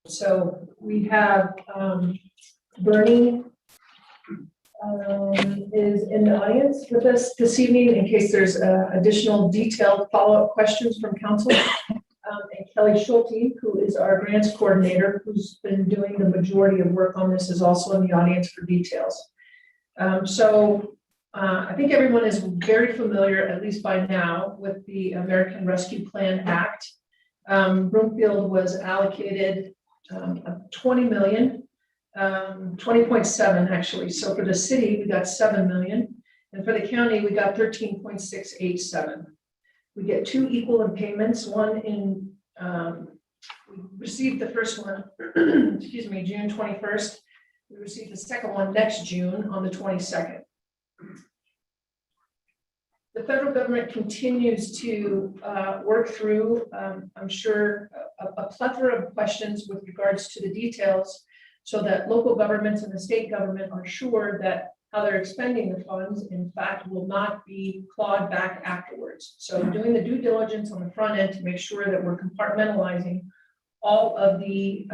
So we have Bernie is in the audience with us this evening in case there's additional detailed follow-up questions from council. And Kelly Schulte, who is our grants coordinator, who's been doing the majority of work on this, is also in the audience for details. I think everyone is very familiar, at least by now, with the American Rescue Plan Act. Broomfield was allocated 20 million, 20.7 actually. So for the city, we got 7 million. And for the county, we got 13.687. We get two equal in payments, one in, we received the first one, excuse me, June 21st. We received the second one next June on the 22nd. The federal government continues to work through, I'm sure, a plethora of questions with regards to the details so that local governments and the state government are sure that how they're expending the funds, in fact, will not be clawed back afterwards. So doing the due diligence on the front end to make sure that we're compartmentalizing all of the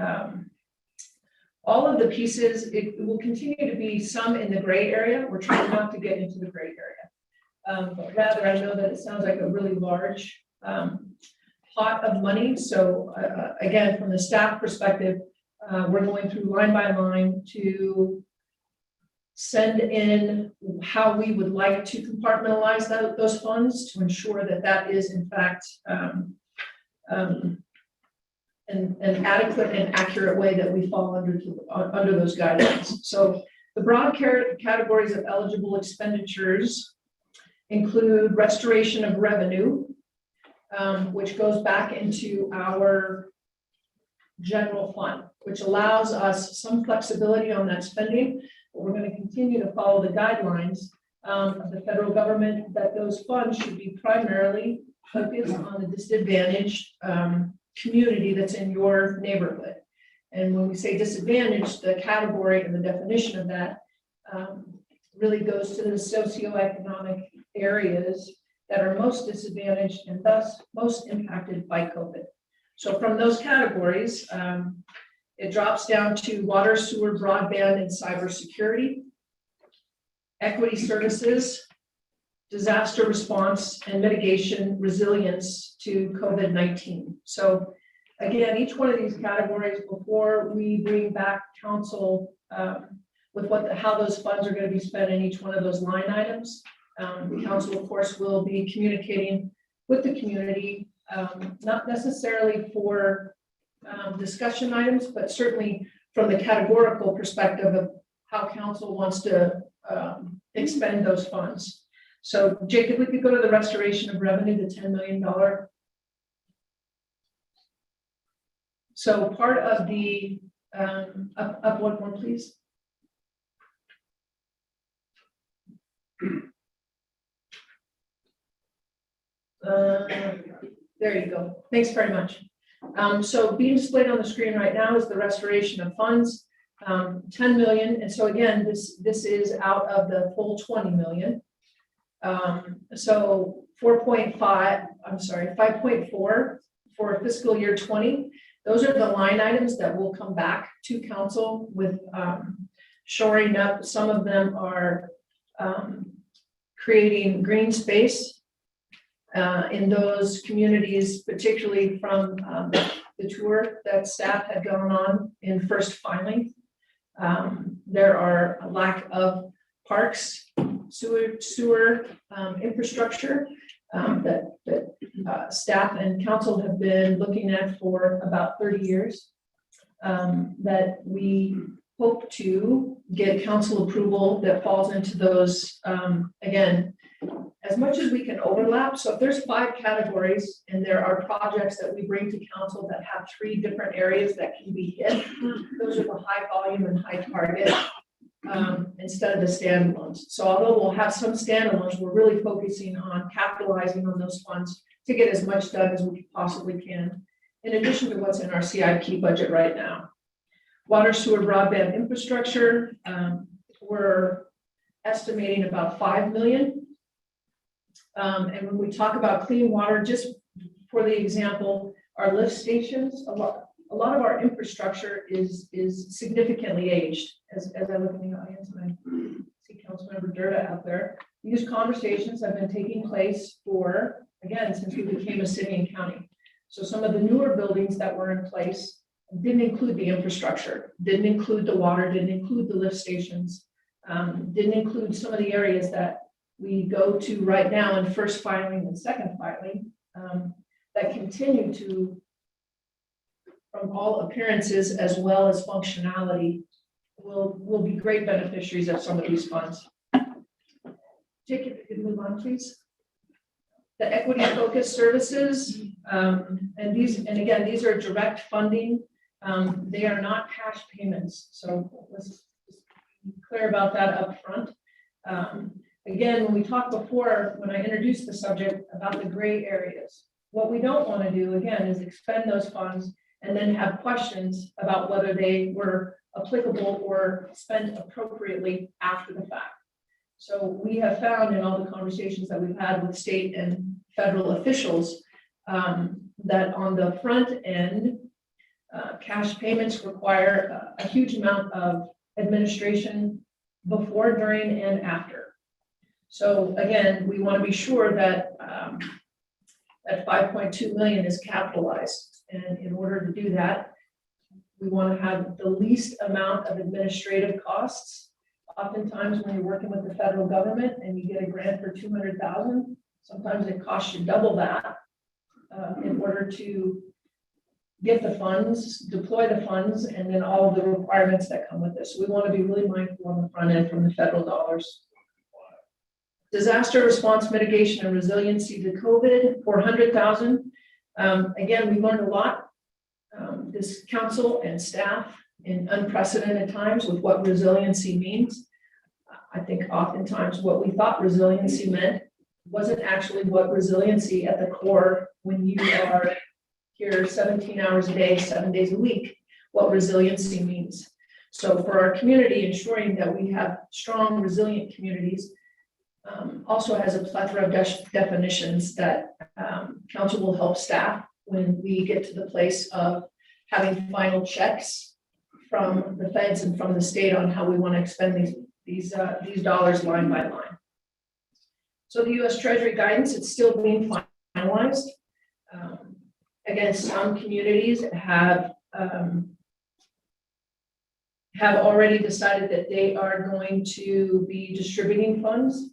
pieces. It will continue to be some in the gray area. We're trying not to get into the gray area. But rather, I know that it sounds like a really large pot of money. So again, from the staff perspective, we're going through line by line to send in how we would like to compartmentalize those funds to ensure that that is in fact an adequate and accurate way that we fall under those guidelines. So the broad categories of eligible expenditures include restoration of revenue, which goes back into our general fund, which allows us some flexibility on that spending, but we're going to continue to follow the guidelines of the federal government that those funds should be primarily focused on the disadvantaged community that's in your neighborhood. And when we say disadvantaged, the category and the definition of that really goes to the socioeconomic areas that are most disadvantaged and thus most impacted by COVID. So from those categories, it drops down to water, sewer, broadband, and cybersecurity, equity services, disaster response and mitigation resilience to COVID-19. So again, each one of these categories, before we bring back council with how those funds are going to be spent in each one of those line items, the council, of course, will be communicating with the community, not necessarily for discussion items, but certainly from the categorical perspective of how council wants to expend those funds. So Jake, if we could go to the restoration of revenue, the $10 million. So part of the, up one, please. There you go. Thanks very much. So being displayed on the screen right now is the restoration of funds, 10 million. And so again, this is out of the full 20 million. So 5.4 for fiscal year 20. Those are the line items that will come back to council with shoring up. Some of them are creating green space in those communities, particularly from the tour that staff had gone on in first filing. There are a lack of parks, sewer infrastructure that staff and council have been looking at for about 30 years that we hope to get council approval that falls into those, again, as much as we can overlap. So if there's 5 categories and there are projects that we bring to council that have 3 different areas that can be hit, those are the high volume and high target instead of the standalones. So although we'll have some standalones, we're really focusing on capitalizing on those funds to get as much done as we possibly can, in addition to what's in our CIP budget right now. Water, sewer, broadband infrastructure, we're estimating about 5 million. And when we talk about clean water, just for the example, our lift stations, a lot of our infrastructure is significantly aged. As I look in the audience, and I see Councilmember Durda out there. These conversations have been taking place for, again, since we became a city and county. So some of the newer buildings that were in place didn't include the infrastructure, didn't include the water, didn't include the lift stations, didn't include some of the areas that we go to right now in first filing and second filing, that continue to, from all appearances as well as functionality, will be great beneficiaries of some of these funds. Jake, if you could move on, please. The equity focused services, and again, these are direct funding. They are not cash payments. So let's just be clear about that up front. Again, when we talked before, when I introduced the subject about the gray areas, what we don't want to do, again, is expend those funds and then have questions about whether they were applicable or spent appropriately after the fact. So we have found in all the conversations that we've had with state and federal officials that on the front end, cash payments require a huge amount of administration before, during, and after. So again, we want to be sure that that 5.2 million is capitalized. And in order to do that, we want to have the least amount of administrative costs. Oftentimes when you're working with the federal government and you get a grant for 200,000, sometimes it costs you double that in order to get the funds, deploy the funds, and then all of the requirements that come with this. So we want to be really mindful on the front end from the federal dollars. Disaster response mitigation and resiliency to COVID, 400,000. Again, we learned a lot, this council and staff, in unprecedented times with what resiliency means. I think oftentimes what we thought resiliency meant wasn't actually what resiliency at the core, when you are here 17 hours a day, 7 days a week, what resiliency means. So for our community, ensuring that we have strong, resilient communities also has a plethora of definitions that council will help staff when we get to the place of having final checks from the feds and from the state on how we want to expend these dollars line by line. So the U.S. Treasury guidance, it's still being finalized. Again, some communities have already decided that they are going to be distributing funds.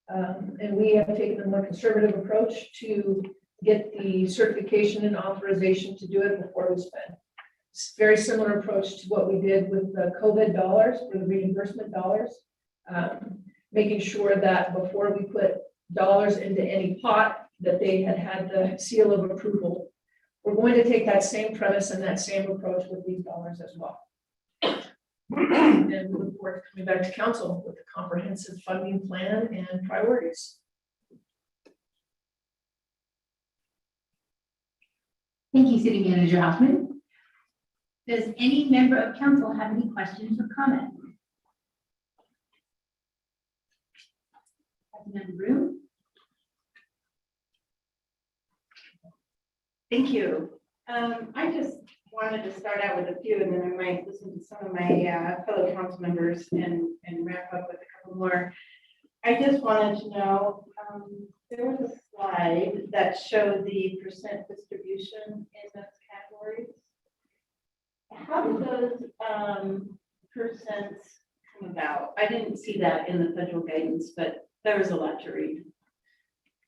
And we have taken a more conservative approach to get the certification and authorization to do it before we spend. It's a very similar approach to what we did with the COVID dollars, or the reimbursement dollars, making sure that before we put dollars into any pot, that they had the seal of approval. We're going to take that same premise and that same approach with these dollars as well. And we look forward to coming back to council with a comprehensive funding plan and priorities. Thank you, City Manager Hoffman. Does any member of council have any questions or comments? Councilmember Broome. Thank you. I just wanted to start out with a few, and then I might listen to some of my fellow council members and wrap up with a couple more. I just wanted to know, there was a slide that showed the percent distribution in those categories. How do those percents come about? I didn't see that in the federal guidance, but there was a lot to read.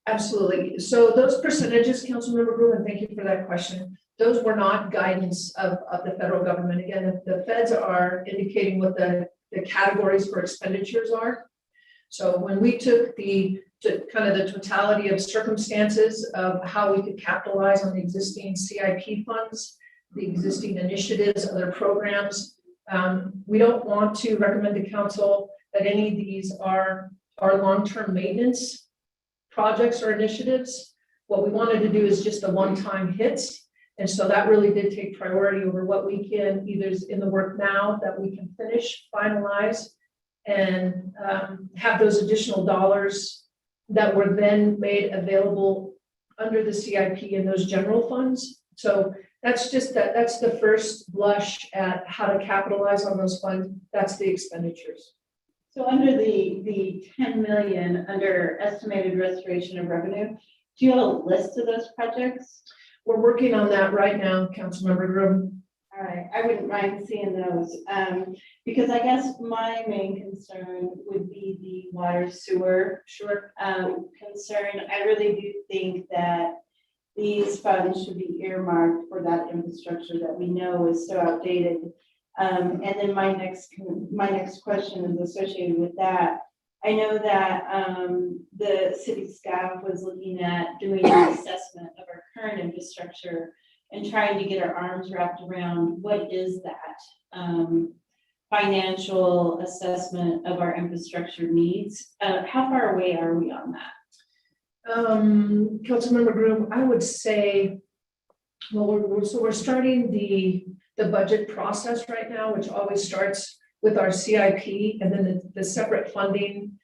Absolutely. So those percentages, Councilmember Broome, and thank you for that question. Those were not guidance of the federal government. Again, the feds are indicating what the categories for expenditures are. So when we took the totality of circumstances of how we could capitalize on the existing CIP funds, the existing initiatives, other programs, we don't want to recommend to council that any of these are long-term maintenance projects or initiatives. What we wanted to do is just the one-time hits. And so that really did take priority over what we can either in the work now that we can finish, finalize, and have those additional dollars that were then made available under the CIP and those general funds. So That's just that's the first blush at how to capitalize on those funds. That's the expenditures. So under the 10 million, under estimated restoration of revenue, do you have a list of those projects? We're working on that right now, Councilmember Groom. All right, I wouldn't mind seeing those, because I guess my main concern would be the water sewer Sure. concern. I really do think that these funds should be earmarked for that infrastructure that we know is so outdated. And then my next question is associated with that. I know that the city staff was looking at doing an assessment of our current infrastructure and trying to get our arms wrapped around what is that financial assessment of our infrastructure needs. How far away are we on that? Councilmember Groom, I would say, well, we're starting the budget process right now, which always starts with our CIP and then the separate funding.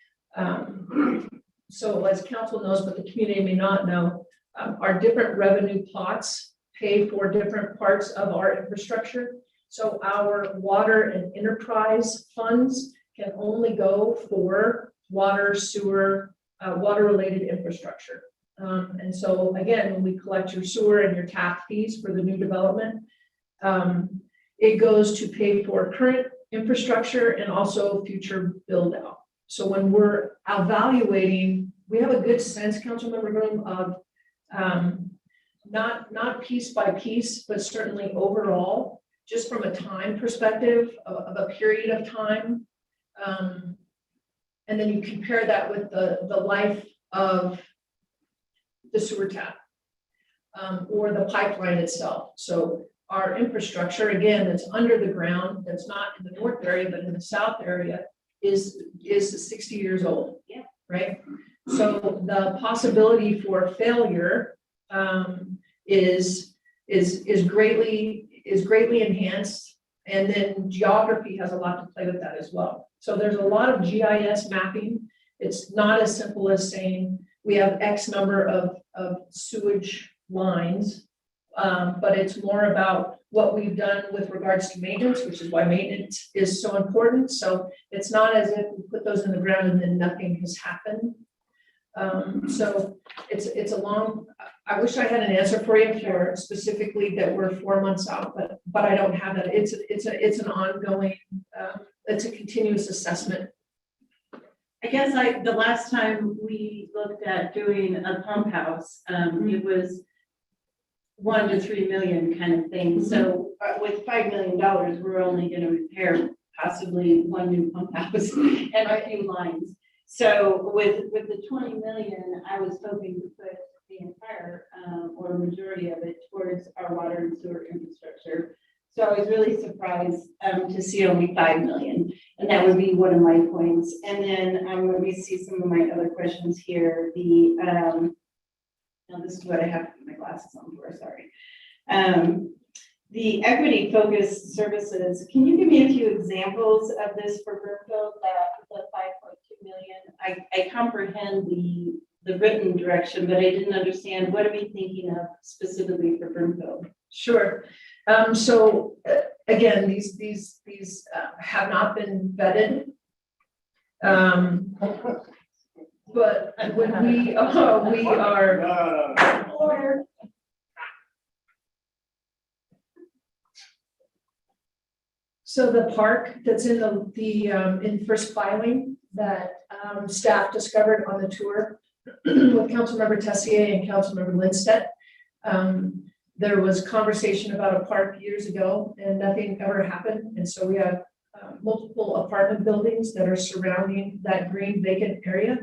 So as council knows, but the community may not know, our different revenue plots pay for different parts of our infrastructure. So our water and enterprise funds can only go for water, sewer, water-related infrastructure. And so again, when we collect your sewer and your tap fees for the new development, it goes to pay for current infrastructure and also future build out. So when we're evaluating, we have a good sense, Councilmember Groom, of not piece by piece, but certainly overall, just from a time perspective of a period of time. And then you compare that with the life of the sewer tap or the pipeline itself. So our infrastructure, again, that's under the ground, that's not in the north area, but in the south area, is 60 years old. Yeah. Right. So the possibility for failure is greatly enhanced, and then geography has a lot to play with that as well. So there's a lot of GIS mapping. It's not as simple as saying we have X number of sewage lines, but it's more about what we've done with regards to maintenance, which is why maintenance is so important. So it's not as if we put those in the ground and then nothing has happened. So it's a long, I wish I had an answer for you for specifically that we're 4 months out, but I don't have that. It's an ongoing, it's a continuous assessment. I guess the last time we looked at doing a pump house, it was 1 to 3 million kind of thing. So with $5 million, we're only going to repair possibly one new pump house and a few lines. So with the 20 million, I was hoping to put the entire or majority of it towards our water and sewer infrastructure. So I was really surprised to see only 5 million, and that would be one of my points. And then let me see some of my other questions here. Now this is what I have to put my glasses on for, sorry. The equity focused services, can you give me a few examples of this for Broomfield, the 5.2 million? I comprehend the written direction, but I didn't understand, what are we thinking of specifically for Broomfield? Sure. So again, these have not been vetted. But when we are Order. so the park that's in in first filing that staff discovered on the tour with Councilmember Tessier and Councilmember Lindstedt. There was conversation about a park years ago and nothing ever happened. And so we have multiple apartment buildings that are surrounding that green vacant area.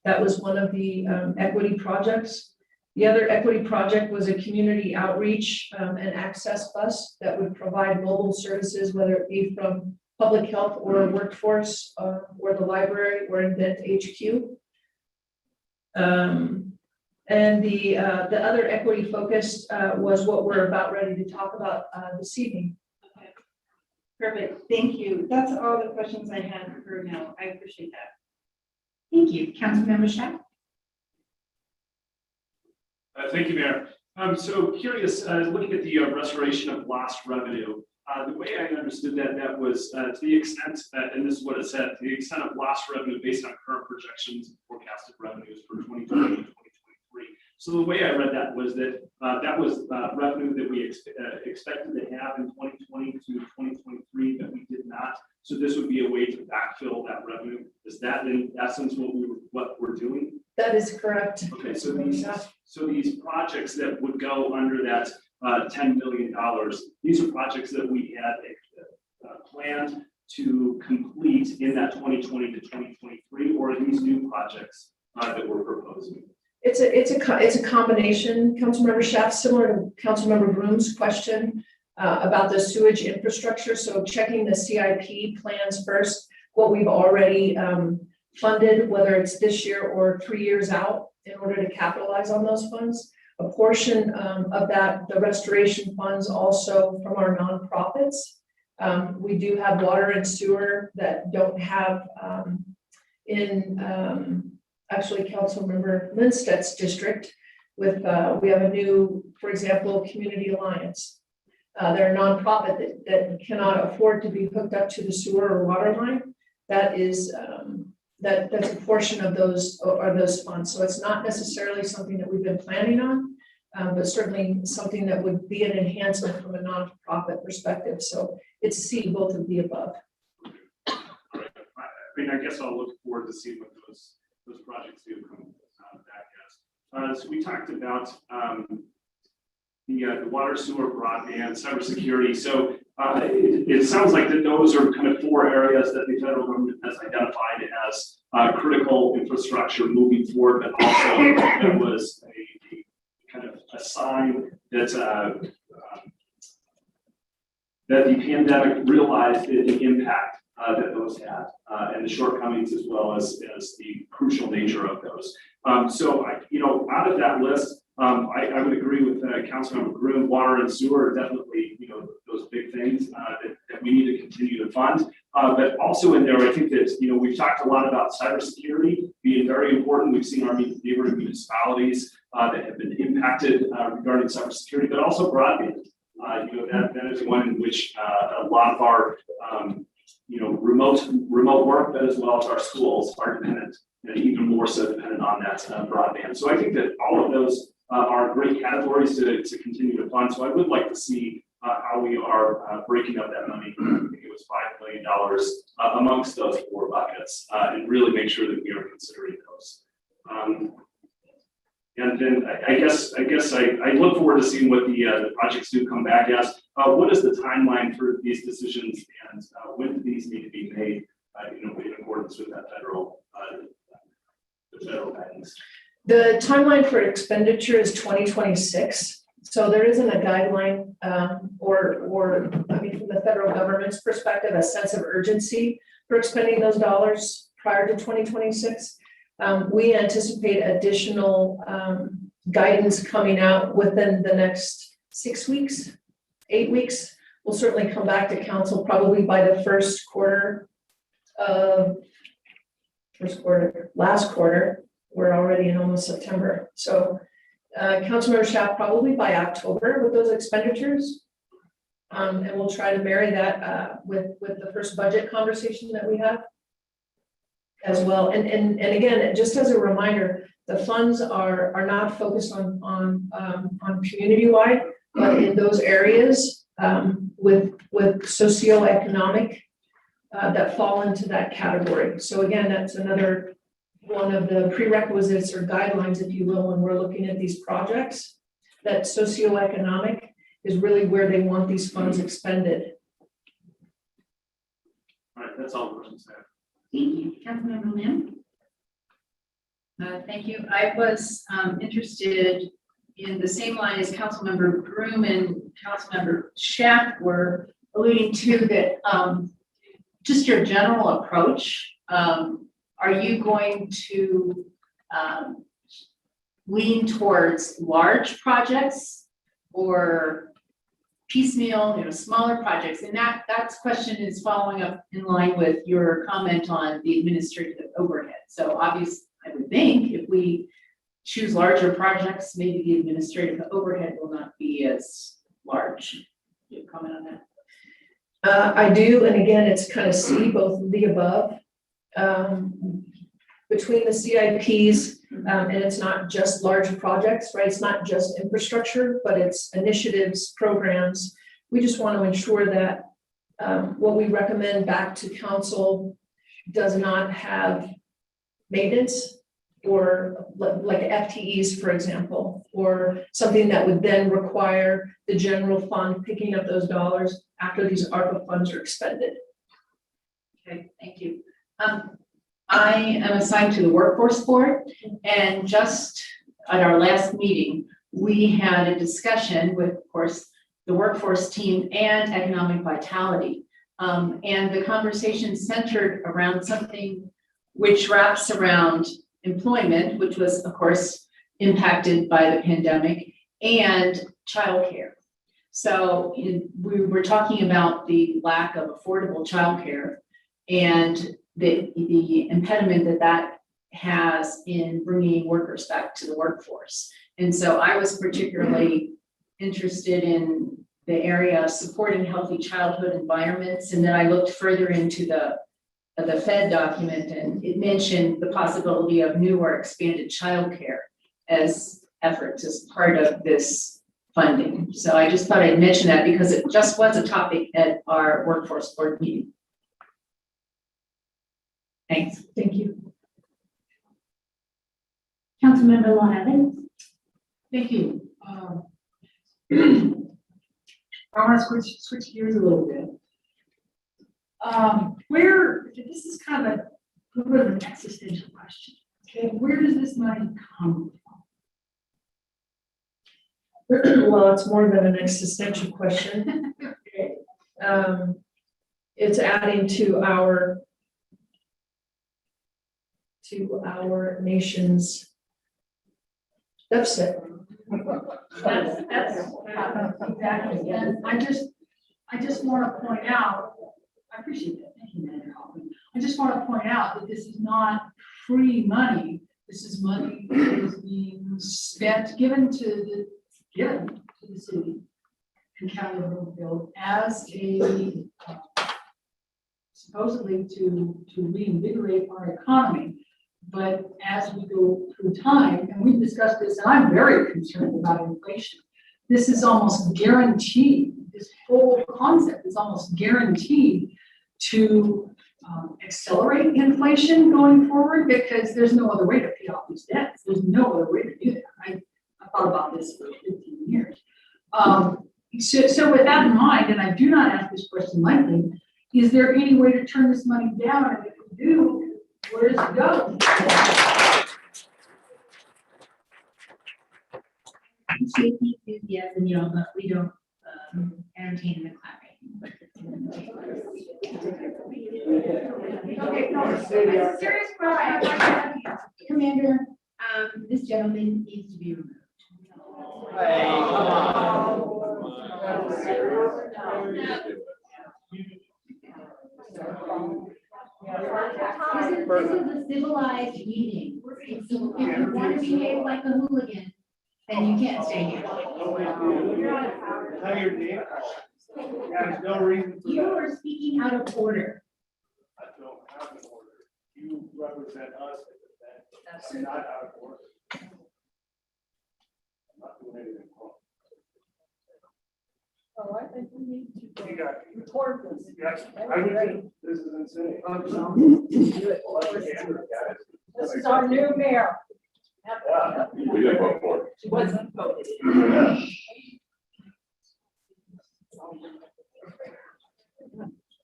That was one of the equity projects. The other equity project was a community outreach and access bus that would provide mobile services, whether it be from public health or workforce or the library or Invent HQ. And the other equity focused was what we're about ready to talk about this evening. Okay. Perfect, thank you. That's all the questions I had for now. I appreciate that. Thank you. Councilmember Shaw. Thank you, Mayor. So curious, looking at the restoration of lost revenue, the way I understood that, that was to the extent, and this is what it said, to the extent of lost revenue based on current projections and forecasted revenues for 2020 and 2023. So the way I read that was that that was revenue that we expected to have in 2020 to 2023 that we did not. So this would be a way to backfill that revenue. Is that in essence what we're doing? That is correct. Okay, so these projects that would go under that $10 million, these are projects that we had planned to complete in that 2020 to 2023, or are these new projects that we're proposing? It's a combination, Councilmember Shaft, similar to Councilmember Groom's question about the sewage infrastructure. So checking the CIP plans first, what we've already funded, whether it's this year or 3 years out, in order to capitalize on those funds. A portion of that, the restoration funds, also from our nonprofits. We do have water and sewer that don't have actually Councilmember Lindstedt's district with, we have a new, for example, Community Alliance. They're a nonprofit that cannot afford to be hooked up to the sewer or water line. That is, that's a portion of those funds. So it's not necessarily something that we've been planning on, but certainly something that would be an enhancement from a nonprofit perspective. So it's C, both of the above. I mean, I guess I'll look forward to seeing what those projects do come back as. So we talked about the water, sewer, broadband, cybersecurity. So it sounds like that those are kind of 4 areas that the federal government has identified as critical infrastructure moving forward, but also there was a kind of a sign that that the pandemic realized the impact that those had and the shortcomings, as well as the crucial nature of those. So out of that list, I would agree with Councilmember Groom. Water and sewer are definitely, those big things that we need to continue to fund. But also in there, I think that, we've talked a lot about cybersecurity being very important. We've seen our neighboring municipalities that have been impacted regarding cybersecurity, but also broadband. That is one in which a lot of our, remote work, but as well as our schools are dependent, and even more so dependent on that broadband. So I think that all of those are great categories to continue to fund. So I would like to see how we are breaking up that money. I think it was $5 million amongst those 4 buckets, and really make sure that we are considering those. And then I guess I look forward to seeing what the projects do come back as. What is the timeline for these decisions, and when do these need to be made? In accordance with that federal guidance. The timeline for expenditure is 2026. So there isn't a guideline or from the federal government's perspective, a sense of urgency for expending those dollars prior to 2026. We anticipate additional guidance coming out within the next 6 weeks, 8 weeks. We'll certainly come back to council probably by the last quarter. We're already in almost September. So Councilmember Shaft, probably by October with those expenditures. And we'll try to marry that with the first budget conversation that we have as well. And again, just as a reminder, the funds are not focused on community-wide, but in those areas with socioeconomic that fall into that category. So again, that's another one of the prerequisites or guidelines, if you will, when we're looking at these projects, that socioeconomic is really where they want these funds expended. All right, that's all the questions I have. Thank you. Councilmember Lim? Thank you. I was interested in the same line as Councilmember Groom and Councilmember Shaft were alluding to, that just your general approach. Are you going to lean towards large projects or piecemeal, smaller projects? And that's question is following up in line with your comment on the administrative overhead. So obviously, I would think if we choose larger projects, maybe the administrative overhead will not be as large. Do you comment on that? I do, and again, it's kind of C, both of the above. Between the CIPs, and it's not just large projects, right? It's not just infrastructure, but it's initiatives, programs. We just want to ensure that what we recommend back to council does not have maintenance or like FTEs, for example, or something that would then require the general fund picking up those dollars after these ARPA funds are expended. Okay, thank you. I am assigned to the workforce board, and just at our last meeting, we had a discussion with, of course, the workforce team and economic vitality. And the conversation centered around something which wraps around employment, which was, of course, impacted by the pandemic, and childcare. So we were talking about the lack of affordable childcare and the impediment that that has in bringing workers back to the workforce. And so I was particularly interested in the area of supporting healthy childhood environments. And then I looked further into the Fed document, and it mentioned the possibility of new or expanded childcare as efforts as part of this funding. So I just thought I'd mention that because it just was a topic at our workforce board meeting. Thanks. Thank you. Councilmember Long Evans? Thank you. I want to switch gears a little bit. This is kind of a little bit of an existential question. Okay, where does this money come from? Well, it's more than an existential question. It's adding to our nation's deficit. That's exactly. And I just want to point out, I appreciate that. Thank you, Manager Hoffman. I just want to point out that this is not free money. This is money that is being spent, given to the city and county of Brookfield as a supposedly to reinvigorate our economy. But as we go through time, and we've discussed this, and I'm very concerned about inflation, this is almost guaranteed, this whole concept is almost guaranteed to accelerate inflation going forward, because there's no other way to pay off these debts. There's no other way to do that. I thought about this for 15 years. So with that in mind, and I do not ask this question lightly, is there any way to turn this money down? And if we do, where does it go? Appreciate the enthusiasm, you know, but we don't entertain the clapping. Okay, no, serious question. Commander, this gentleman needs to be removed. This is a civilized meeting. If you want to behave like a hooligan, then you can't stay here. Now your name. There's no reason for You that. are speaking out of order. I don't have an order. You represent us at the event. I'm not out of order. I'm not doing anything wrong. Oh, I think we need to You got, record this. yes, I would, this is insane. This is our new mayor. Yeah. We didn't vote for it. She wasn't voted.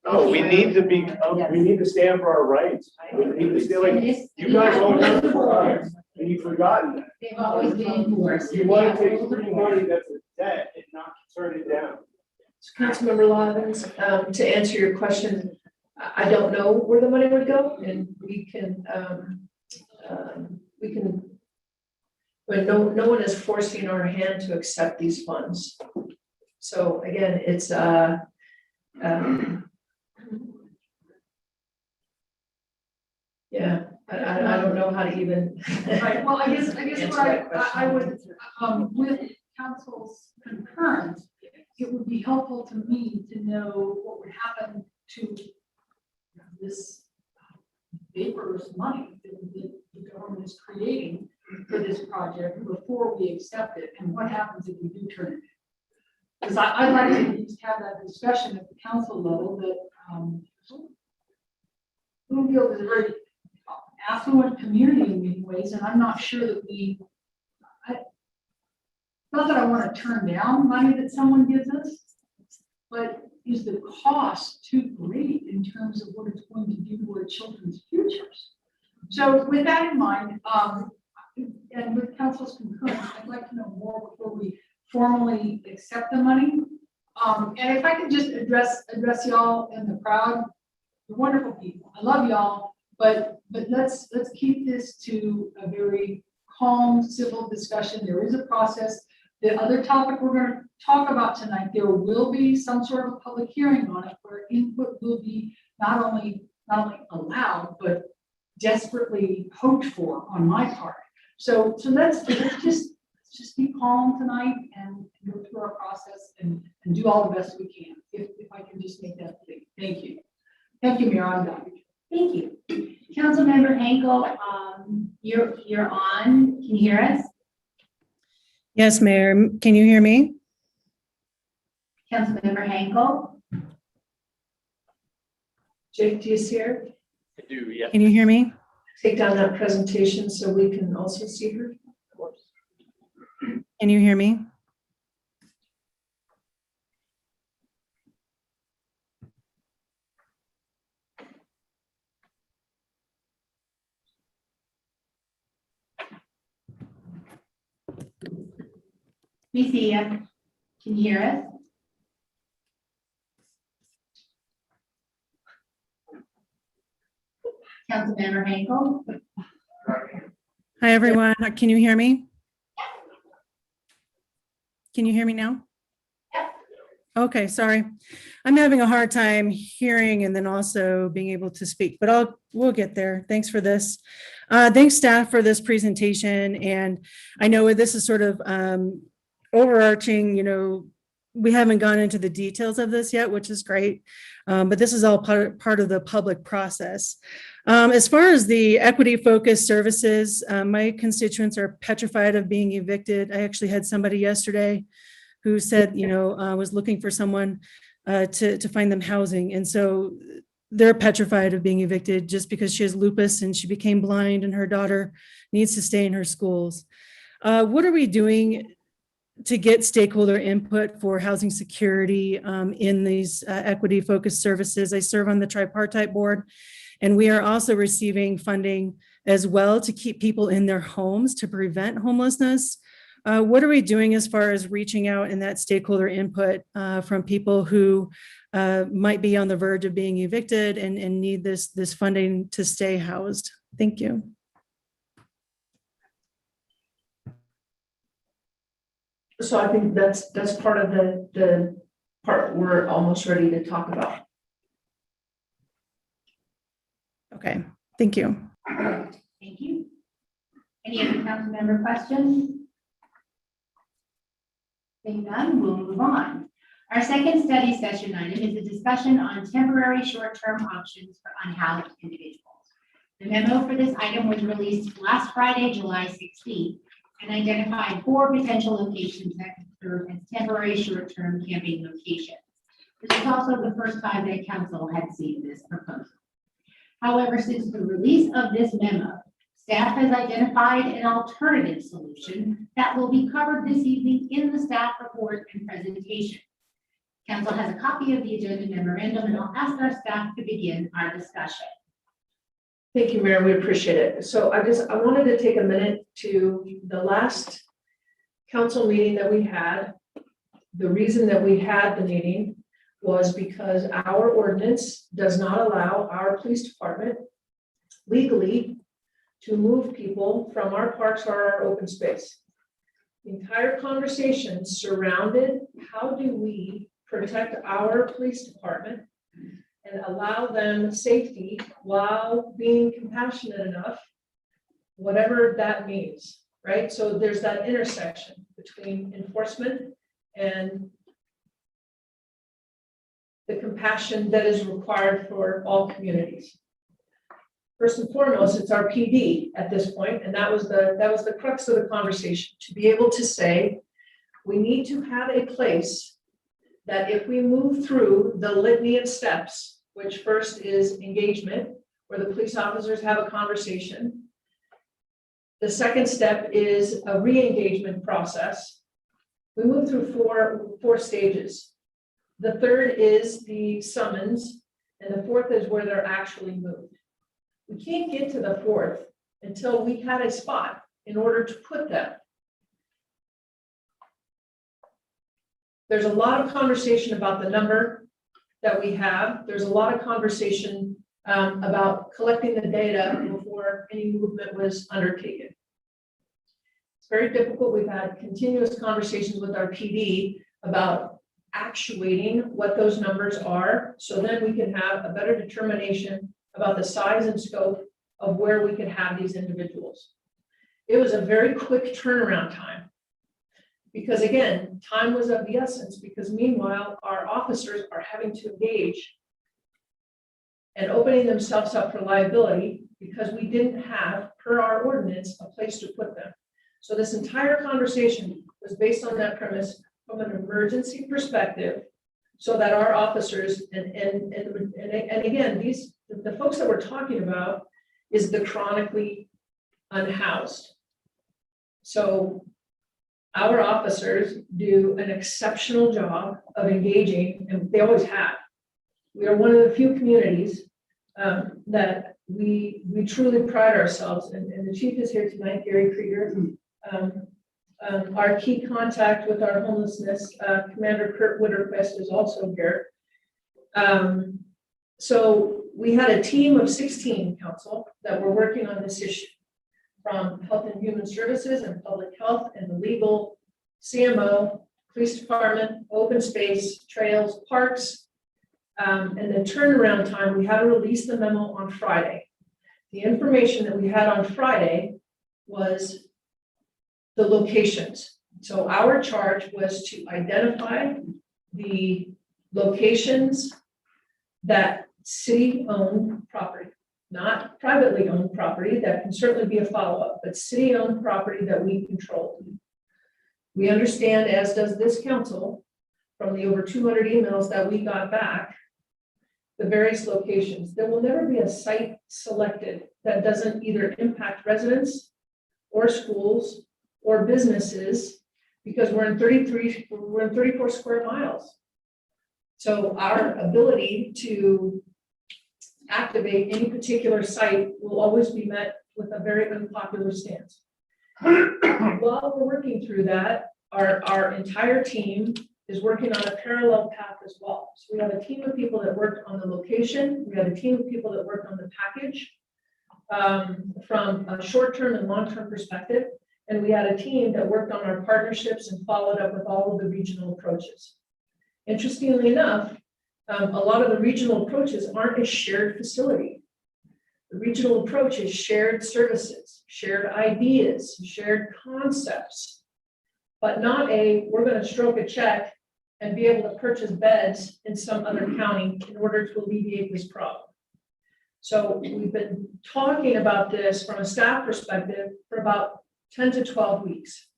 No, we need to be, we need to stand for our rights. We need to stand like, you guys won't have the rights, and you've forgotten that. They've always been enforced. You want to take free money that's a debt and not turn it down. Councilmember Lovins, to answer your question, I don't know where the money would go, and we can, but no one is forcing our hand to accept these funds. So again, it's, yeah, I don't know how to even. Right, well, I guess what Answer that I would, with council's concurrence, it would be helpful to me to know what would happen to this vaporous money that the government is creating for this project before we accept it, and what happens if we do turn it in. Because I'd like to at least have that discussion at the council level that, Bloomfield is a very affluent community in many ways, and I'm not sure that not that I want to turn down money that someone gives us, but is the cost too great in terms of what it's going to do to our children's futures? So with that in mind, and with council's concurrence, I'd like to know more before we formally accept the money. And if I could just address y'all in the crowd, you're wonderful people. I love y'all, but let's keep this to a very calm, civil discussion. There is a process. The other topic we're going to talk about tonight, there will be some sort of public hearing on it where input will be not only allowed, but desperately hoped for on my part. So let's just be calm tonight and go through our process and do all the best we can. If I can just make that plea. Thank you. Thank you, Mayor. I'm done. Thank you. Councilmember Henkel, you're on. Can you hear us? Yes, Mayor. Can you hear me? Councilmember Henkel? Jake, do you see her? I do, yeah. Can you hear me? Take down that presentation so we can also see her. Can you hear me? We see you. Can you hear us? Councilmember Henkel? Hi, everyone. Can you hear me? Can you hear me now? Okay, sorry. I'm having a hard time hearing and then also being able to speak, but we'll get there. Thanks for this. Thanks staff for this presentation. And I know this is sort of overarching, we haven't gone into the details of this yet, which is great. But this is all part of the public process. As far as the equity focused services, my constituents are petrified of being evicted. I actually had somebody yesterday who said, was looking for someone to find them housing. And so they're petrified of being evicted just because she has lupus and she became blind and her daughter needs to stay in her schools. What are we doing to get stakeholder input for housing security in these equity focused services? I serve on the tripartite board, and we are also receiving funding as well to keep people in their homes to prevent homelessness. What are we doing as far as reaching out in that stakeholder input from people who might be on the verge of being evicted and need this funding to stay housed? Thank you. So I think that's part of the part we're almost ready to talk about. Okay, thank you. Thank you. Any other council member questions? Seeing none, we'll move on. Our second study session item is a discussion on temporary short-term options for unhoused individuals. The memo for this item was released last Friday, July 16th, and identified 4 potential locations that could serve as temporary short-term camping locations. This is also the first time that council had seen this proposal. However, since the release of this memo, staff has identified an alternative solution that will be covered this evening in the staff report and presentation. Council has a copy of the agenda memorandum, and I'll ask our staff to begin our discussion. Thank you, Mayor. We appreciate it. So I wanted to take a minute to the last council meeting that we had. The reason that we had the meeting was because our ordinance does not allow our police department legally to move people from our parks or our open space. The entire conversation surrounded how do we protect our police department and allow them safety while being compassionate enough whatever that means, right? So there's that intersection between enforcement and the compassion that is required for all communities. First and foremost, it's our PD at this point, and that was the crux of the conversation, to be able to say, we need to have a place that if we move through the litany of steps, which first is engagement, where the police officers have a conversation. The second step is a re-engagement process. We move through four stages. The third is the summons, and the fourth is where they're actually moved. We can't get to the fourth until we had a spot in order to put them. There's a lot of conversation about the number that we have. There's a lot of conversation about collecting the data before any movement was undertaken. It's very difficult. We've had continuous conversations with our PD about actuating what those numbers are, so then we can have a better determination about the size and scope of where we can have these individuals. It was a very quick turnaround time. Because again, time was of the essence, because meanwhile, our officers are having to engage and opening themselves up for liability because we didn't have, per our ordinance, a place to put them. So this entire conversation was based on that premise from an emergency perspective, so that our officers, and again, the folks that we're talking about is the chronically unhoused. So our officers do an exceptional job of engaging, and they always have. We are one of the few communities that we truly pride ourselves, and the chief is here tonight, Gary Krieger. Our key contact with our homelessness, Commander Kurt Witterquist, is also here. So we had a team of 16 council that were working on this issue, from Health and Human Services and Public Health and the legal, CMO, Police Department, Open Space, Trails, Parks, and the turnaround time, we had to release the memo on Friday. The information that we had on Friday was the locations. So our charge was to identify the locations that city-owned property, not privately owned property, that can certainly be a follow-up, but city-owned property that we control. We understand, as does this council, from the over 200 emails that we got back, the various locations. There will never be a site selected that doesn't either impact residents or schools or businesses, because we're in 34 square miles. So our ability to activate any particular site will always be met with a very unpopular stance. While we're working through that, our entire team is working on a parallel path as well. So we have a team of people that worked on the location. We have a team of people that worked on the package from a short-term and long-term perspective. And we had a team that worked on our partnerships and followed up with all of the regional approaches. Interestingly enough, a lot of the regional approaches aren't a shared facility. The regional approach is shared services, shared ideas, shared concepts, but not we're going to stroke a check and be able to purchase beds in some other county in order to alleviate this problem. So we've been talking about this from a staff perspective for about 10 to 12 weeks.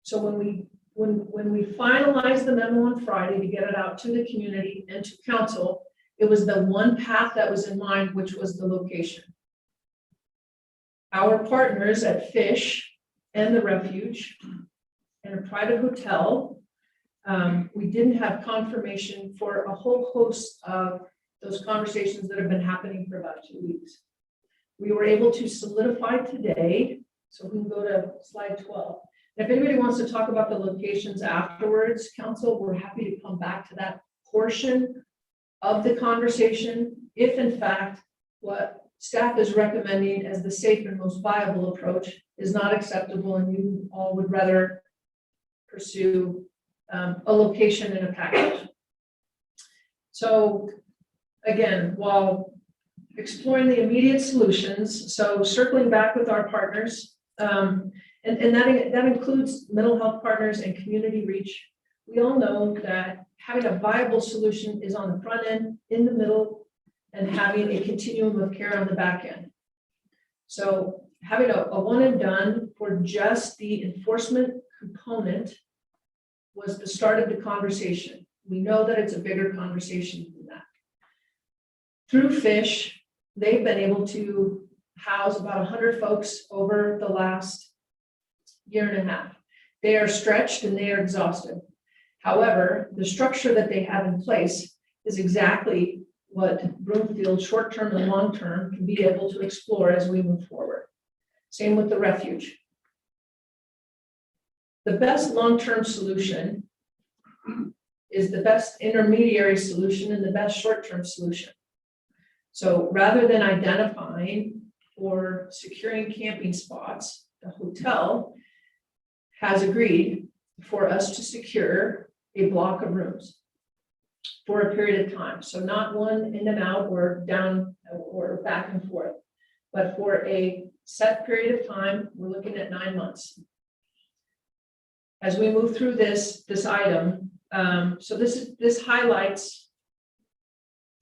So when we finalized the memo on Friday to get it out to the community and to council, it was the one path that was in mind, which was the location. Our partners at Fish and the Refuge and a private hotel, we didn't have confirmation for a whole host of those conversations that have been happening for about 2 weeks. We were able to solidify today, so we can go to slide 12. If anybody wants to talk about the locations afterwards, council, we're happy to come back to that portion of the conversation, if in fact what staff is recommending as the safe and most viable approach is not acceptable and you all would rather pursue a location in a package. So again, while exploring the immediate solutions, so circling back with our partners, and that includes mental health partners and community reach. We all know that having a viable solution is on the front end, in the middle, and having a continuum of care on the back end. So having a one and done for just the enforcement component was the start of the conversation. We know that it's a bigger conversation than that. Through FISH, they've been able to house about 100 folks over the last year and a half. They are stretched and they are exhausted. However, the structure that they have in place is exactly what Broomfield short-term and long-term can be able to explore as we move forward. Same with the refuge. The best long-term solution is the best intermediary solution and the best short-term solution. So rather than identifying or securing camping spots, the hotel has agreed for us to secure a block of rooms for a period of time. So not one in and out or down or back and forth, but for a set period of time, we're looking at 9 months. As we move through this item, so this highlights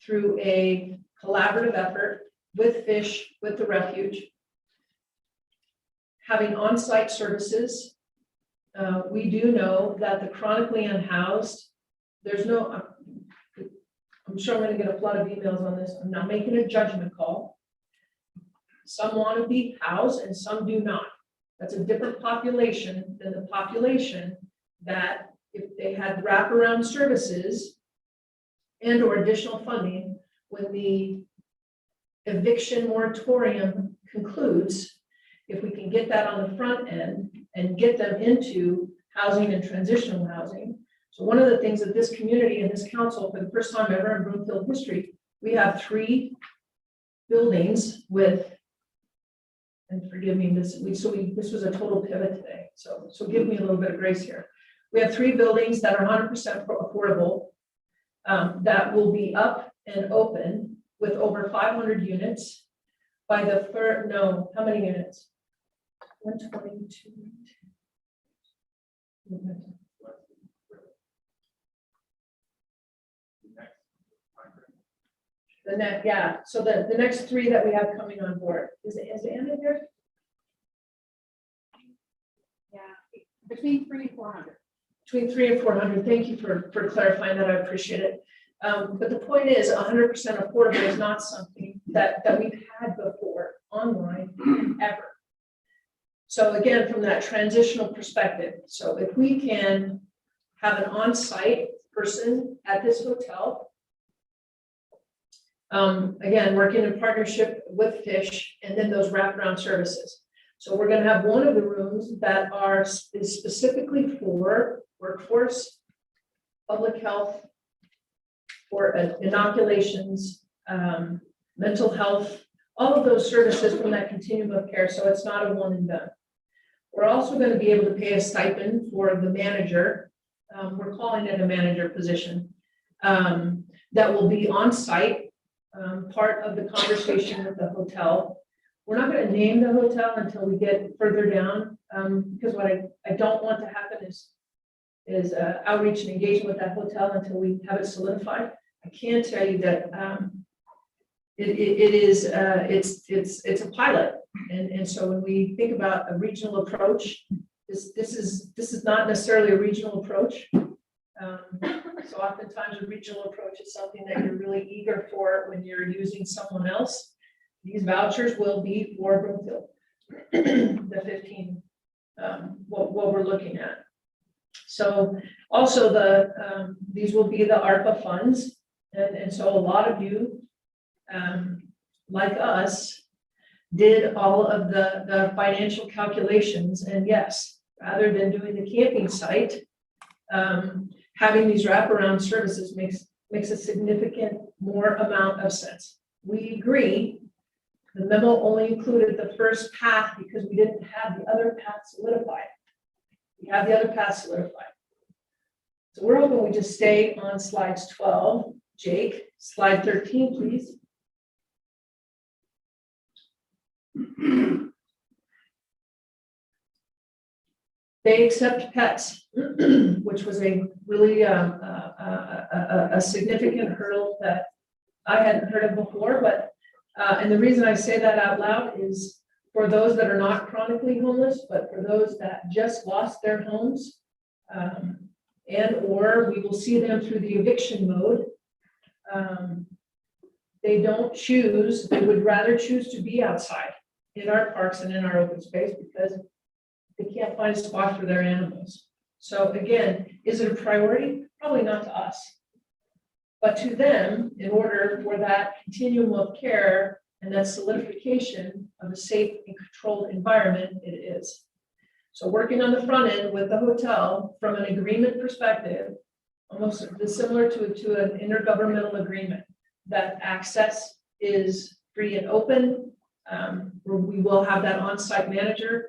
through a collaborative effort with FISH, with the refuge, having on-site services. We do know that the chronically unhoused, there's no, I'm sure I'm going to get a flood of emails on this. I'm not making a judgment call. Some want to be housed and some do not. That's a different population than the population that if they had wraparound services and or additional funding, when the eviction moratorium concludes, if we can get that on the front end and get them into housing and transitional housing. So one of the things that this community and this council, for the first time ever in Broomfield history, we have 3 buildings with, and forgive me, this was a total pivot today. So give me a little bit of grace here. We have 3 buildings that are 100% affordable, that will be up and open with over 500 units by the third, no, how many units? 122. The next, yeah, so the next 3 that we have coming on board, is Anna here? Yeah, between 300 and 400. Between 300 and 400, thank you for clarifying that, I appreciate it. But the point is 100% affordable is not something that we've had before online ever. So again, from that transitional perspective, so if we can have an on-site person at this hotel, again, working in partnership with FISH and then those wraparound services. So we're going to have one of the rooms that is specifically for workforce, public health, for inoculations, mental health, all of those services from that continuum of care. So it's not a one and done. We're also going to be able to pay a stipend for the manager. We're calling it a manager position, that will be on site, part of the conversation with the hotel. We're not going to name the hotel until we get further down, because what I don't want to happen is outreach and engagement with that hotel until we have it solidified. I can tell you that it's a pilot, and so when we think about a regional approach, this is not necessarily a regional approach. So oftentimes a regional approach is something that you're really eager for when you're using someone else. These vouchers will be for Broomfield, the 15, what we're looking at. So also these will be the ARPA funds. And so a lot of you, like us, did all of the financial calculations. And yes, rather than doing the camping site, having these wraparound services makes a significant more amount of sense. We agree. The memo only included the first path because we didn't have the other path solidified. We have the other path solidified. So we're hoping we just stay on slides 12. Jake, slide 13, please. They accept pets, which was a really a significant hurdle that I hadn't heard of before, but, and the reason I say that out loud is for those that are not chronically homeless, but for those that just lost their homes, and or we will see them through the eviction mode. They don't choose, they would rather choose to be outside in our parks and in our open space because they can't find a spot for their animals. So again, is it a priority? Probably not to us. But to them, in order for that continuum of care and that solidification of a safe and controlled environment, it is. So working on the front end with the hotel from an agreement perspective, almost similar to an intergovernmental agreement, that access is free and open. We will have that on-site manager.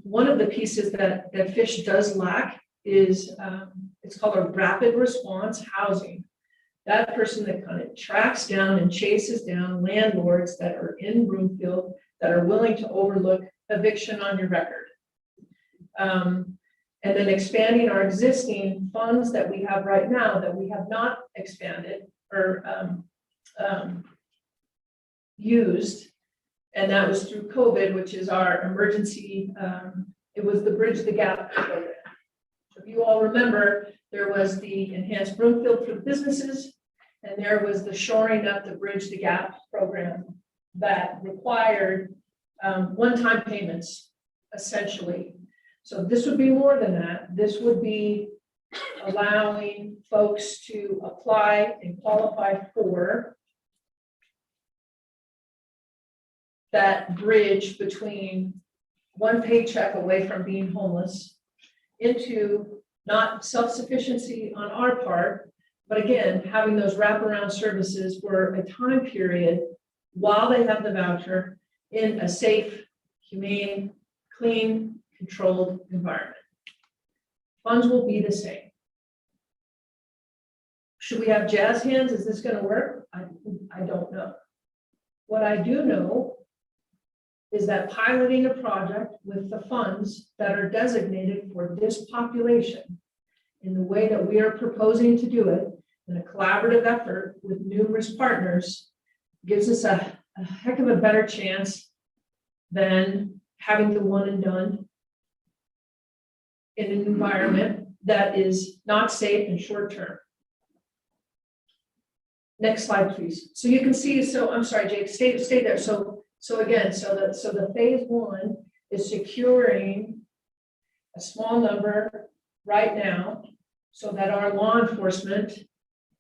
One of the pieces that Fish does lack is it's called a rapid response housing. That person that kind of tracks down and chases down landlords that are in Broomfield that are willing to overlook eviction on your record. And then expanding our existing funds that we have right now that we have not expanded or used. And that was through COVID, which is our emergency, it was the Bridge the Gap program. So if you all remember, there was the Enhanced Broomfield for businesses, and there was the Shoring Up the Bridge the Gap program that required one-time payments, essentially. So this would be more than that. This would be allowing folks to apply and qualify for that bridge between one paycheck away from being homeless into not self-sufficiency on our part, but again, having those wraparound services for a time period while they have the voucher in a safe, humane, clean, controlled environment. Funds will be the same. Should we have jazz hands? Is this going to work? I don't know. What I do know is that piloting a project with the funds that are designated for this population in the way that we are proposing to do it in a collaborative effort with numerous partners gives us a heck of a better chance than having the one and done in an environment that is not safe and short term. Next slide, please. So you can see, so I'm sorry, Jake, stay there. So again, so the phase one is securing a small number right now so that our law enforcement,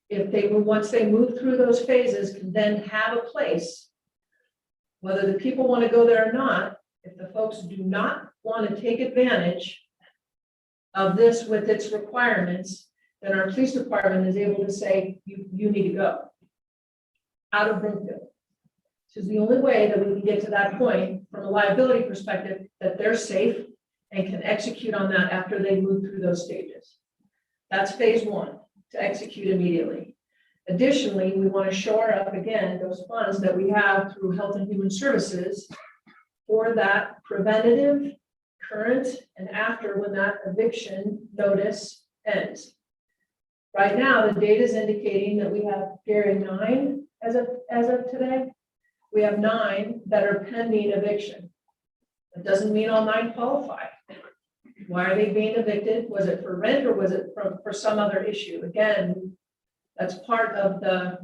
once they move through those phases, can then have a place, whether the people want to go there or not. If the folks do not want to take advantage of this with its requirements, then our police department is able to say, you need to go out of Broomfield. This is the only way that we can get to that point from a liability perspective that they're safe and can execute on that after they move through those stages. That's phase one, to execute immediately. Additionally, we want to shore up again those funds that we have through Health and Human Services for that preventative, current, and after when that eviction notice ends. Right now, the data is indicating that we have, Gary, 9 as of today. We have 9 that are pending eviction. That doesn't mean all 9 qualify. Why are they being evicted? Was it for rent or was it for some other issue? Again, that's part of the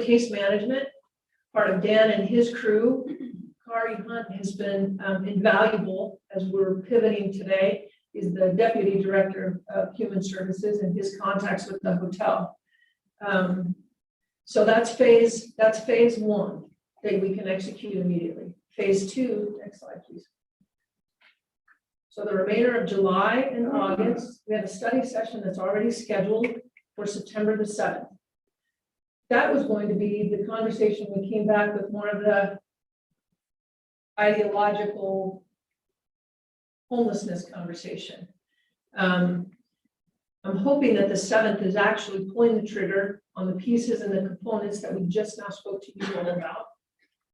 case management, part of Dan and his crew. Kari Hunt has been invaluable as we're pivoting today. He's the Deputy Director of Human Services and his contacts with the hotel. So that's phase one that we can execute immediately. Phase two, next slide, please. So the remainder of July and August, we have a study session that's already scheduled for September the 7th. That was going to be the conversation. We came back with more of the ideological homelessness conversation. I'm hoping that the 7th is actually pulling the trigger on the pieces and the components that we just now spoke to you all about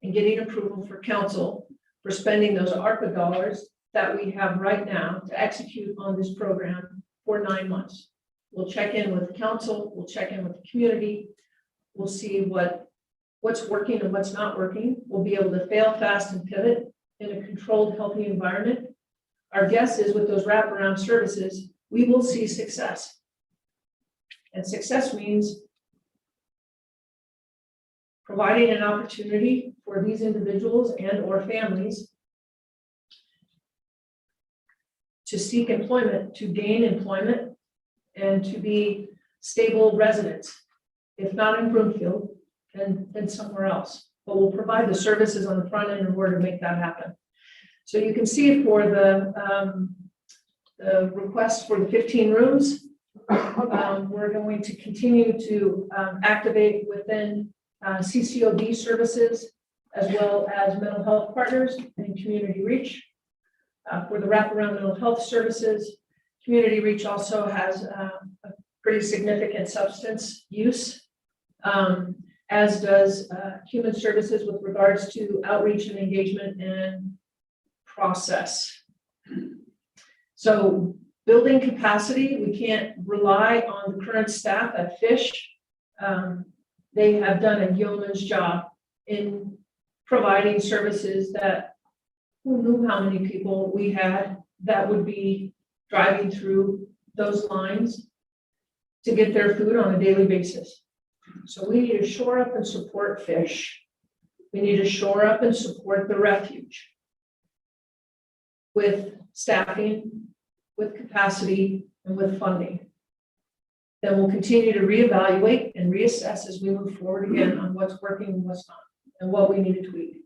and getting approval for council for spending those ARPA dollars that we have right now to execute on this program for 9 months. We'll check in with council, we'll check in with the community, we'll see what's working and what's not working. We'll be able to fail fast and pivot in a controlled, healthy environment. Our guess is with those wraparound services, we will see success. And success means providing an opportunity for these individuals and or families to seek employment, to gain employment, and to be stable residents, if not in Broomfield, then somewhere else. But we'll provide the services on the front end in order to make that happen. So you can see for the request for the 15 rooms, we're going to continue to activate within CCOB services, as well as mental health partners and community reach. For the wraparound mental health services, community reach also has a pretty significant substance use, as does human services with regards to outreach and engagement and process. So building capacity, we can't rely on the current staff at Fish. They have done a yeoman's job in providing services that who knew how many people we had that would be driving through those lines to get their food on a daily basis. So we need to shore up and support Fish. We need to shore up and support the refuge with staffing, with capacity, and with funding. Then we'll continue to reevaluate and reassess as we move forward again on what's working and what's not, and what we need to tweak.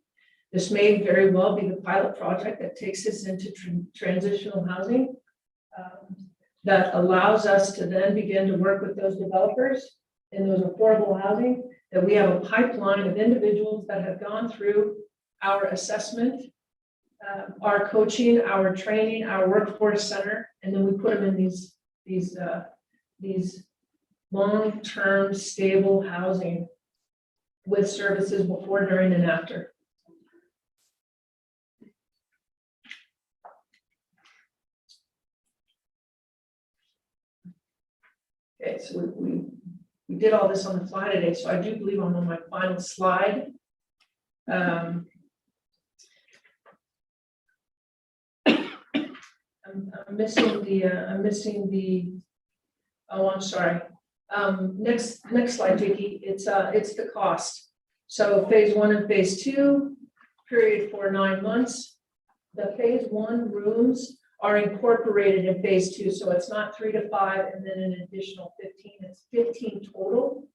This may very well be the pilot project that takes us into transitional housing, that allows us to then begin to work with those developers in those affordable housing, that we have a pipeline of individuals that have gone through our assessment, our coaching, our training, our workforce center, and then we put them in these long-term stable housing with services before, during, and after. Okay, so we did all this on the fly today, so I do believe I'm on my final slide. I'm missing the, oh, I'm sorry. Next slide, Vicki. It's the cost. So phase 1 and phase 2, period for 9 months. The phase 1 rooms are incorporated in phase 2, so it's not 3 to 5 and then an additional 15. It's 15 total,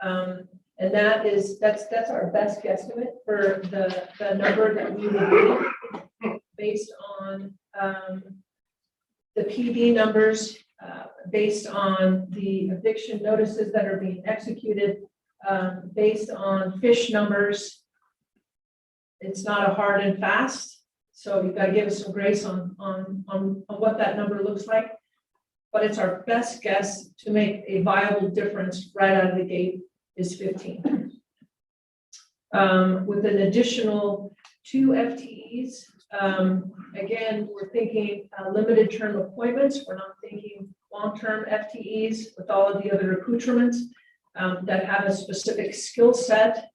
and that's our best guesstimate for the number that we will be based on the PD numbers, based on the eviction notices that are being executed, based on Fish numbers. It's not a hard and fast. So you've got to give us some grace on what that number looks like, but it's our best guess to make a viable difference right out of the gate is 15. With an additional 2 FTEs, again, we're thinking limited term appointments. We're not thinking long-term FTEs with all of the other accoutrements that have a specific skill set.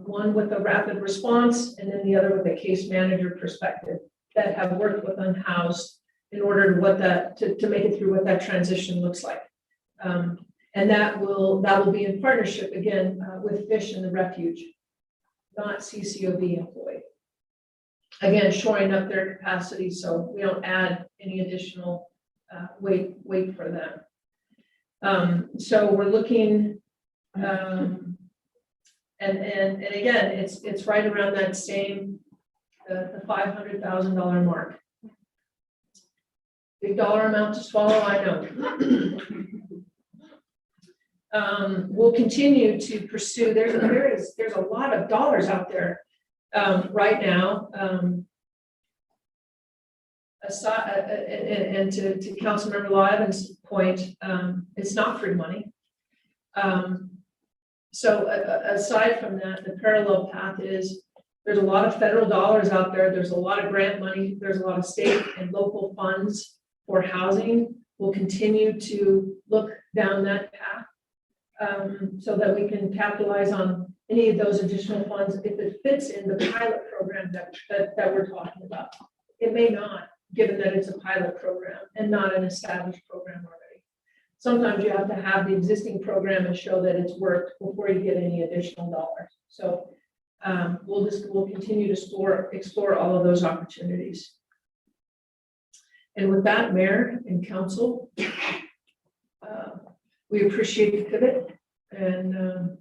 One with a rapid response, and then the other with a case manager perspective that have worked with unhoused in order to make it through what that transition looks like. And that will be in partnership again with Fish and the refuge, not CCOB employee. Again, shoring up their capacity so we don't add any additional weight for them. So we're looking. And again, it's right around that same the $500,000 mark. Big dollar amount to swallow, I know. We'll continue to pursue. There's a lot of dollars out there right now. Aside, and to Councilmember Lyman's point, it's not free money. So aside from that, the parallel path is, there's a lot of federal dollars out there, there's a lot of grant money, there's a lot of state and local funds for housing. We'll continue to look down that path so that we can capitalize on any of those additional funds if it fits in the pilot program that we're talking about. It may not, given that it's a pilot program and not an established program already. Sometimes you have to have the existing program and show that it's worked before you get any additional dollars. So we'll continue to explore all of those opportunities. And with that, Mayor and Council, we appreciate the pivot, and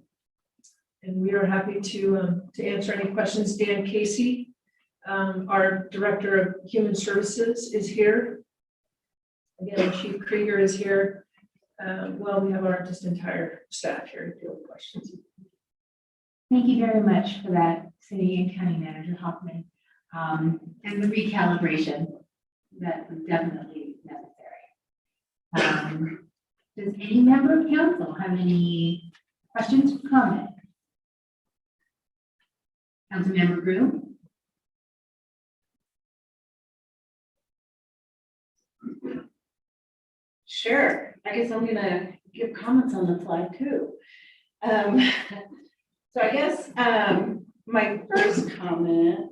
we are happy to answer any questions. Dan Casey, our Director of Human Services, is here. Again, Chief Krieger is here. Well, we have our just entire staff here to field questions. Thank you very much for that, City and County Manager Hoffman, and the recalibration that was definitely necessary. Does any member of council have any questions or comments? Councilmember Groom? Sure, I guess I'm gonna give comments on the fly too. So I guess my first comment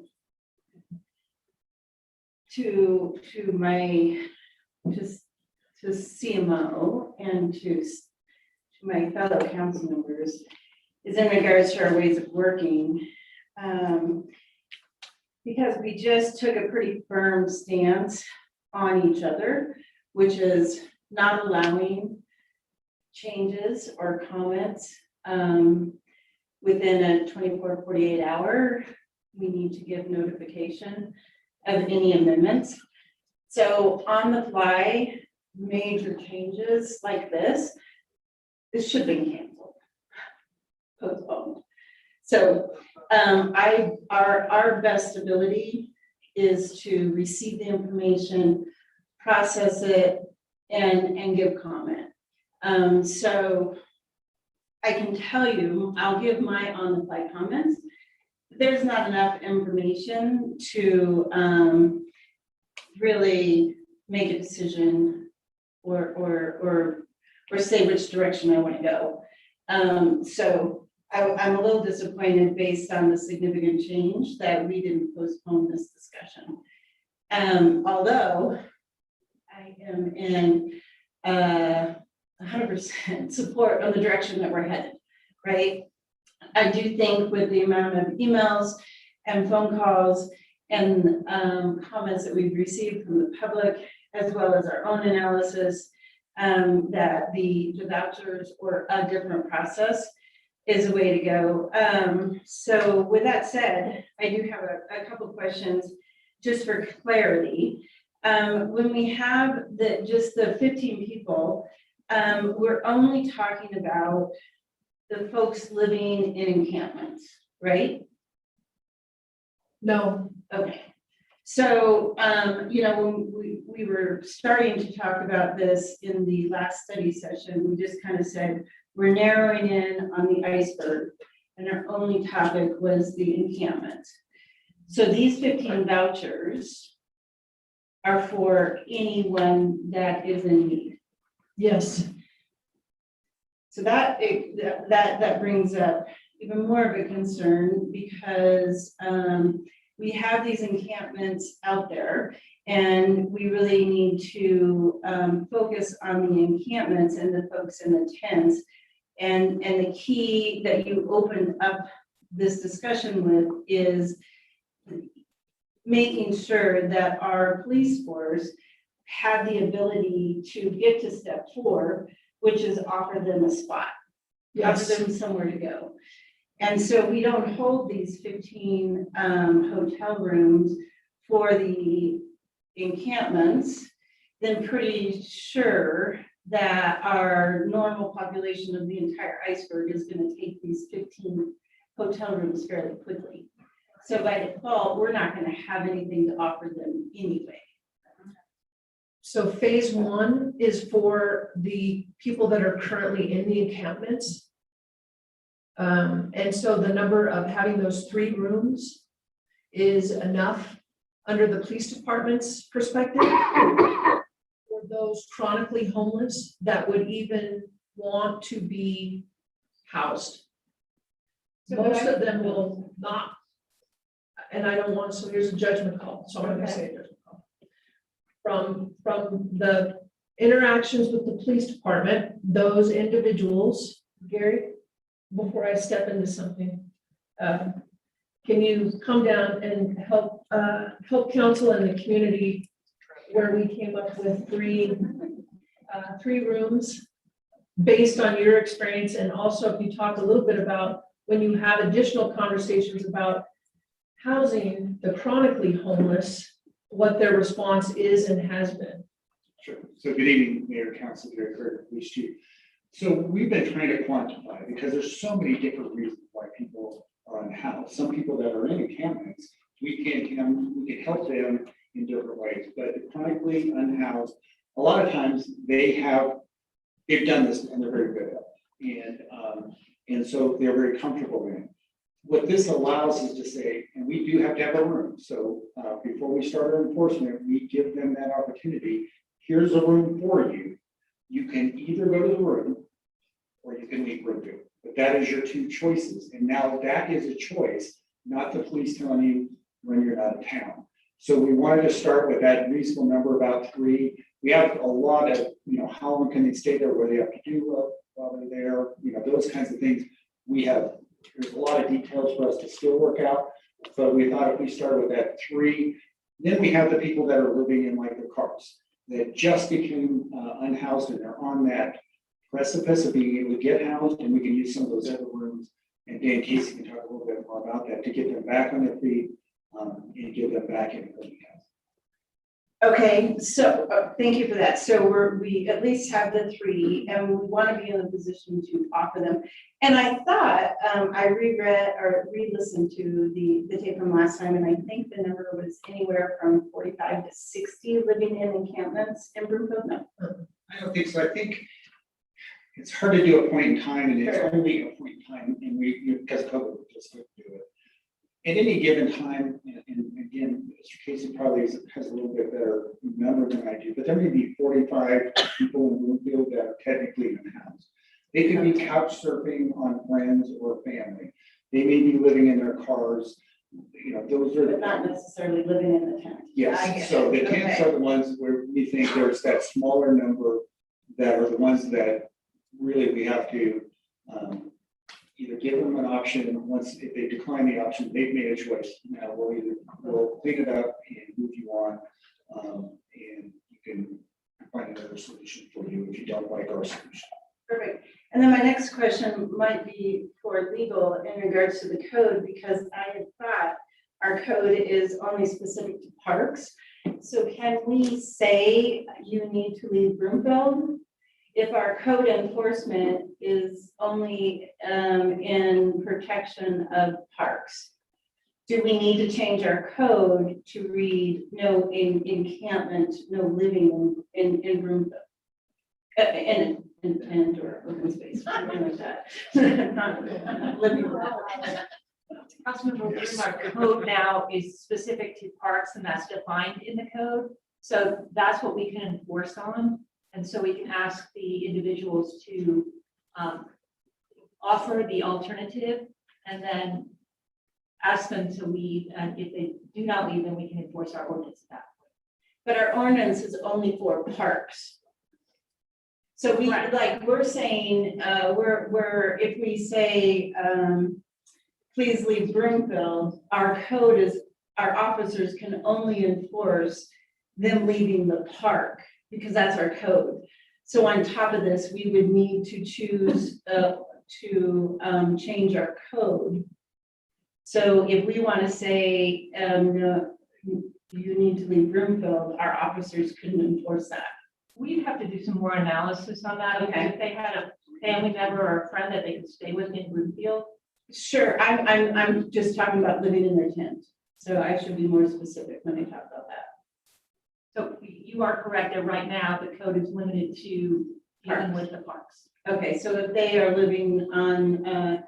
to my to CMO and to my fellow council members is in regards to our ways of working. Because we just took a pretty firm stance on each other, which is not allowing changes or comments within a 24, 48 hour. We need to give notification of any amendments. So on the fly, major changes like this should have been canceled, postponed. So our best ability is to receive the information, process it, and give comment. So I can tell you, I'll give my on-the-fly comments. There's not enough information to really make a decision or say which direction I want to go. So I'm a little disappointed based on the significant change that we didn't postpone this discussion. Although I am in 100% support of the direction that we're headed, right? I do think with the amount of emails and phone calls and comments that we've received from the public, as well as our own analysis, that the vouchers or a different process is a way to go. So with that said, I do have a couple questions just for clarity. When we have just the 15 people, we're only talking about the folks living in encampments, right? No, Okay. So, when we were starting to talk about this in the last study session, we just kind of said, we're narrowing in on the iceberg, and our only topic was the encampment. So these 15 vouchers are for anyone that is in need. yes, So that brings up even more of a concern, because we have these encampments out there, and we really need to focus on the encampments and the folks in the tents. And the key that you opened up this discussion with is making sure that our police force have the ability to get to step 4, which is offer them a spot, offer yes, them somewhere to go. And so we don't hold these 15 hotel rooms for the encampments, then pretty sure that our normal population of the entire iceberg is going to take these 15 hotel rooms fairly quickly. So by default, we're not going to have anything to offer them anyway. so phase 1 is for the people that are currently in the encampments. And so the number of having those 3 rooms is enough under the police department's perspective for those chronically homeless that would even want to be housed. Most of them will not. And I don't want, so here's a judgment call, so I'm gonna say a judgment call. From the interactions with the police department, those individuals, Gary, before I step into something, can you come down and help council and the community where we came up with 3 rooms based on your experience, and also if you talk a little bit about when you have additional conversations about housing the chronically homeless, what their response is and has been. Sure. So good evening, Mayor, Council, Gary Kirk, Police Chief. So we've been trying to quantify, because there's so many different reasons why people are unhoused. Some people that are in encampments, we can help them in different ways, but the chronically unhoused, a lot of times they've done this and they're very good at it. And so they're very comfortable in it. What this allows is to say, and we do have to have a room. So before we start our enforcement, we give them that opportunity. Here's a room for you. You can either go to the room or you can leave Brookfield. But that is your 2 choices. And now that is a choice, not the police telling you when you're out of town. So we wanted to start with that reasonable number, about 3. We have a lot of, how long can they stay there, what do they have to do while they're there, those kinds of things. There's a lot of details for us to still work out, but we thought if we started with that 3, then we have the people that are living in like the cars that just became unhoused, and they're on that precipice of being able to get housed, and we can use some of those other rooms. And Dan Casey can talk a little bit more about that to get them back on their feet and get them back in the house. Okay, so thank you for that. So we at least have the 3, and we want to be in a position to offer them. And I thought I reread or re-listened to the tape from last time, and I think the number was anywhere from 45 to 60 living in encampments in Broomfield. No. I don't think so. I think it's hard to do a point in time, and it's only a point in time, and because COVID, we just couldn't do it. At any given time, and again, Mr. Casey probably has a little bit better number than I do, but there may be 45 people in Bloomfield that are technically in the house. They could be couch surfing on friends or family. They may be living in their cars. Those are But not necessarily living in the tent. I yes. get So it. the tents Okay. are the ones where we think there's that smaller number that are the ones that really we have to either give them an option. Once if they decline the option, they've made a choice. Now we'll clean it up and move you on, and you can find another solution for you if you don't like our solution. Perfect. And then my next question might be for legal in regards to the code, because I had thought our code is only specific to parks. So can we say you need to leave Broomfield if our code enforcement is only in protection of parks? Do we need to change our code to read no encampment, no living in Broomfield? In tent or open space, something like that. Not living. Councilmember Bloom, our code now is specific to parks, and that's defined in the code. So that's what we can enforce on. And so we can ask the individuals to offer the alternative and then ask them to leave. And if they do not leave, then we can enforce our ordinance at that point. But our ordinance is only for parks. So we, Correct. like, we're saying, if we say, please leave Broomfield, our code is, our officers can only enforce them leaving the park, because that's our code. So on top of this, we would need to choose to change our code. So if we want to say, no, you need to leave Broomfield, our officers couldn't enforce that. We'd have to do some more analysis on that. Okay. If they had a family member or a friend that they could stay with in Broomfield. Sure, I'm just talking about living in their tent. So I should be more specific when I talk about that. So you are correct that right now the code is limited to dealing with the parks. Okay, so if they are living on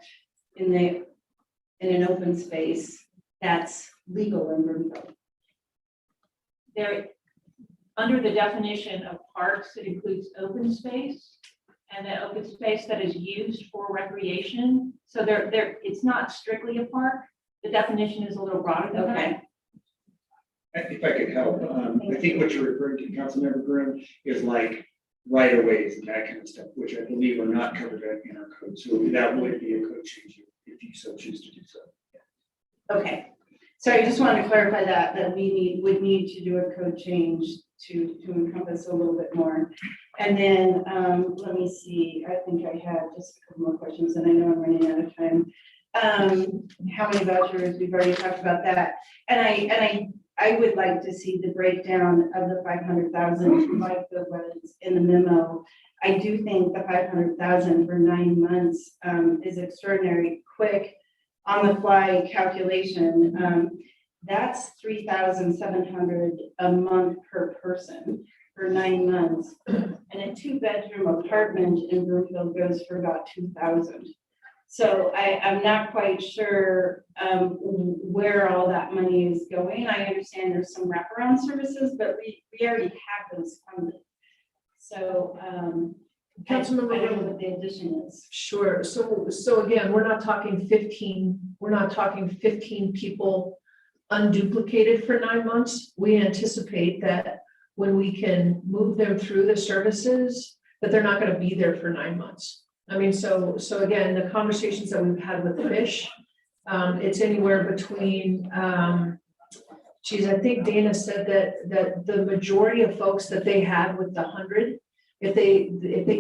in an open space that's legal in Broomfield? There, under the definition of parks, it includes open space and the open space that is used for recreation. So it's not strictly a park. The definition is a little broader than that. Okay, If I could help, I think what you're referring to, Councilmember Groom, is like right of ways and that kind of stuff, which I believe are not covered in our code. So that would be a code change if you so choose to do so. okay. So I just wanted to clarify that we would need to do a code change to encompass a little bit more. And then, let me see, I think I had just a couple more questions and I know I'm running out of time. How many vouchers? We've already talked about that. And I would like to see the breakdown of the 500,000 like the was in the memo. I do think the 500,000 for 9 months is extraordinary quick on the fly calculation. That's 3,700 a month per person for 9 months. And a 2-bedroom apartment in Broomfield goes for about 2,000. So I'm not quite sure where all that money is going. I understand there's some wraparound services, but we already have those funded. So I don't know what the addition is. Sure. So again, we're not talking 15 people unduplicated for 9 months. We anticipate that when we can move them through the services, that they're not going to be there for 9 months. I mean, so again, the conversations that we've had with Fish, it's anywhere between, I think Dana said that the majority of folks that they had with the 100, if they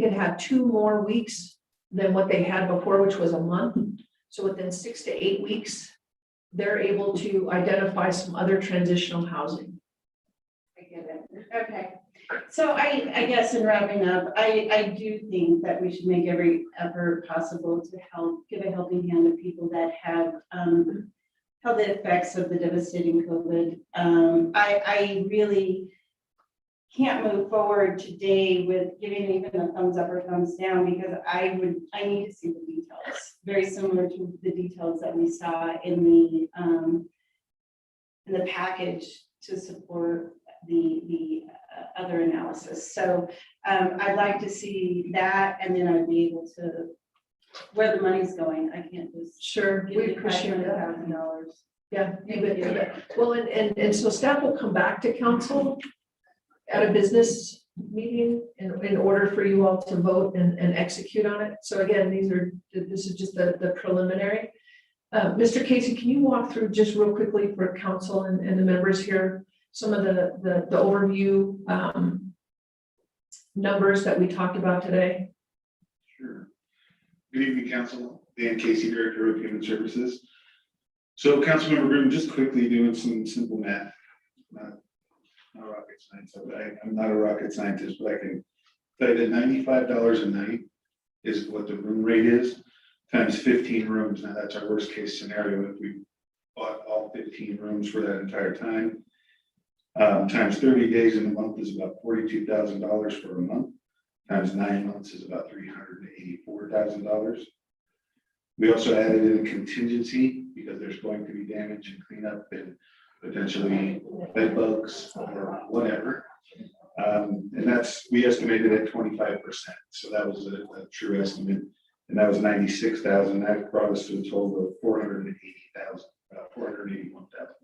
could have 2 more weeks than what they had before, which was a month. So within 6 to 8 weeks, they're able to identify some other transitional housing. I get it. Okay. So I guess in wrapping up, I do think that we should make every effort possible to help give a helping hand to people that have felt the effects of the devastating COVID. I really can't move forward today with giving even a thumbs up or thumbs down because I need to see the details, very similar to the details that we saw in the package to support the other analysis. So I'd like to see that, and then I'd be able to, where the money's going, I can't just. Sure, give we you appreciate that. $500,000. Yeah, you bet. Well, and so staff will come back to council at a business meeting in order for you all to vote and execute on it. So again, this is just the preliminary. Mr. Casey, can you walk through just real quickly for council and the members here, some of the overview numbers that we talked about today? Sure. Good evening, Council. Dan Casey, Director of Human Services. So Councilmember Groom, just quickly doing some simple math. Not rocket science. I'm not a rocket scientist, but I can tell you that $95 a night is what the room rate is, times 15 rooms. Now that's our worst case scenario if we bought all 15 rooms for that entire time. Times 30 days in a month is about $42,000 for a month. Times 9 months is about $384,000. We also added in a contingency because there's going to be damage and cleanup and potentially bed bugs or whatever. And we estimated at 25%. So that was a true estimate. And that was 96,000. That brought us to a total of 480,000, about $481,000.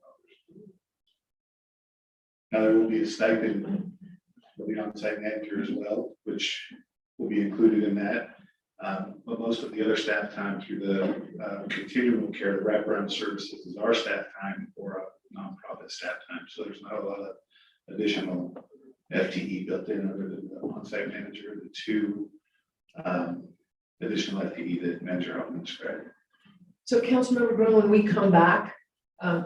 Now there will be a stipend for the on-site manager as well, which will be included in that. But most of the other staff time through the continuum care, the wraparound services is our staff time or a nonprofit staff time. So there's not a lot of additional FTE built in other than the on-site manager, the 2 additional FTE that Manager Hoffman described. So Councilmember Grill, when we come back,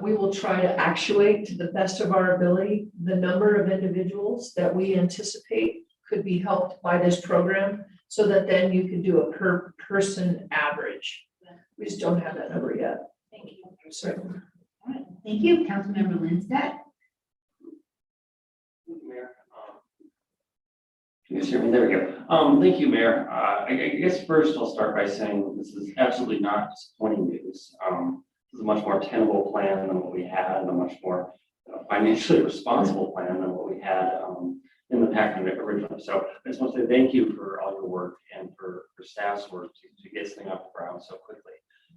we will try to actuate to the best of our ability the number of individuals that we anticipate could be helped by this program, so that then you can do a per person average. We just don't have that number yet. Thank you. So, All right, thank you, Councilmember Lindstedt. Mayor, Can you guys hear me? There we go. Thank you, Mayor. I guess first I'll start by saying this is absolutely not disappointing news. This is a much more tenable plan than what we had, and a much more financially responsible plan than what we had in the packet originally. So I just want to say thank you for all your work and for staff's work to get this thing off the ground so quickly.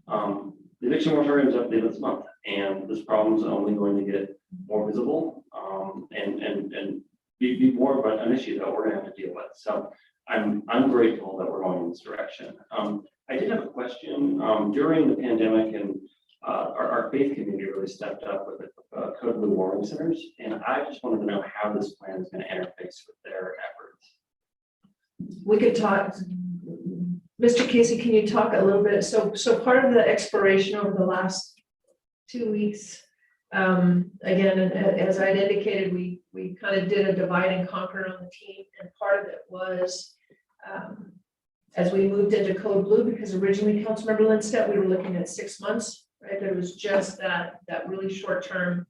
The eviction moratorium is updated this month, and this problem is only going to get more visible and be more of an issue that we're going to have to deal with. So I'm grateful that we're going in this direction. I did have a question during the pandemic, and our faith community really stepped up with the Code Blue Warming Centers, and I just wanted to know how this plan is going to interface with their efforts. We could talk, Mr. Casey, can you talk a little bit? So part of the exploration over the last 2 weeks, again, as I'd indicated, we kind of did a divide and conquer on the team, and part of it was as we moved into Code Blue, because originally Councilmember Lindstedt, we were looking at 6 months, right? There was just that really short term,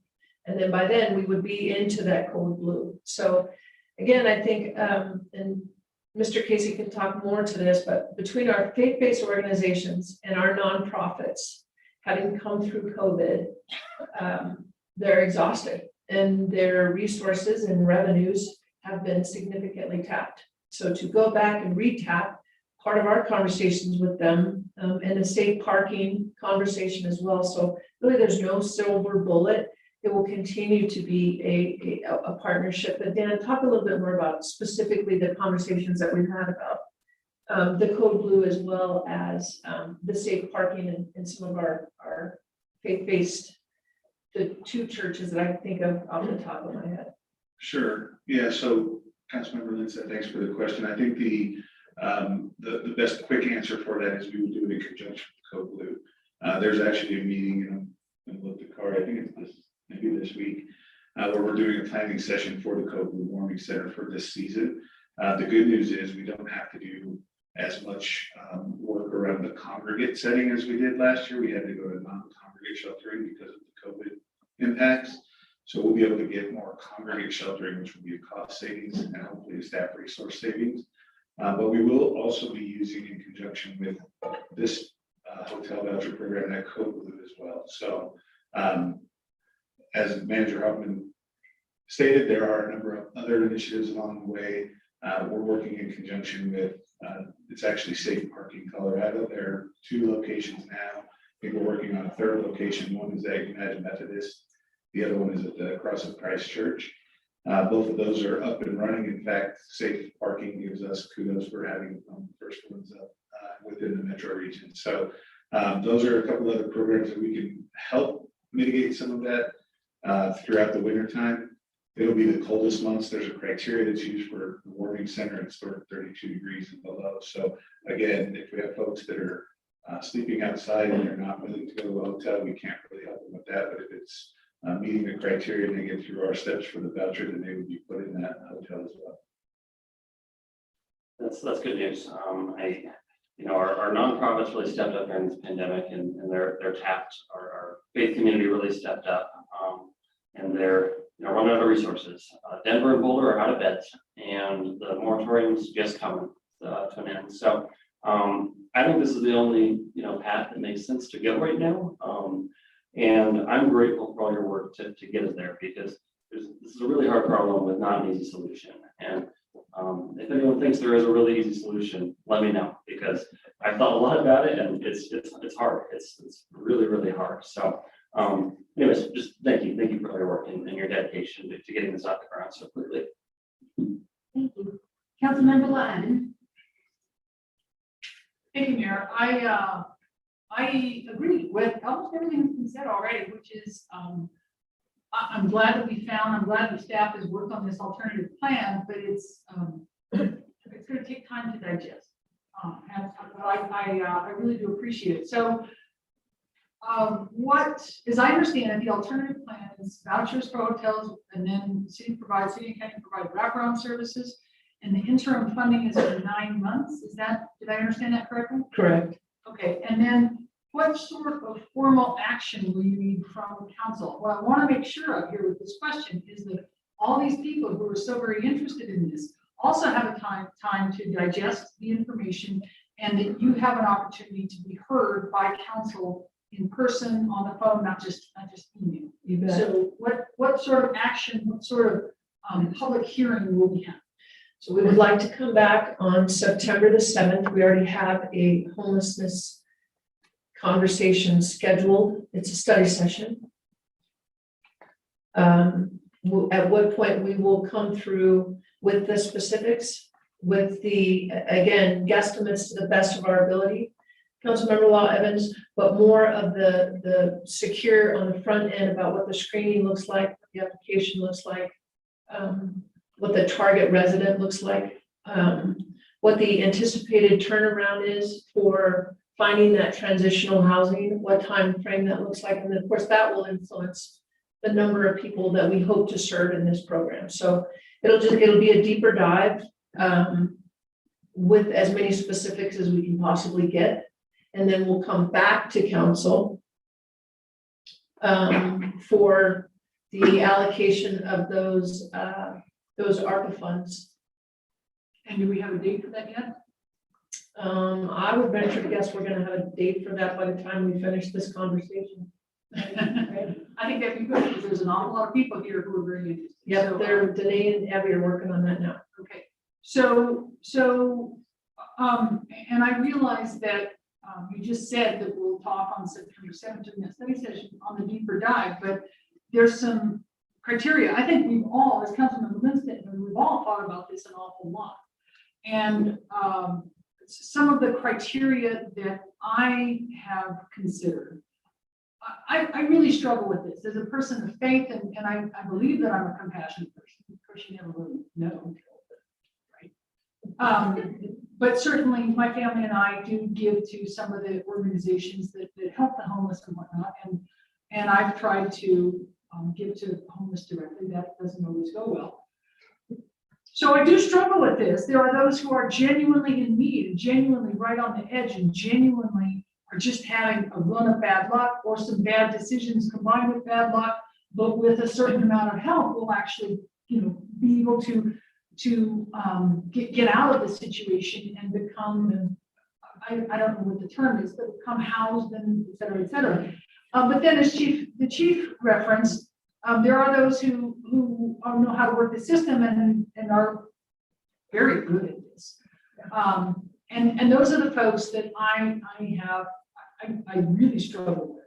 and then by then we would be into that Code Blue. So again, I think, and Mr. Casey can talk more to this, but between our faith-based organizations and our nonprofits, having come through COVID, they're exhausted, and their resources and revenues have been significantly tapped. So to go back and re-tap, part of our conversations with them, and the safe parking conversation as well. So really there's no silver bullet. It will continue to be a partnership. But Dan, talk a little bit more about specifically the conversations that we've had about the Code Blue, as well as the safe parking and some of our faith-based, the 2 churches that I think of off the top of my head. Sure, yeah, so Councilmember Lindstedt, thanks for the question. I think the best quick answer for that is we would do it in conjunction with Code Blue. There's actually a meeting, and look at the card, I think it's maybe this week, where we're doing a planning session for the Code Blue Warming Center for this season. The good news is we don't have to do as much work around the congregate setting as we did last year. We had to go to non-congregate sheltering because of the COVID impacts. So we'll be able to get more congregate sheltering, which will be a cost savings and hopefully a staff resource savings. But we will also be using, in conjunction with this hotel voucher program, that Code Blue as well. So as Manager Huffman stated, there are a number of other initiatives along the way. We're working in conjunction with, it's actually Safe Parking Colorado. There are 2 locations now. I think we're working on a 3rd location. One is at United Methodist. The other one is at the Cross of Christ Church. Both of those are up and running. In fact, Safe Parking gives us kudos for having the first ones up within the metro region. So those are a couple other programs that we can help mitigate some of that throughout the winter time. It'll be the coldest months. There's a criteria that's used for the warming center. It's sort of 32 degrees and below. So again, if we have folks that are sleeping outside and they're not willing to go to a hotel, we can't really help them with that. But if it's meeting the criteria and they get through our steps for the voucher, then they would be put in that hotel as well. That's good news. Our nonprofits really stepped up during this pandemic, and they're tapped. Our faith community really stepped up, and they're running out of resources. Denver and Boulder are out of beds, and the moratorium's just coming to an end. So I think this is the only path that makes sense to go right now. And I'm grateful for all your work to get us there, because this is a really hard problem with not an easy solution. And if anyone thinks there is a really easy solution, let me know, because I've thought a lot about it, and it's hard. It's really, really hard. So anyways, just thank you for all your work and your dedication to getting this off the ground so quickly. Thank you. Councilmember Lutton. Thank you, Mayor. I agree with almost everything that's been said already, which is I'm glad that I'm glad the staff has worked on this alternative plan, but it's going to take time to digest. I really do appreciate it. So as I understand it, the alternative plan is vouchers for hotels, and then city and county provide wraparound services, and the interim funding is for 9 months. Did I understand that correctly? Correct. Okay, and then what sort of formal action will you need from council? What I want to make sure of here with this question is that all these people who are so very interested in this, also have a time to digest the information, and that you have an opportunity to be heard by council in person, on the phone, not just email. You bet. So what sort of action, what sort of public hearing will we have? So we would like to come back on September the 7th. We already have a homelessness conversation scheduled. It's a study session. At what point we will come through with the specifics, with the, again, guesstimates to the best of our ability. Councilmember Law Evans, but more of the secure on the front end about what the screening looks like, what the application looks like, what the target resident looks like, what the anticipated turnaround is for finding that transitional housing, what time frame that looks like, and of course that will influence the number of people that we hope to serve in this program. So it'll be a deeper dive with as many specifics as we can possibly get. And then we'll come back to council for the allocation of those ARPA funds. And do we have a date for that yet? I would venture to guess we're gonna have a date for that by the time we finish this conversation. I think that'd be good, because there's an awful lot of people here who are very interested. Yep, So, they're, Danae and Abby are working on that now. okay, and I realize that you just said that we'll talk on September 7th in that study session on the deeper dive, but there's some criteria. I think we've all, as Councilmember Linston, we've all thought about this an awful lot. And some of the criteria that I have considered, I really struggle with this as a person of faith, and I believe that I'm a compassionate person. Of course, you never really know, right? But certainly my family and I do give to some of the organizations that help the homeless and whatnot, and I've tried to give to homeless directly. That doesn't always go well. So I do struggle with this. There are those who are genuinely in need, and genuinely right on the edge, and genuinely are just having a run of bad luck or some bad decisions combined with bad luck, but with a certain amount of help will actually, be able to get out of the situation and become, I don't know what the term is, but become housed and et cetera, et cetera. But then as the chief referenced, there are those who know how to work the system and are very good at this. And those are the folks that I really struggle with.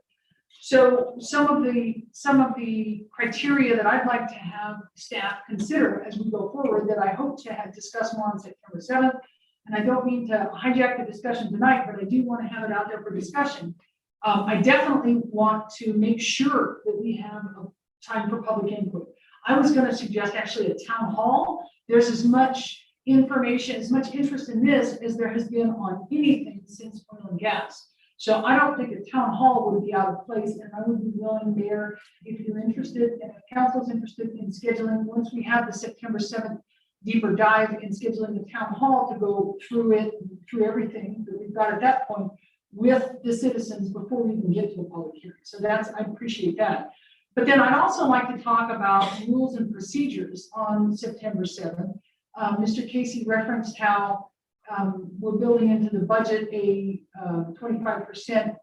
So some of the criteria that I'd like to have staff consider as we go forward, that I hope to have discussed more on September 7th. And I don't mean to hijack the discussion tonight, but I do want to have it out there for discussion. I definitely want to make sure that we have a time for public input. I was going to suggest actually a town hall. There's as much information, as much interest in this as there has been on anything since oil and gas. So I don't think a town hall would be out of place, and I would be willing, Mayor, if you're interested, and if council's interested in scheduling, once we have the September 7th deeper dive in scheduling the town hall to go through it, through everything that we've got at that point with the citizens before we even get to a public hearing. So I appreciate that. But then I'd also like to talk about rules and procedures on September 7th. Mr. Casey referenced how we're building into the budget a 25%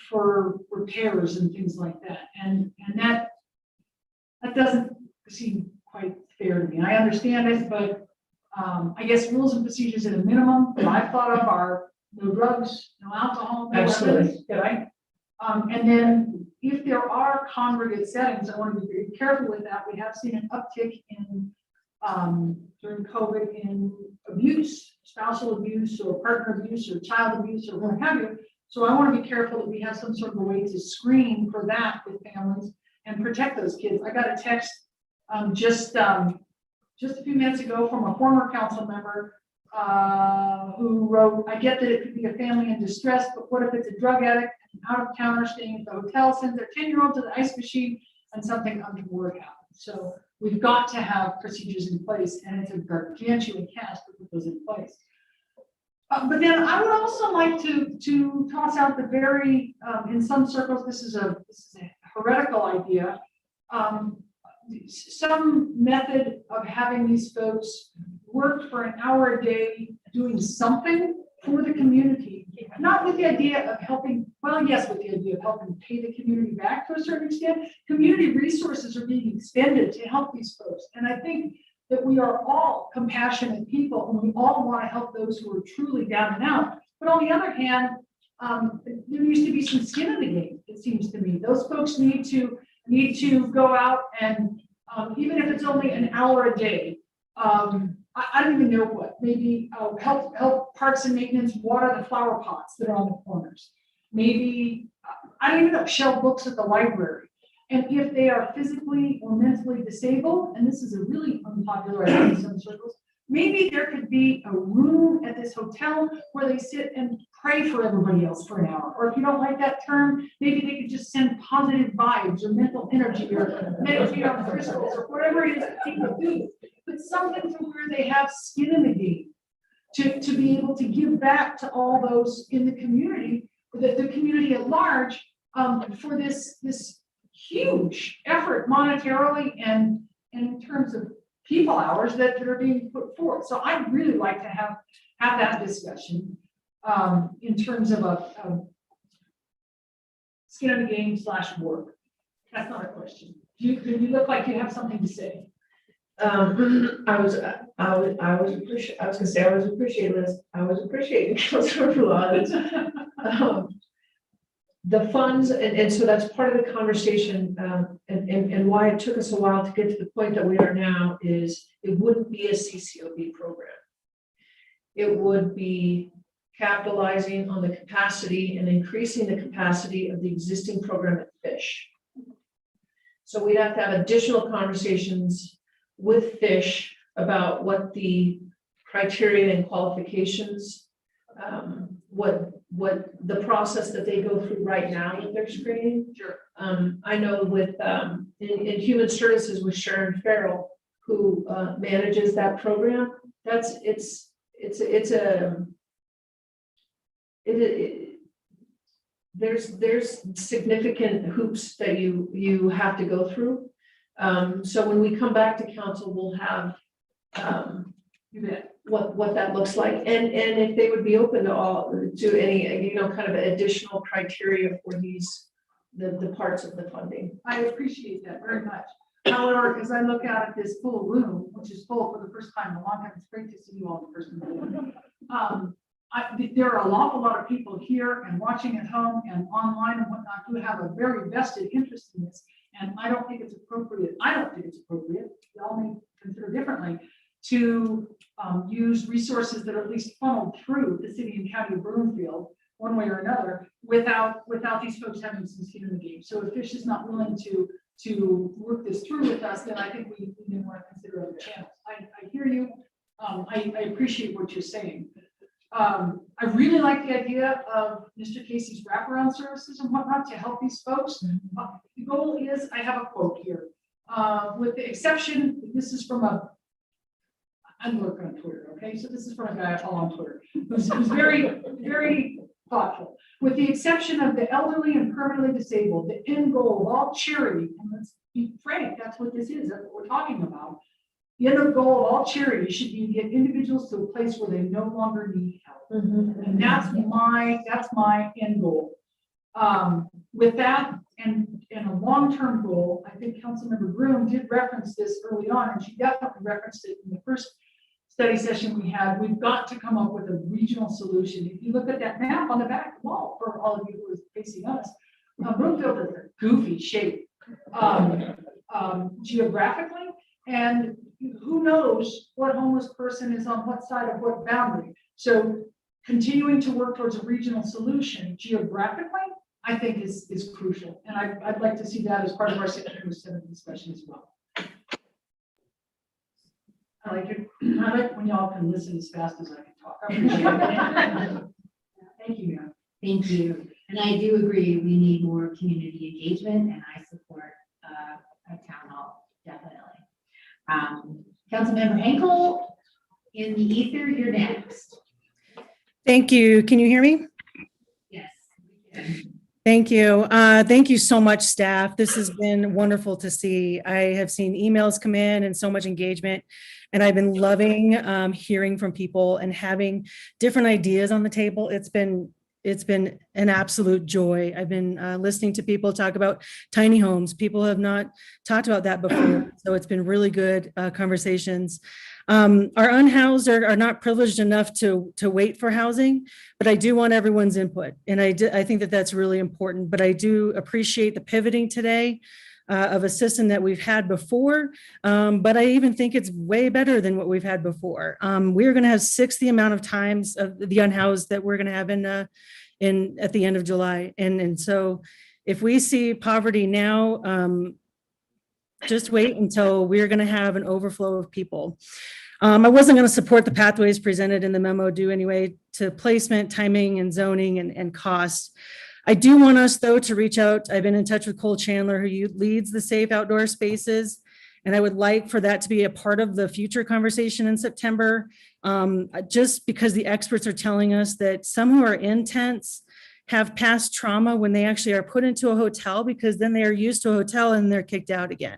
for repairs and things like that. And that doesn't seem quite fair to me. I understand it, but I guess rules and procedures at a minimum that I've thought of are no drugs, no alcohol, no weapons, right? And then if there are congregate settings, I want to be very careful with that. We have seen an uptick in during COVID in abuse, spousal abuse or partner abuse or child abuse or what have you. So I want to be careful that we have some sort of a way to screen for that with families and protect those kids. I got a text just a few minutes ago from a former council member who wrote, I get that it could be a family in distress, but what if it's a drug addict and out of towner staying at the hotel, sends their 10-year-old to the ice machine and something untoward happens. So we've got to have procedures in place, and it's a gargantuan task to put those in place. But then I would also like to toss out the very, in some circles, this is a heretical idea, some method of having these folks worked for an hour a day doing something for the community, not with the idea of helping, well, yes, with the idea of helping pay the community back to a certain extent. Community resources are being expended to help these folks. And I think that we are all compassionate people and we all want to help those who are truly down and out. But on the other hand, there needs to be some skin in the game, it seems to me. Those folks need to go out and even if it's only an hour a day, I don't even know what, maybe help parks and maintenance water the flower pots that are on the corners. Maybe, I don't even know, shelf books at the library. And if they are physically or mentally disabled, and this is a really unpopular idea in some circles, maybe there could be a room at this hotel where they sit and pray for everybody else for an hour. Or if you don't like that term, maybe they could just send positive vibes or mental energy or meditate on crystals or whatever it is that people do. But something to where they have skin in the game to be able to give back to all those in the community, the community at large, for this huge effort monetarily and in terms of people hours that are being put forth. So I'd really like to have that discussion in terms of a skin in the game / work. That's not a question. You look like you have something to say. I was appreciating Councilor Ruan. The funds, and so that's part of the conversation, and why it took us a while to get to the point that we are now is it wouldn't be a CCOB program. It would be capitalizing on the capacity and increasing the capacity of the existing program at Fish. So we'd have to have additional conversations with Fish about what the criteria and qualifications, what the process that they go through right now with their screening. Sure. I know with in Human Services with Sharon Farrell, who manages that program. There's significant hoops that you have to go through. So when we come back to council, we'll have what that looks like, and if they would be open to any kind of additional criteria for the parts of the funding. I appreciate that very much. However, as I look out at this full room, which is full for the first time in a long time, it's great to see you all in person. There are an awful lot of people here and watching at home and online and whatnot who have a very vested interest in this. And I don't think it's appropriate. Y'all may consider differently to use resources that are at least funneled through the city and county of Broomfield one way or another without these folks having some skin in the game. So if Fish is not willing to work this through with us, then I think we may want to consider other channels. I hear you. I appreciate what you're saying. I really like the idea of Mr. Casey's wraparound services and whatnot to help these folks. The goal is, I have a quote here, with the exception, this is from I'm working on Twitter, okay? So this is from a guy I follow on Twitter, who's very, very thoughtful. With the exception of the elderly and permanently disabled, the end goal of all charity, and let's be frank, that's what this is, that's what we're talking about. The end goal of all charity should be to get individuals to a place where they no longer need help. And that's my end goal. With that and a long-term goal, I think Councilmember Groom did reference this early on, and she definitely referenced it in the first study session we had. We've got to come up with a regional solution. If you look at that map on the back wall, for all of you who are facing us, Broomfield is a goofy shape geographically, and who knows what homeless person is on what side of what boundary. So continuing to work towards a regional solution geographically, I think is crucial. And I'd like to see that as part of our September 7th discussion as well. I like it. I like when y'all can listen as fast as I can talk. I appreciate it. Thank you, Mayor. Thank you. And I do agree, we need more community engagement, and I support a town hall, definitely. Councilmember Henkel, in the ether, you're next. Thank you. Can you hear me? Yes. Thank you. Thank you so much, staff. This has been wonderful to see. I have seen emails come in and so much engagement, and I've been loving hearing from people and having different ideas on the table. It's been an absolute joy. I've been listening to people talk about tiny homes. People have not talked about that before, so it's been really good conversations. Our unhoused are not privileged enough to wait for housing, but I do want everyone's input. And I think that that's really important, but I do appreciate the pivoting today of a system that we've had before. But I even think it's way better than what we've had before. We're going to have 6 the amount of times of the unhoused that we're going to have in at the end of July. And so if we see poverty now, just wait until we're going to have an overflow of people. I wasn't going to support the pathways presented in the memo due anyway to placement, timing, and zoning and costs. I do want us, though, to reach out. I've been in touch with Cole Chandler, who leads the Safe Outdoor Spaces, and I would like for that to be a part of the future conversation in September, just because the experts are telling us that some who are in tents have past trauma when they actually are put into a hotel, because then they are used to a hotel and they're kicked out again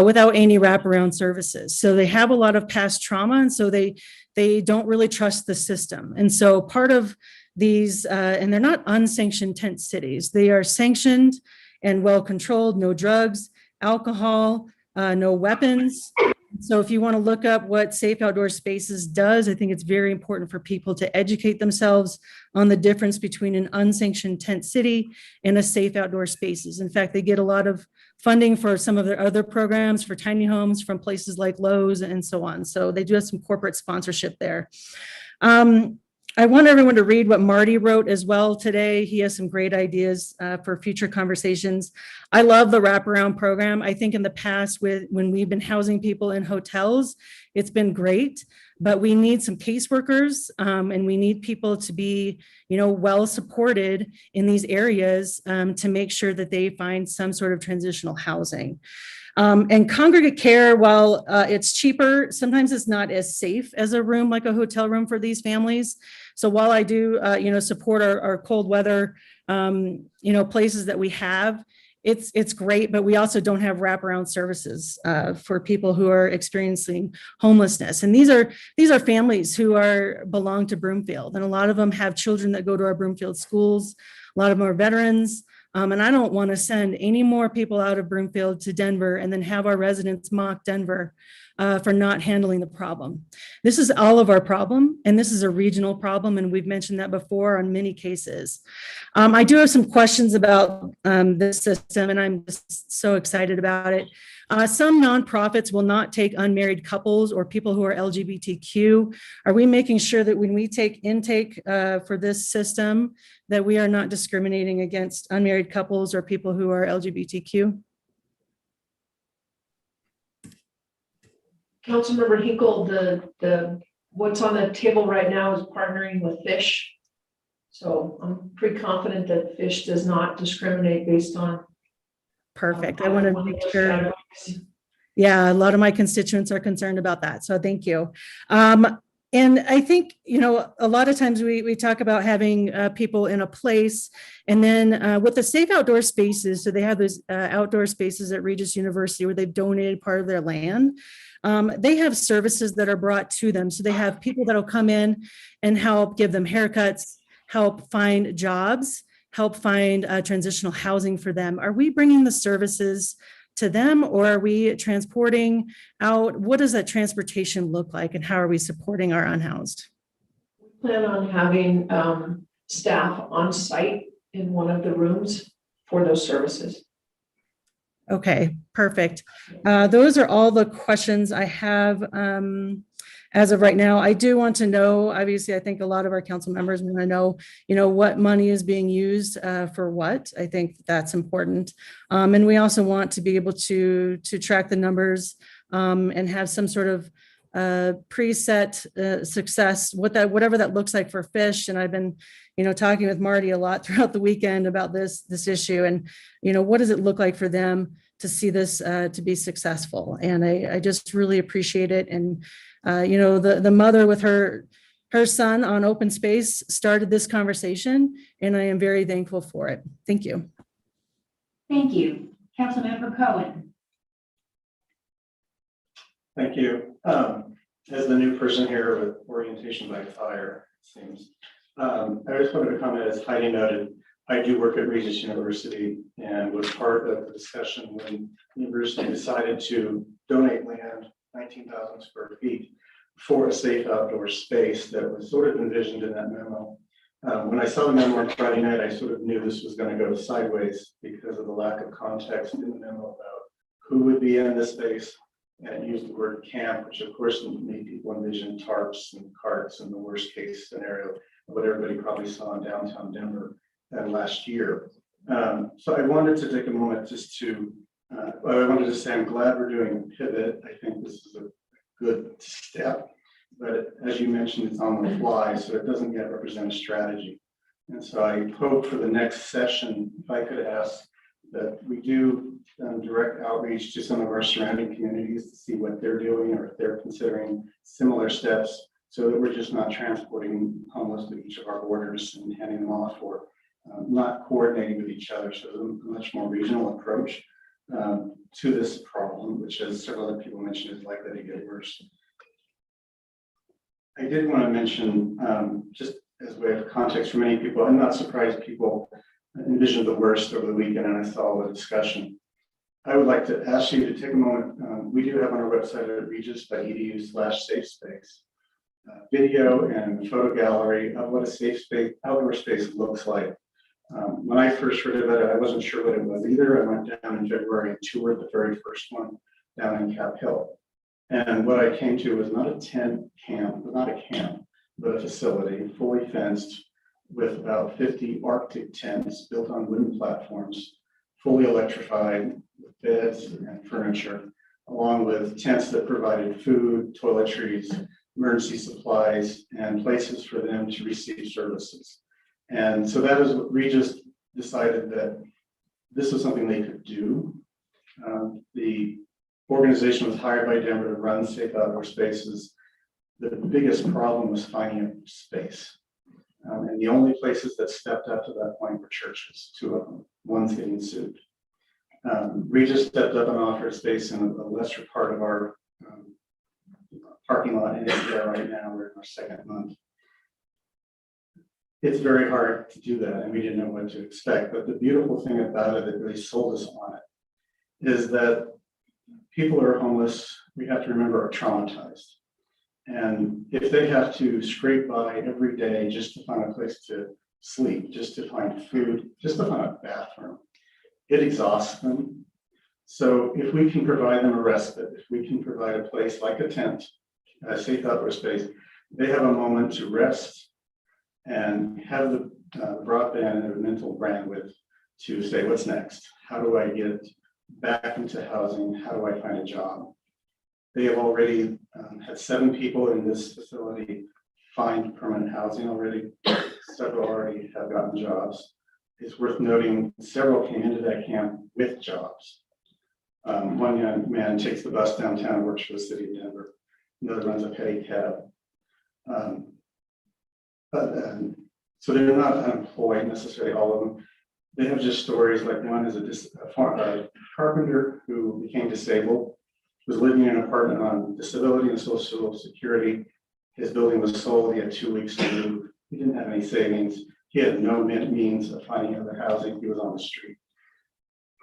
without any wraparound services. So they have a lot of past trauma, and so they don't really trust the system. And so part of these, and they're not unsanctioned tent cities, they are sanctioned and well-controlled, no drugs, alcohol, no weapons. So if you want to look up what Safe Outdoor Spaces does, I think it's very important for people to educate themselves on the difference between an unsanctioned tent city and a Safe Outdoor Spaces. In fact, they get a lot of funding for some of their other programs for tiny homes from places like Lowe's and so on. So they do have some corporate sponsorship there. I want everyone to read what Marty wrote as well today. He has some great ideas for future conversations. I love the wraparound program. I think in the past when we've been housing people in hotels, it's been great, but we need some caseworkers and we need people to be, well supported in these areas to make sure that they find some sort of transitional housing. And congregate care, while it's cheaper, sometimes it's not as safe as a room like a hotel room for these families. So while I do, support our cold weather, places that we have, it's great, but we also don't have wraparound services for people who are experiencing homelessness. And these are families who belong to Broomfield, and a lot of them have children that go to our Broomfield schools. A lot of them are veterans. And I don't want to send any more people out of Broomfield to Denver and then have our residents mock Denver for not handling the problem. This is all of our problem, and this is a regional problem, and we've mentioned that before on many cases. I do have some questions about this system, and I'm just so excited about it. Some nonprofits will not take unmarried couples or people who are LGBTQ. Are we making sure that when we take intake for this system, that we are not discriminating against unmarried couples or people who are LGBTQ? Councilmember Hinkle, the what's on the table right now is partnering with Fish. So I'm pretty confident that Fish does not discriminate based on. Perfect. I want to make sure. Yeah, a lot of my constituents are concerned about that. So thank you. And I think, a lot of times we talk about having people in a place, and then with the Safe Outdoor Spaces, so they have those outdoor spaces at Regis University where they've donated part of their land. They have services that are brought to them. So they have people that will come in and help give them haircuts, help find jobs, help find transitional housing for them. Are we bringing the services to them, or are we transporting out? What does that transportation look like, and how are we supporting our unhoused? We plan on having staff on site in one of the rooms for those services. Okay, perfect. Those are all the questions I have as of right now. I do want to know, obviously, I think a lot of our council members want to know, what money is being used for what. I think that's important. And we also want to be able to track the numbers and have some sort of preset success, whatever that looks like for Fish. And I've been, talking with Marty a lot throughout the weekend about this issue, and, what does it look like for them to see this to be successful? And I just really appreciate it. And, the mother with her her son on open space started this conversation, and I am very thankful for it. Thank you. Thank you. Councilmember Cohen. Thank you. As the new person here with orientation by fire, it seems, I just wanted to comment, as Heidi noted, I do work at Regis University and was part of the discussion when the university decided to donate land, 19,000 square feet, for a safe outdoor space that was sort of envisioned in that memo. When I saw the memo on Friday night, I sort of knew this was going to go sideways because of the lack of context in the memo about who would be in this space, and used the word camp, which of course made people envision tarps and carts and the worst case scenario of what everybody probably saw in downtown Denver last year. So I wanted to take a moment just to, I wanted to say I'm glad we're doing a pivot. I think this is a good step, but as you mentioned, it's on the fly, so it doesn't yet represent a strategy. And so I hope for the next session, if I could ask that we do direct outreach to some of our surrounding communities to see what they're doing or if they're considering similar steps, so that we're just not transporting homeless to each of our borders and handing them off, or not coordinating with each other. So a much more regional approach to this problem, which, as several other people mentioned, is likely to get worse. I did want to mention, just as a way of context for many people, I'm not surprised people envisioned the worst over the weekend and I saw the discussion. I would like to ask you to take a moment. We do have on our website at regis.edu/safespace video and photo gallery of what a safe space, outdoor space looks like. When I first heard about it, I wasn't sure what it was either. I went down in February and toured the very first one down in Cap Hill. And what I came to was not a tent camp, not a camp, but a facility fully fenced with about 50 Arctic tents built on wooden platforms, fully electrified with beds and furniture, along with tents that provided food, toiletries, emergency supplies, and places for them to receive services. And so that is what Regis decided that this was something they could do. The organization was hired by Denver to run safe outdoor spaces. The biggest problem was finding a space. And the only places that stepped up to that point were churches, two of them, one's getting sued. Regis stepped up and offered space in a lesser part of our parking lot, and it's there right now. We're in our second month. It's very hard to do that, and we didn't know what to expect. But the beautiful thing about it that really sold us on it is that people who are homeless, we have to remember, are traumatized. And if they have to scrape by every day just to find a place to sleep, just to find food, just to find a bathroom, it exhausts them. So if we can provide them a respite, if we can provide a place like a tent, a safe outdoor space, they have a moment to rest and have the broadband and mental bandwidth to say, what's next? How do I get back into housing? How do I find a job? They have already had 7 people in this facility find permanent housing already. Several already have gotten jobs. It's worth noting several came into that camp with jobs. One young man takes the bus downtown, works for the city of Denver. Another runs a petty cab. So they're not unemployed necessarily, all of them. They have just stories like one is a carpenter who became disabled, was living in an apartment on disability and social security. His building was sold. He had 2 weeks to move. He didn't have any savings. He had no means of finding other housing. He was on the street.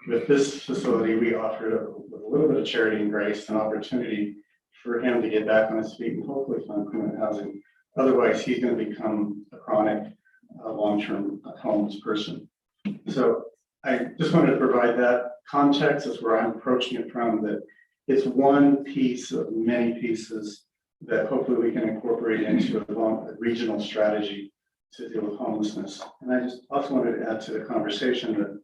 With this facility, we offered, with a little bit of charity and grace, an opportunity for him to get back on his feet and hopefully find permanent housing. Otherwise, he's going to become a chronic, long-term homeless person. So I just wanted to provide that context. Is where I'm approaching it from, that it's one piece of many pieces that hopefully we can incorporate into a regional strategy to deal with homelessness. And I just also wanted to add to the conversation that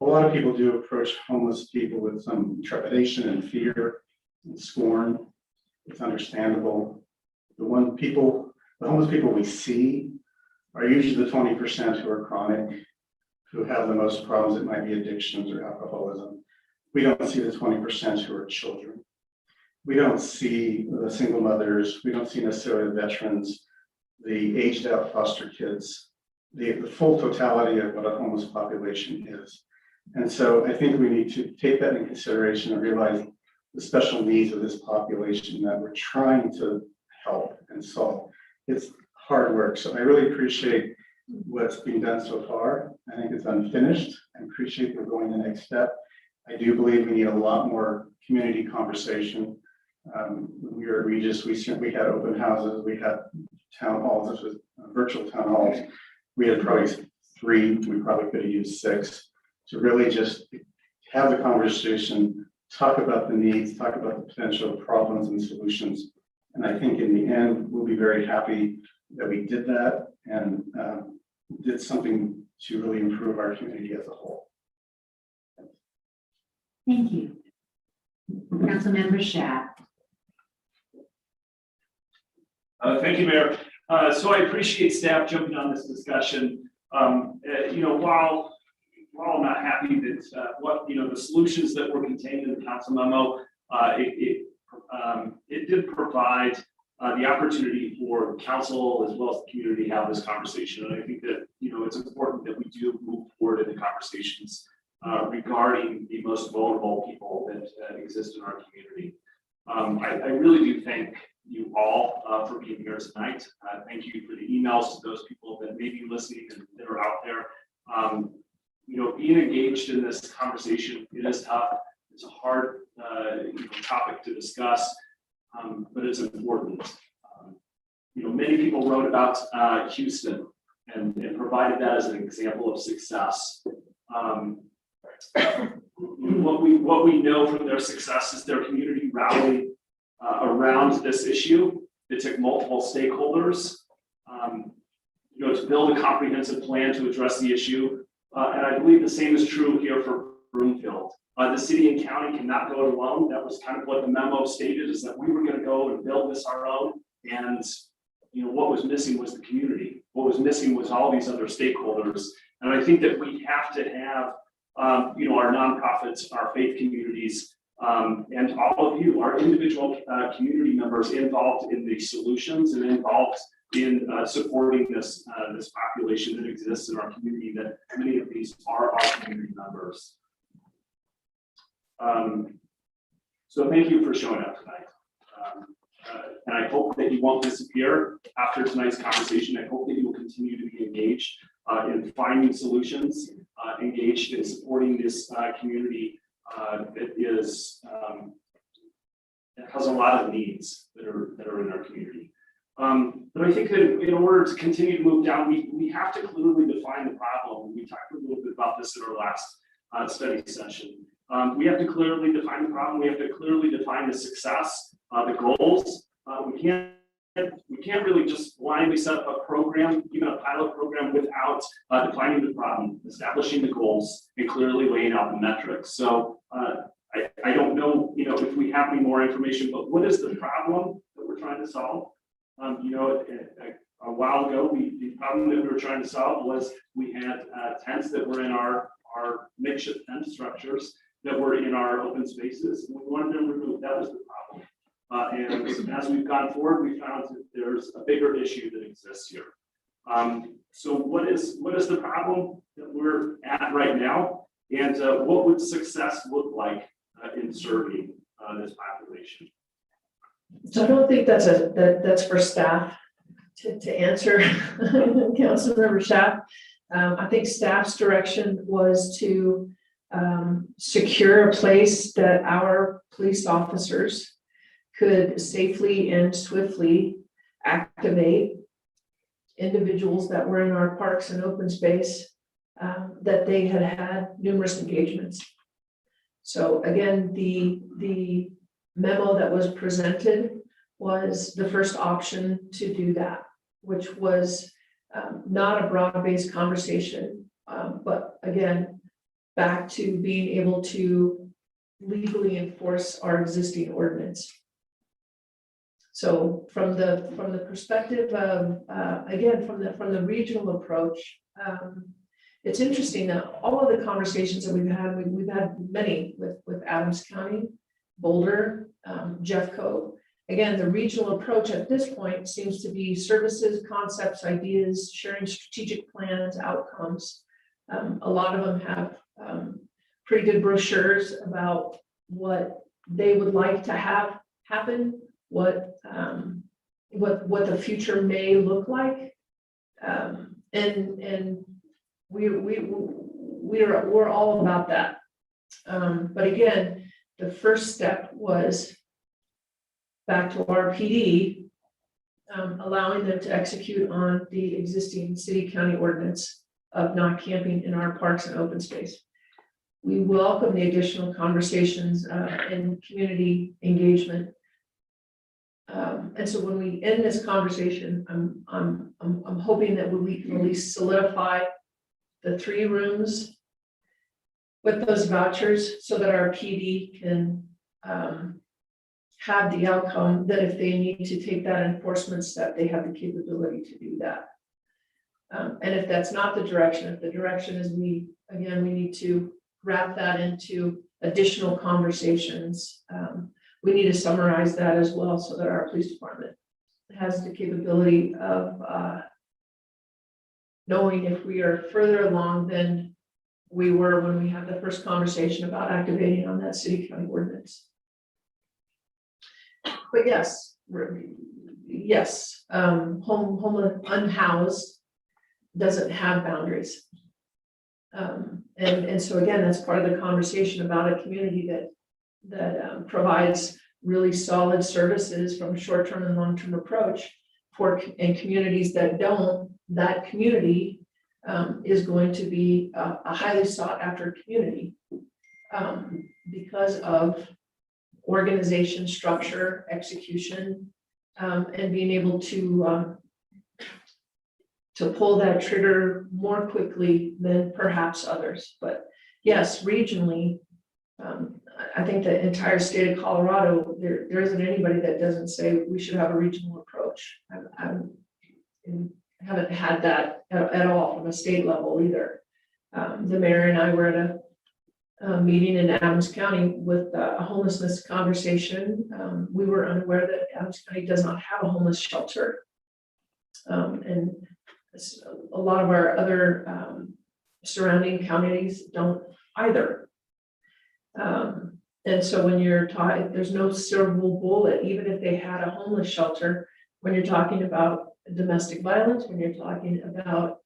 a lot of people do approach homeless people with some trepidation and fear and scorn. It's understandable. The homeless people we see are usually the 20% who are chronic, who have the most problems. It might be addictions or alcoholism. We don't see the 20% who are children. we don't see the single mothers, we don't see necessarily the veterans, the aged out foster kids, the full totality of what a homeless population is. And so I think we need to take that into consideration and realize the special needs of this population that we're trying to help and solve. It's hard work. So I really appreciate what's being done so far. I think it's unfinished. I appreciate we're going the next step. I do believe we need a lot more community conversation. When we were at Regis, we had open houses, we had town halls, this was virtual town halls. We had probably 3, we probably could have used 6 to really just have the conversation, talk about the needs, talk about the potential problems and solutions. And I think in the end, we'll be very happy that we did that and did something to really improve our community as a whole. Thank you. Councilmember Schaaf. Thank you, Mayor. So I appreciate staff jumping on this discussion. While I'm not happy that the solutions that were contained in the council memo, it did provide the opportunity for council as well as the community to have this conversation. And I think that it's important that we do move forward in the conversations regarding the most vulnerable people that exist in our community. I really do thank you all for being here tonight. Thank you for the emails to those people that may be listening and that are out there. Being engaged in this conversation, it is tough. It's a hard topic to discuss, but it's important. Many people wrote about Houston and provided that as an example of success. What we know from their success is their community rallied around this issue. It took multiple stakeholders, to build a comprehensive plan to address the issue. And I believe the same is true here for Broomfield. The city and county cannot go it alone. That was kind of what the memo stated, is that we were going to go and build this our own. And what was missing was the community. What was missing was all these other stakeholders. And I think that we have to have our nonprofits, our faith communities, and all of you, our individual community members involved in the solutions and involved in supporting this population that exists in our community, that many of these are our community members. So thank you for showing up tonight. And I hope that you won't disappear after tonight's conversation. I hope that you will continue to be engaged in finding solutions, engaged in supporting this community that has a lot of needs that are in our community. But I think that in order to continue to move down, we have to clearly define the problem. We talked a little bit about this in our last study session. We have to clearly define the problem. We have to clearly define the success, the goals. We can't really just blindly set up a program, even a pilot program, without defining the problem, establishing the goals, and clearly laying out the metrics. So I don't know, if we have any more information, but what is the problem that we're trying to solve? A while ago, the problem that we were trying to solve was we had tents that were in our makeshift tent structures that were in our open spaces. And we wanted them removed. That was the problem. And as we've gone forward, we found that there's a bigger issue that exists here. So what is the problem that we're at right now? And what would success look like in serving this population? So I don't think that's for staff to answer, Councilmember Schaaf. I think staff's direction was to secure a place that our police officers could safely and swiftly activate individuals that were in our parks and open space that they had numerous engagements. So again, the memo that was presented was the first option to do that, which was not a broad-based conversation, but again, back to being able to legally enforce our existing ordinance. So from the perspective of again, from the regional approach, it's interesting that all of the conversations that we've had many with Adams County, Boulder, Jeffco. Again, the regional approach at this point seems to be services, concepts, ideas, sharing strategic plans, outcomes. A lot of them have pretty good brochures about what they would like to have happen, what the future may look like. And we're all about that. But again, the first step was back to our PD, allowing them to execute on the existing city county ordinance of not camping in our parks and open space. We welcome the additional conversations and community engagement. And so when we end this conversation, I'm hoping that we can at least solidify the 3 rooms with those vouchers so that our PD can have the outcome that if they need to take that enforcement step, they have the capability to do that. And if that's not the direction, if the direction is we need to wrap that into additional conversations. We need to summarize that as well so that our police department has the capability of knowing if we are further along than we were when we had the first conversation about activating on that city county ordinance. But yes, homeless, unhoused doesn't have boundaries. And so again, that's part of the conversation about a community that provides really solid services from a short-term and long-term approach in communities that don't. That community is going to be a highly sought after community because of organization, structure, execution, and being able to pull that trigger more quickly than perhaps others. But yes, regionally, I think the entire state of Colorado, there isn't anybody that doesn't say we should have a regional approach. I haven't had that at all from a state level either. The mayor and I were at a meeting in Adams County with a homelessness conversation. We were unaware that Adams County does not have a homeless shelter. And a lot of our other surrounding counties don't either. And so when you're talking, there's no silver bullet, even if they had a homeless shelter, when you're talking about domestic violence, when you're talking about,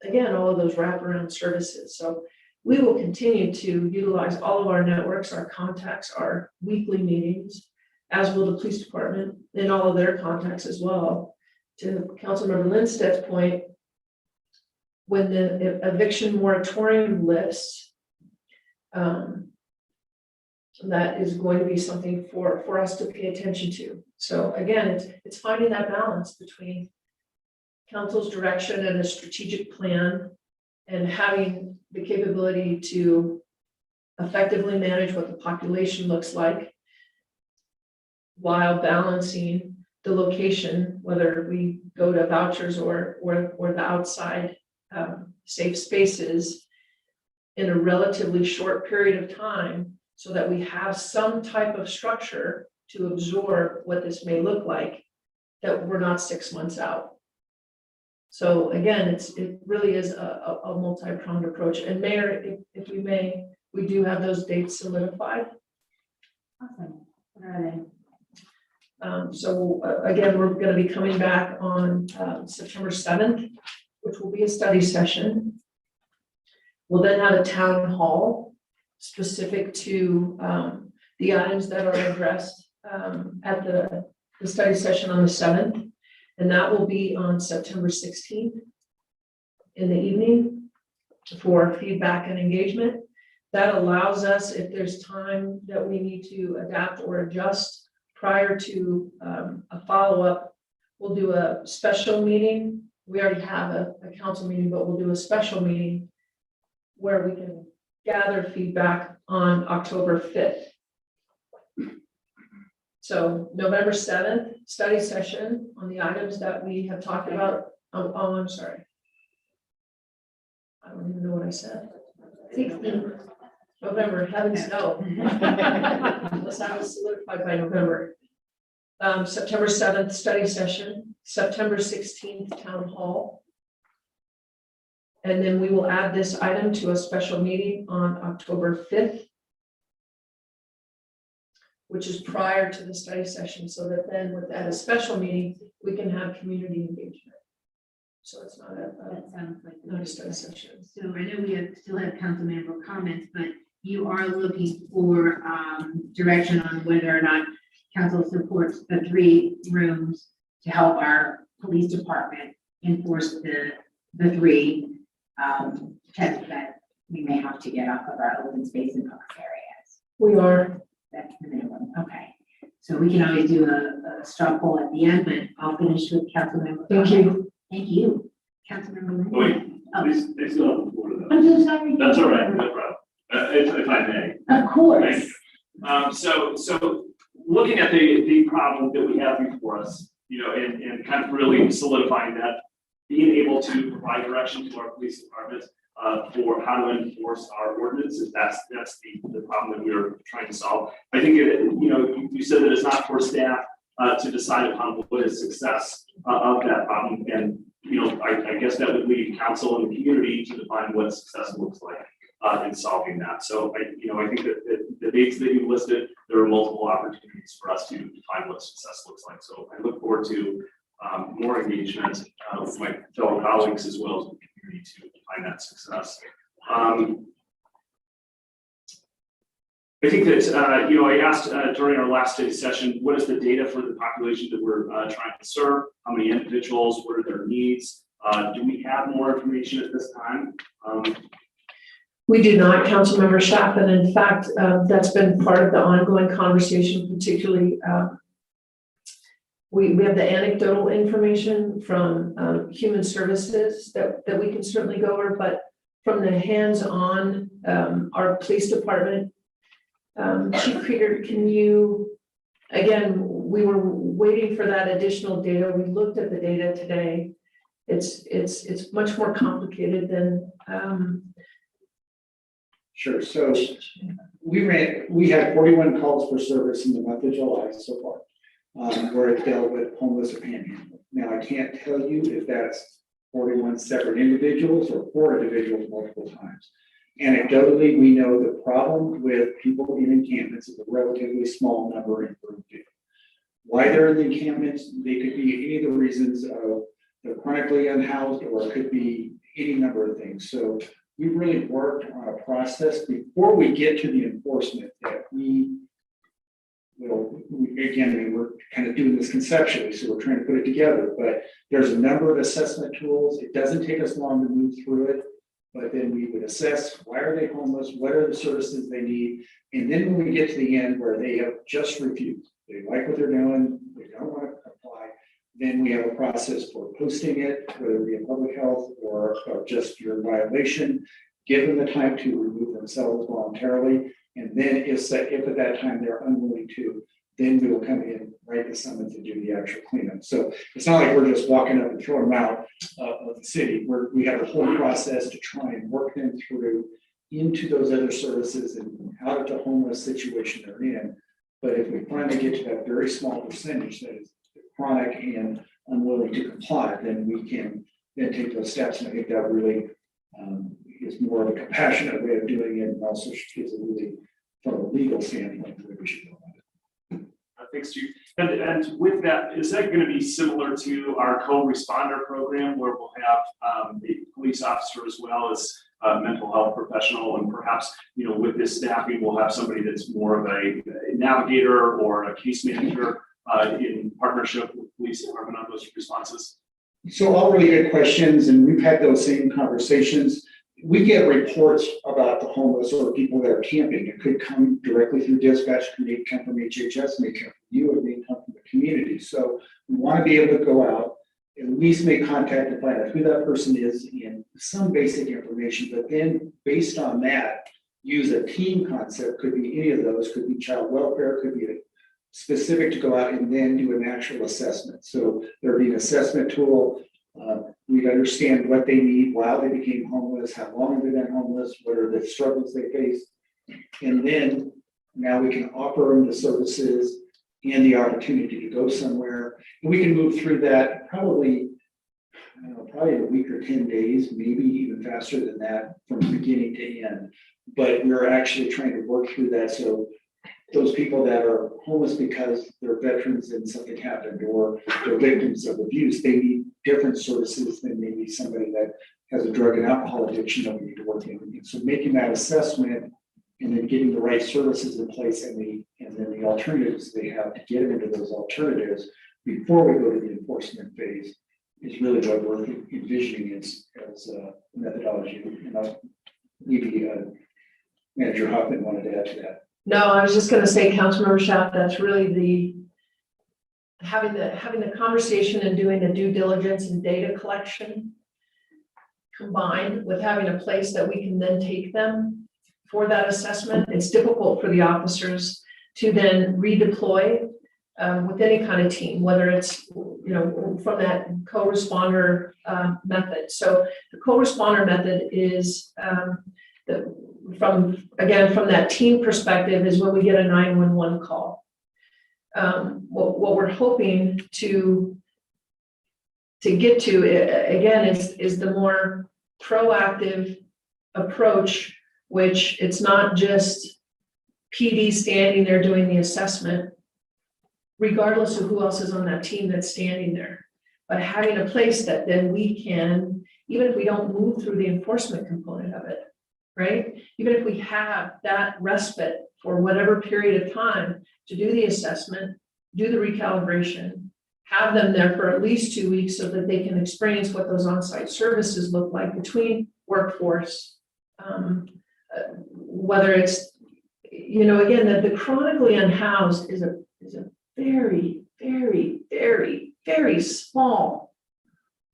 again, all of those wraparound services. So we will continue to utilize all of our networks, our contacts, our weekly meetings, as will the police department and all of their contacts as well. To Councilmember Lindstedt's point, when the eviction moratorium lifts, that is going to be something for us to pay attention to. So again, it's finding that balance between council's direction and a strategic plan and having the capability to effectively manage what the population looks like while balancing the location, whether we go to vouchers or the outside safe spaces in a relatively short period of time, so that we have some type of structure to absorb what this may look like, that we're not 6 months out. So again, it really is a multi-pronged approach. And Mayor, if we may, we do have those dates solidified. Awesome. What are they? So again, we're going to be coming back on September 7th, which will be a study session. We'll then have a town hall specific to the items that are addressed at the study session on the 7th. And that will be on September 16th in the evening for feedback and engagement. That allows us, if there's time that we need to adapt or adjust prior to a follow-up, we'll do a special meeting. We already have a council meeting, but we'll do a special meeting where we can gather feedback on October 5th. So November 7th, study session on the items that we have talked about. Oh, I'm sorry. I don't even know what I said. 16th. November, heavens no. Unless I was solidified by November. September 7th, study session, September 16th, town hall. And then we will add this item to a special meeting on October 5th, which is prior to the study session, so that then at a special meeting, we can have community engagement. So it's not That sounds like. not a study session. So I know we still have council member comments, but you are looking for direction on whether or not council supports the 3 rooms to help our police department enforce the 3 tests that we may have to get off of our open space and public areas. We are. That's the minimum, okay. So we can always do a straw poll at the end, but I'll finish with council member. Thank you. Thank you. Councilmember Lynn. Wait, Oh. they still have the floor to that. I'm so sorry. That's all right, no problem. If I may. Of course. So looking at the problem that we have before us, you know, and kind of really solidifying that, being able to provide direction to our police department for how to enforce our ordinances, that's the problem that we're trying to solve. I think, you know, you said that it's not for staff to decide upon what is success of that problem. And, you know, I guess that would leave council and the community to define what success looks like in solving that. So I think that the dates that you listed, there are multiple opportunities for us to define what success looks like. So I look forward to more engagement with my fellow colleagues as well as the community to define that success. I think that, I asked during our last study session, what is the data for the population that we're trying to serve? How many individuals? What are their needs? Do we have more information at this time? We do not, Councilmember Schaff, and in fact, that's been part of the ongoing conversation, particularly we have the anecdotal information from human services that we can certainly go over, but from the hands-on, our police department. Chief Krieger, can you, again, we were waiting for that additional data. We looked at the data today. It's much more complicated than. Sure, so we had 41 calls for service in the month of July so far, where it dealt with homeless or panhandling. Now, I can't tell you if that's 41 separate individuals or 4 individuals multiple times. Anecdotally, we know the problem with people in encampments is a relatively small number in Broomfield. Why they're in the encampments, they could be any of the reasons of they're chronically unhoused, or it could be any number of things. So we really worked on a process before we get to the enforcement that we're kind of doing this conceptually, so we're trying to put it together, but there's a number of assessment tools. It doesn't take us long to move through it. But then we would assess, why are they homeless? What are the services they need? And then when we get to the end where they have just refused, they like what they're doing, they don't want to apply, then we have a process for posting it, whether it be in public health or just your violation, give them the time to remove themselves voluntarily. And then if at that time they're unwilling to, then we will come in, write the summons and do the actual cleanup. So it's not like we're just walking up and throwing them out of the city. We have a whole process to try and work them through into those other services and out of the homeless situation they're in. But if we finally get to that very small percentage that is chronic and unwilling to comply, then we can then take those steps. And I think that really is more of a compassionate way of doing it, and also is a really, from a legal standpoint, the way we should go about it. Thanks, Chief. And with that, is that going to be similar to our co-responder program, where we'll have a police officer as well as a mental health professional, and perhaps, with this staffing, we'll have somebody that's more of a navigator or a case manager in partnership with the police department on those responses? So all really good questions, and we've had those same conversations. We get reports about the homeless or people that are camping. It could come directly through dispatch, it may come from HHS, may come from you, it may come from the community. So we want to be able to go out, at least make contact to find out who that person is and some basic information, but then based on that, use a team concept. Could be any of those, could be child welfare, could be a specific to go out and then do an actual assessment. So there'd be an assessment tool. We'd understand what they need while they became homeless, how long have they been homeless, what are the struggles they face, And then now we can offer them the services and the opportunity to go somewhere. And we can move through that probably, I don't know, probably in a week or 10 days, maybe even faster than that from beginning to end. But we're actually trying to work through that. So those people that are homeless because they're veterans and something happened, or they're victims of abuse, they need different services than maybe somebody that has a drug and alcohol addiction that we need to work in. And so making that assessment and then getting the right services in place and then the alternatives they have to get them into those alternatives before we go to the enforcement phase is really what we're envisioning as a methodology. And maybe Manager Hoffman wanted to add to that. No, I was just gonna say, Councilmember Schaaf, that's really having the conversation and doing the due diligence and data collection combined with having a place that we can then take them for that assessment. It's difficult for the officers to then redeploy with any kind of team, whether it's, from that co-responder method. So the co-responder method is from that team perspective is when we get a 911 call. What we're hoping to get to again is the more proactive approach, which it's not just PD standing there doing the assessment, regardless of who else is on that team that's standing there, but having a place that then we can, even if we don't move through the enforcement component of it, right? Even if we have that respite for whatever period of time to do the assessment, do the recalibration, have them there for at least 2 weeks so that they can experience what those on-site services look like between workforce, whether it's, again, that the chronically unhoused is a very, very, very, very small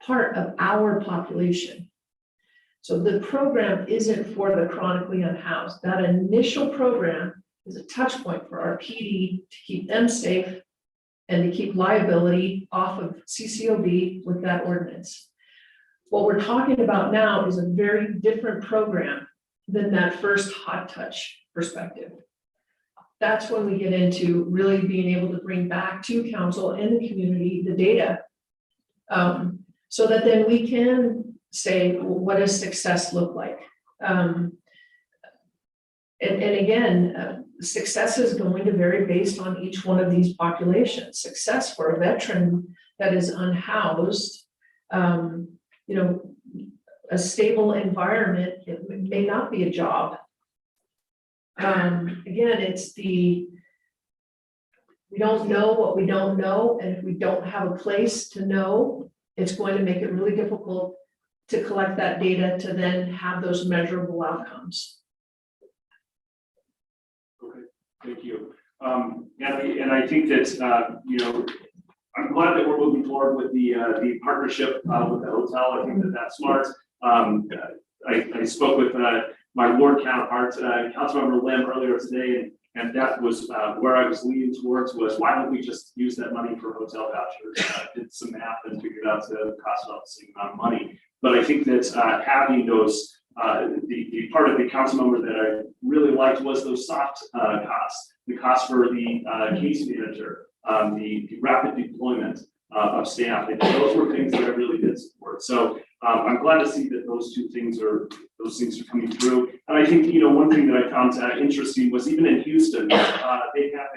part of our population. So the program isn't for the chronically unhoused. That initial program is a touch point for our PD to keep them safe and to keep liability off of CCOB with that ordinance. What we're talking about now is a very different program than that first hot touch perspective. That's when we get into really being able to bring back to council and the community the data, so that then we can say, well, what does success look like? And again, success is going to vary based on each one of these populations. Success for a veteran that is unhoused, a stable environment, it may not be a job. Again, it's we don't know what we don't know, and if we don't have a place to know, it's going to make it really difficult to collect that data to then have those measurable outcomes. Okay, thank you. And I think that, I'm glad that we're moving forward with the partnership with the hotel. I think that that's smart. I spoke with my ward counterpart, Councilmember Lim, earlier today, and that was where I was leaning towards was why don't we just use that money for hotel vouchers? Did some math and figured out the cost about the same amount of money. But I think that having those, the part of the council member that I really liked was those soft costs, the cost for the case manager, the rapid deployment of staff. And those were things that I really did support. So I'm glad to see that those things are coming through. And I think, one thing that I found interesting was even in Houston, they have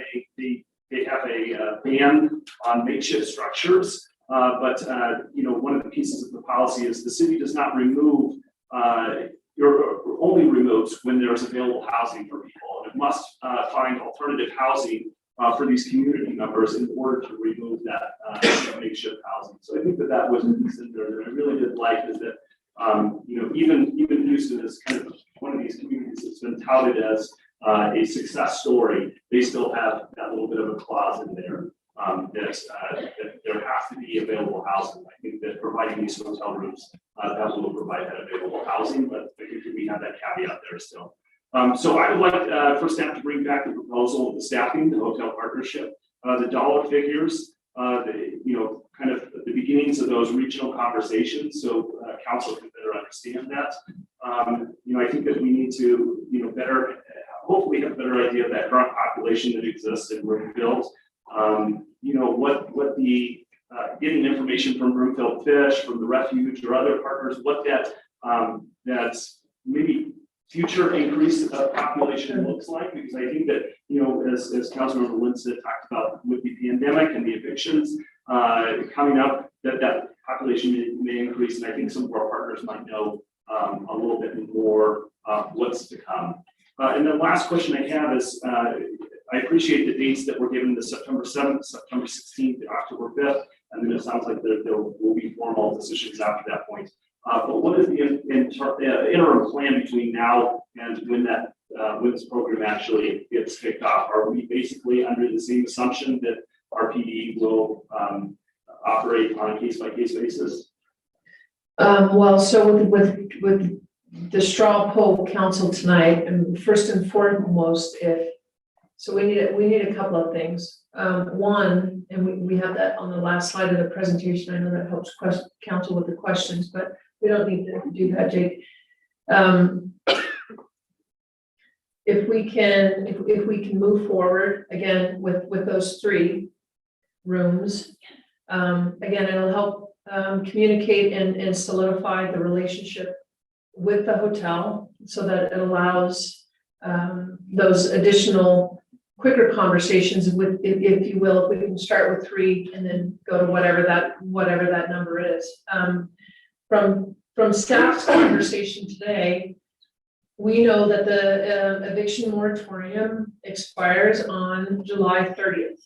a ban on makeshift structures. But one of the pieces of the policy is the city does not remove or only removes when there's available housing for people. And it must find alternative housing for these community members in order to remove that makeshift housing. So I think that was in there that I really did like is that even Houston is kind of one of these communities that's been touted as a success story. They still have that little bit of a clause in there that there has to be available housing. I think that providing these hotel rooms that will provide that available housing, but I think that we have that caveat there still. So I would like for staff to bring back the proposal of the staffing, the hotel partnership, the dollar figures, kind of the beginnings of those regional conversations, so council can better understand that. I think that we need to, better. we have a better idea of that current population that exists in Broomfield, you know, what the, getting information from Broomfield Fish, from the refuge or other partners, what that, that's maybe future increase of population looks like, because I think that, you know, as Councilmember Lindsay talked about with the pandemic and the evictions coming up, that population may increase, and I think some of our partners might know a little bit more what's to come. And the last question I have is, I appreciate the dates that were given, the September 7th, September 16th, October 5th, and then it sounds like there will be formal decisions after that point. But what is the interim plan between now and when that when this program actually gets kicked off? Are we basically under the same assumption that our PD will operate on a case-by-case basis? Well, so with the straw poll council tonight, and first and foremost, we need a couple of things. One, and we have that on the last slide of the presentation. I know that helps council with the questions, but we don't need to do that, Jake. If we can move forward again with those 3 rooms, again, it'll help communicate and solidify the relationship with the hotel so that it allows those additional quicker conversations with, if you will, if we can start with 3 and then go to whatever that number is. From staff's conversation today, we know that the eviction moratorium expires on July 30th.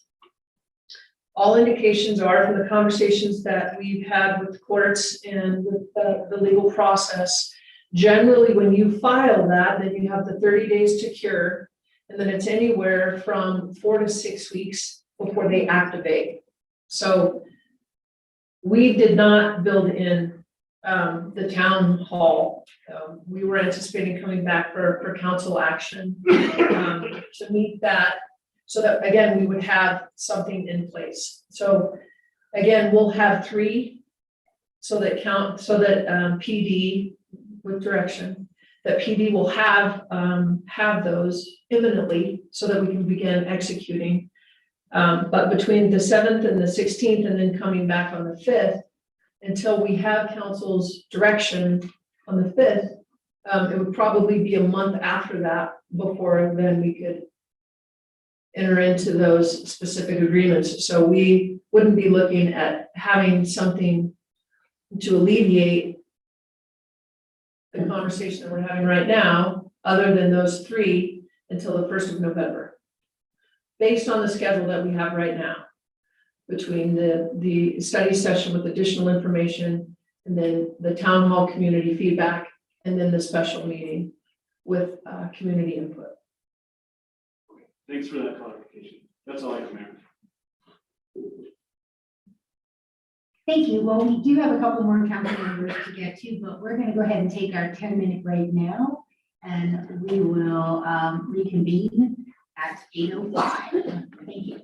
All indications are from the conversations that we've had with courts and with the legal process, generally when you file that, then you have the 30 days to cure, and then it's anywhere from 4 to 6 weeks before they activate. So we did not build in the town hall. We were anticipating coming back for council action to meet that, so that again we would have something in place. So again, we'll have 3, so that PD with direction, that PD will have those imminently so that we can begin executing. But between the 7th and the 16th, and then coming back on the 5th, until we have council's direction on the 5th, it would probably be a month after that before then we could enter into those specific agreements. So we wouldn't be looking at having something to alleviate the conversation that we're having right now, other than those 3, until the 1st of November. Based on the schedule that we have right now, between the study session with additional information, and then the town hall community feedback, and then the special meeting with community input. Thanks for that clarification. That's all I have, Mayor. Thank you. Well, we do have a couple more council members to get to, but we're going to go ahead and take our 10-minute break now, and we will reconvene at 8:05. Thank you.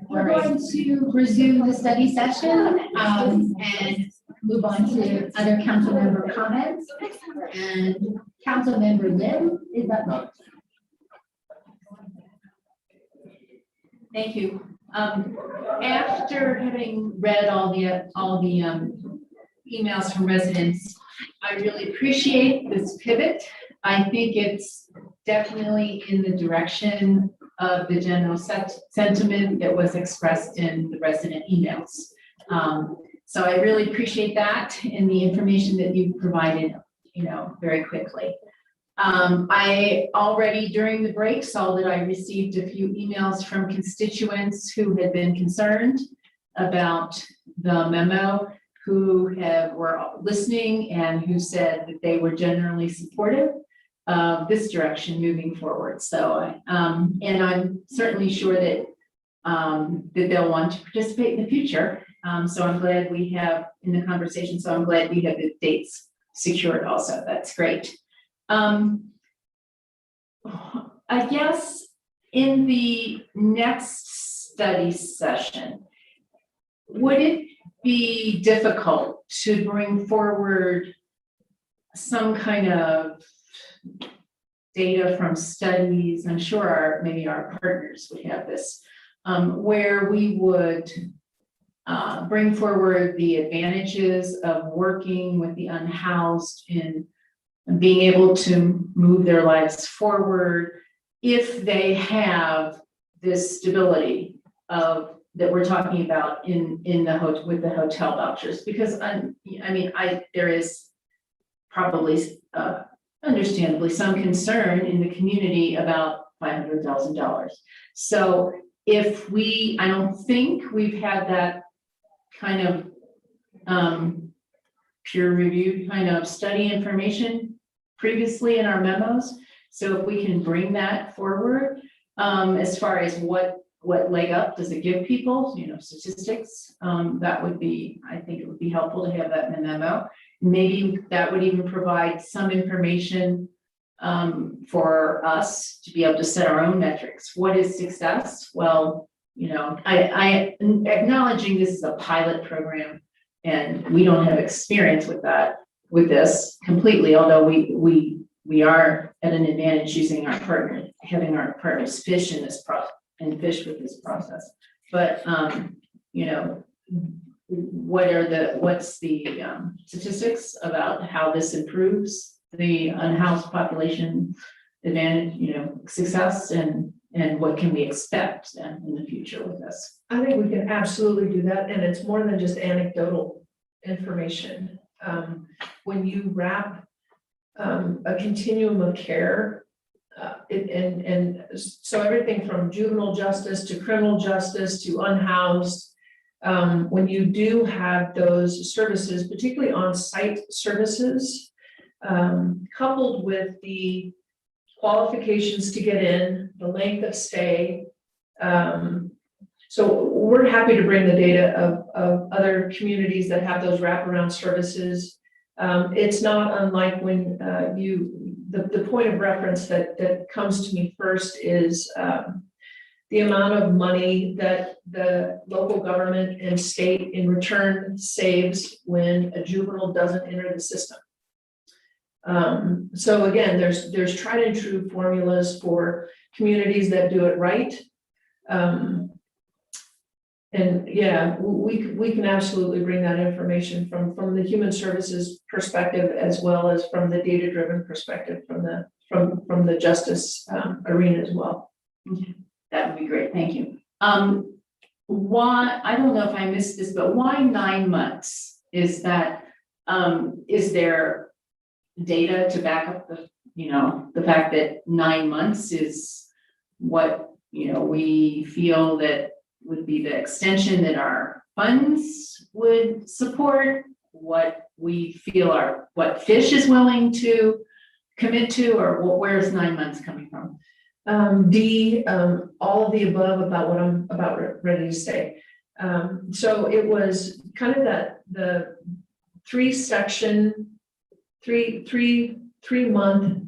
We're going to resume the study session, and move on to other council member comments. And council member Lim is up next. Thank you. After having read all the emails from residents, I really appreciate this pivot. I think it's definitely in the direction of the general sentiment that was expressed in the resident emails. So I really appreciate that and the information that you provided, very quickly. I already during the break saw that I received a few emails from constituents who had been concerned about the memo, who were listening and who said that they were generally supportive of this direction moving forward. So, and I'm certainly sure that that they'll want to participate in the future. So I'm glad we have in the conversation. So I'm glad we have the dates secured also. That's great. I guess in the next study session, would it be difficult to bring forward some kind of data from studies? I'm sure maybe our partners would have this, where we would bring forward the advantages of working with the unhoused in being able to move their lives forward if they have this stability of that we're talking about in the with the hotel vouchers. Because there is probably understandably some concern in the community about $500,000. So if I don't think we've had that kind of peer reviewed kind of study information previously in our memos. So if we can bring that forward, as far as what leg up does it give people, statistics, that would be, I think it would be helpful to have that in the memo. Maybe that would even provide some information for us to be able to set our own metrics. What is success? Well, I acknowledging this is a pilot program and we don't have experience with this completely, although we are at an advantage using our partner, having our partners fish in this process and fish with this process. But what's the statistics about how this improves the unhoused population advantage, success, and what can we expect in the future with this? I think we can absolutely do that, and it's more than just anecdotal information. When you wrap a continuum of care, and so everything from juvenile justice to criminal justice to unhoused, when you do have those services, particularly on-site services, coupled with the qualifications to get in, the length of stay. So we're happy to bring the data of other communities that have those wraparound services. It's not unlike when the point of reference that comes to me first is the amount of money that the local government and state in return saves when a juvenile doesn't enter the system. So again, there's tried and true formulas for communities that do it right. And yeah, we can absolutely bring that information from the human services perspective, as well as from the data-driven perspective from the justice arena as well. That would be great. Thank you. Why, I don't know if I missed this, but why 9 months? Is that, is there data to back up the fact that 9 months is what, we feel that would be the extension that our funds would support, what we feel what Fish is willing to commit to, or where's 9 months coming from? All of the above about what I'm about ready to say. So it was kind of the 3-section, three month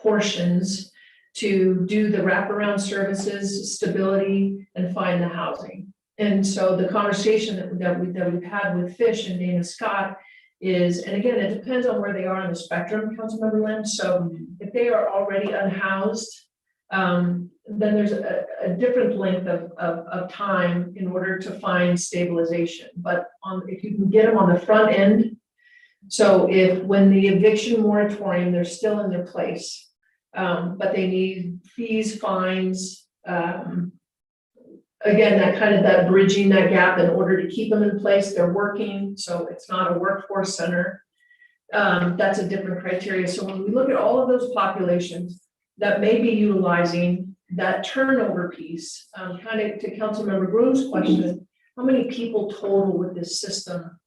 portions to do the wraparound services, stability, and find the housing. And so the conversation that we've had with Fish and Dana Scott is, and again, it depends on where they are on the spectrum, Councilmember Lynn. So if they are already unhoused, then there's a different length of time in order to find stabilization. But if you can get them on the front end, so if when the eviction moratorium, they're still in their place, but they need fees, fines, again, that bridging that gap in order to keep them in place, they're working, so it's not a workforce center. That's a different criteria. So when we look at all of those populations that may be utilizing that turnover piece, kind of to Councilmember Groom's question, how many people total would this system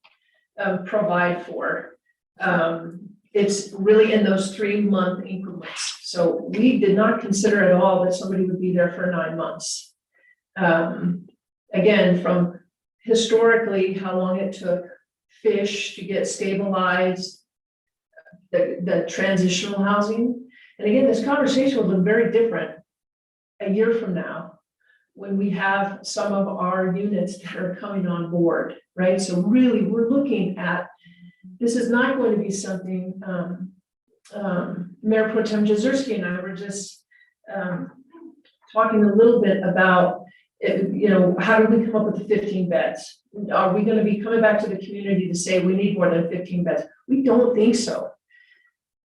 provide for? It's really in those 3-month increments. So we did not consider at all that somebody would be there for 9 months. Again, from historically, how long it took Fish to get stabilized, the transitional housing. And again, this conversation will look very different a year from now when we have some of our units that are coming on board, right? So really, we're looking at, this is not going to be something, Mayor Pro Tem Jezierski and I were just talking a little bit about, how do we come up with the 15 beds? Are we going to be coming back to the community to say we need more than 15 beds? We don't think so.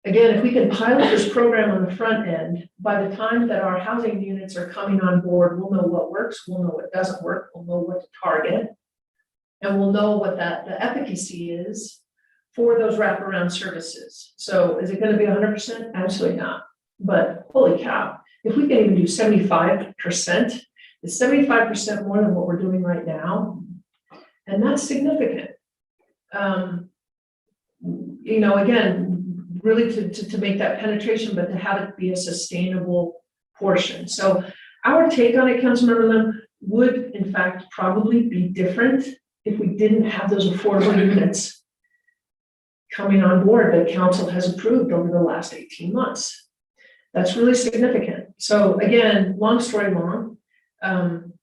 Again, if we can pilot this program on the front end, by the time that our housing units are coming on board, we'll know what works, we'll know what doesn't work, we'll know what to target, and we'll know what the efficacy is for those wraparound services. So is it going to be 100%? Absolutely not. But holy cow, if we can even do 75%, it's 75% more than what we're doing right now. And that's significant. Again, really to make that penetration, but to have it be a sustainable portion. So our take on it, Councilmember Lim, would in fact probably be different if we didn't have those affordable units coming on board that council has approved over the last 18 months. That's really significant. So again, long story long,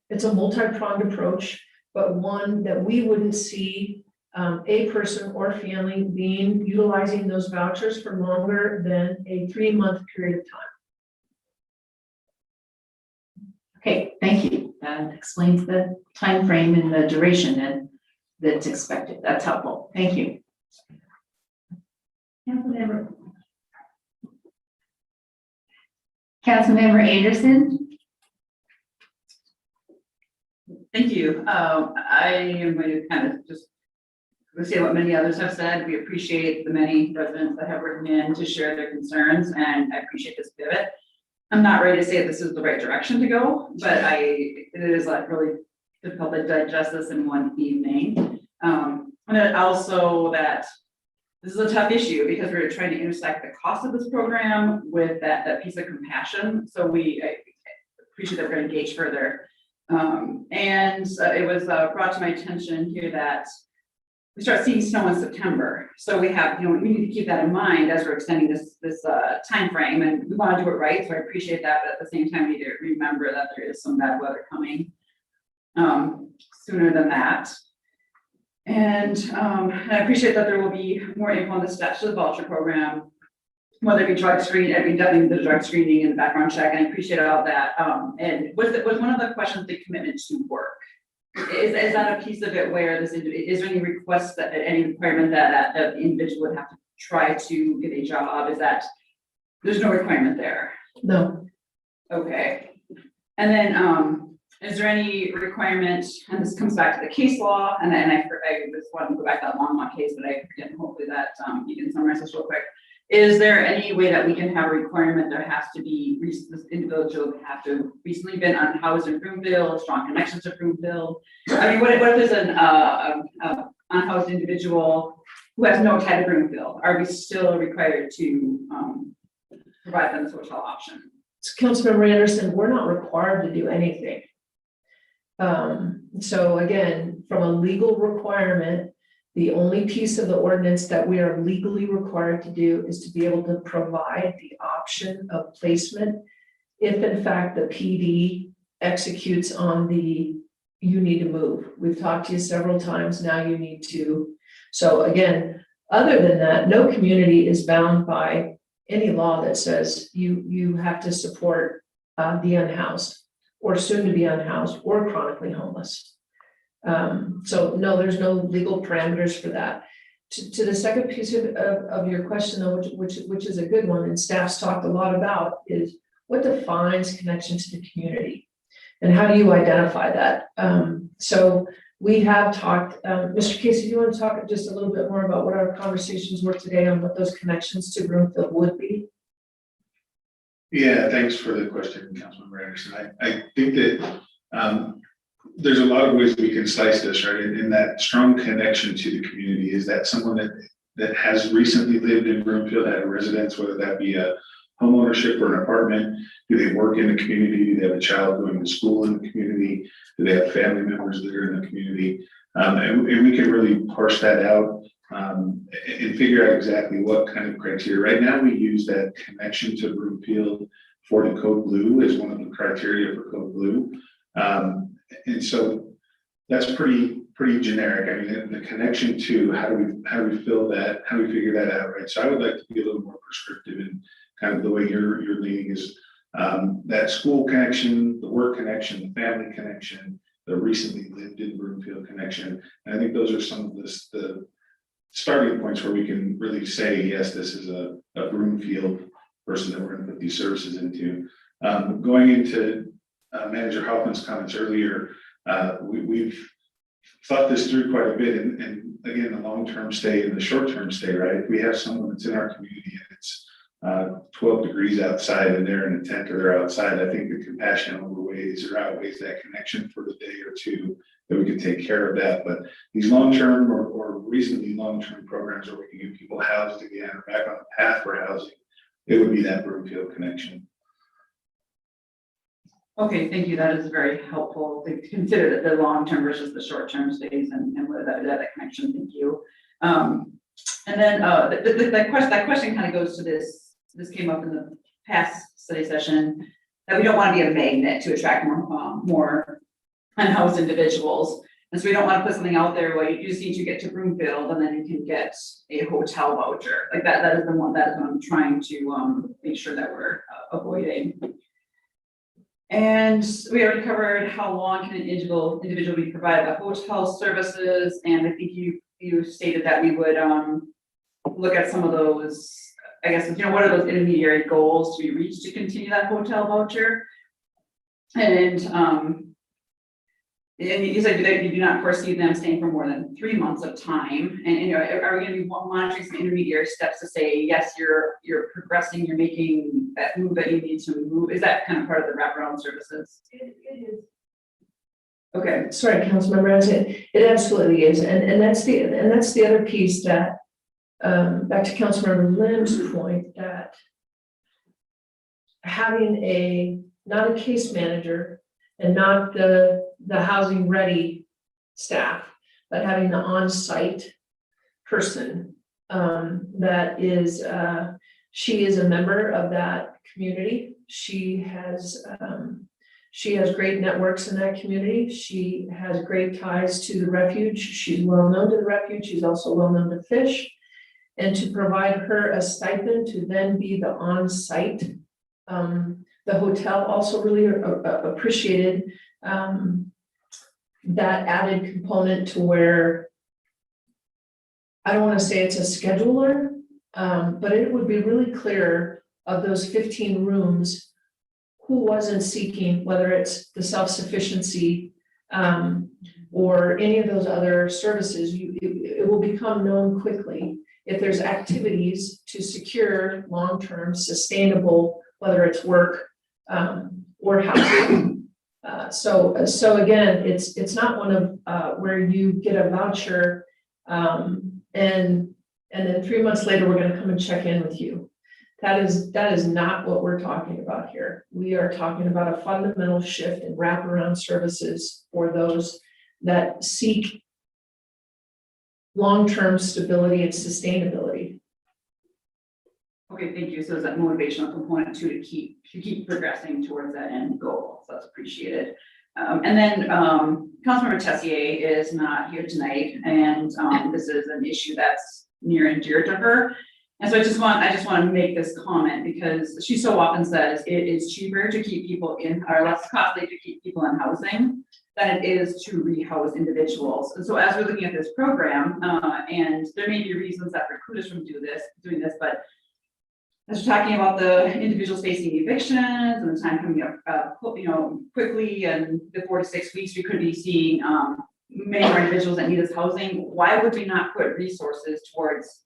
it's a multi-pronged approach, but one that we wouldn't see a person or family utilizing those vouchers for longer than a 3-month period of time. Okay, thank you. That explains the time frame and the duration that's expected. That's helpful. Thank you. Councilmember Anderson. Thank you. I am going to kind of just say what many others have said. We appreciate the many residents that have written in to share their concerns, and I appreciate this pivot. I'm not ready to say this is the right direction to go, but it is like really difficult to digest this in one evening. And also that this is a tough issue because we're trying to intersect the cost of this program with that piece of compassion. So I appreciate that we're going to engage further. It was brought to my attention here that we start seeing snow in September. So we have, we need to keep that in mind as we're extending this time frame, and we want to do it right. So I appreciate that, but at the same time, we need to remember that there is some bad weather coming sooner than that. And I appreciate that there will be more info on the steps to the voucher program, whether it be drug screening, definitely the drug screening and the background check, and I appreciate all that. And was one of the questions the commitment to work? Is that a piece of it where is there any request that any requirement that the individual would have to try to get a job? Is that there's no requirement there? No. Okay. And then is there any requirement, and this comes back to the case law, and then I just want to go back to that long case, but I forget, hopefully that you can summarize this real quick. Is there any way that we can have a requirement there has to be, this individual have to recently been unhoused in Broomfield, strong connections to Broomfield? I mean, what if there's an unhoused individual who has no tie to Broomfield? Are we still required to provide them this hotel option? So Councilmember Anderson, we're not required to do anything. So again, from a legal requirement, The only piece of the ordinance that we are legally required to do is to be able to provide the option of placement if in fact the PD executes on the, you need to move. We've talked to you several times, now you need to. So again, other than that, no community is bound by any law that says you have to support the unhoused or soon to be unhoused or chronically homeless. So no, there's no legal parameters for that. To the second piece of your question, though, which is a good one, and staff's talked a lot about, is what defines connection to the community? And how do you identify that? So we have talked, Mr. Casey, do you want to talk just a little bit more about what our conversations were today on what those connections to Broomfield would be? Yeah, thanks for the question, Councilmember Anderson. I think that there's a lot of ways we can slice this, right? In that strong connection to the community, is that someone that has recently lived in Broomfield, had a residence, whether that be a home ownership or an apartment? Do they work in the community? Do they have a child going to school in the community? Do they have family members that are in the community? And we can really parse that out and figure out exactly what kind of criteria. Right now, we use that connection to Broomfield for the Code Blue as one of the criteria for Code Blue. And so that's pretty generic. I mean, the connection to how do we fill that, how do we figure that out, right? So I would like to be a little more prescriptive in kind of the way you're leading is that school connection, the work connection, the family connection, the recently lived in Broomfield connection. And I think those are some of the starting points where we can really say, yes, this is a Broomfield person that we're going to put these services into. Going into Manager Hoffman's comments earlier, we've thought this through quite a bit, and again, the long-term stay and the short-term stay, right? If we have someone that's in our community and it's 12 degrees outside and they're in a tent or they're outside, I think the compassion outweighs that connection for the day or two that we can take care of that. But these long-term or recently long-term programs where we can get people housed again or back on the path for housing, it would be that Broomfield connection. Okay, thank you. That is very helpful to consider the long-term versus the short-term stays and whether that connection. Thank you. And then that question kind of goes to this came up in the past study session, that we don't want to be a magnet to attract more unhoused individuals. And so we don't want to put something out there where you just need to get to Broomfield and then you can get a hotel voucher. Like that is what I'm trying to make sure that we're avoiding. And we already covered how long can an individual be provided the hotel services, and I think you stated that we would look at some of those. I guess, what are those intermediary goals to be reached to continue that hotel voucher? And you said that you do not foresee them staying for more than 3 months of time. And are we going to be monitoring some intermediary steps to say, yes, you're progressing, you're making that move that you need to move? Is that kind of part of the wraparound services? It is. Okay. Sorry, Councilmember, it absolutely is, and that's the other piece that, back to Councilmember Lim's point, that having not a case manager and not the housing ready staff, but having the on-site person that is, she is a member of that community. She has great networks in that community. She has great ties to the refuge. She's well known to the refuge. She's also well known to Fish. And to provide her a stipend to then be the on-site, the hotel also really appreciated that added component to where, I don't want to say it's a scheduler, but it would be really clear of those 15 rooms who wasn't seeking, whether it's the self-sufficiency or any of those other services. It will become known quickly if there's activities to secure long-term sustainable, whether it's work or housing. So again, it's not one of where you get a voucher and then 3 months later we're going to come and check in with you. That is not what we're talking about here. We are talking about a fundamental shift in wraparound services for those that seek long-term stability and sustainability. Okay, thank you. So is that motivational component too, to keep progressing towards that end goal? So that's appreciated. And then, Councilmember Tessier is not here tonight, and, this is an issue that's near and dear to her. And so I just want to make this comment because she so often says it is cheaper to keep people in, or less costly to keep people in housing than it is to rehouse individuals. And so as we're looking at this program, and there may be reasons that preclude us from doing this, but as we're talking about the individuals facing evictions and the time coming up, quickly, and the 4 to 6 weeks, we could be seeing many more individuals that need this housing. Why would we not put resources towards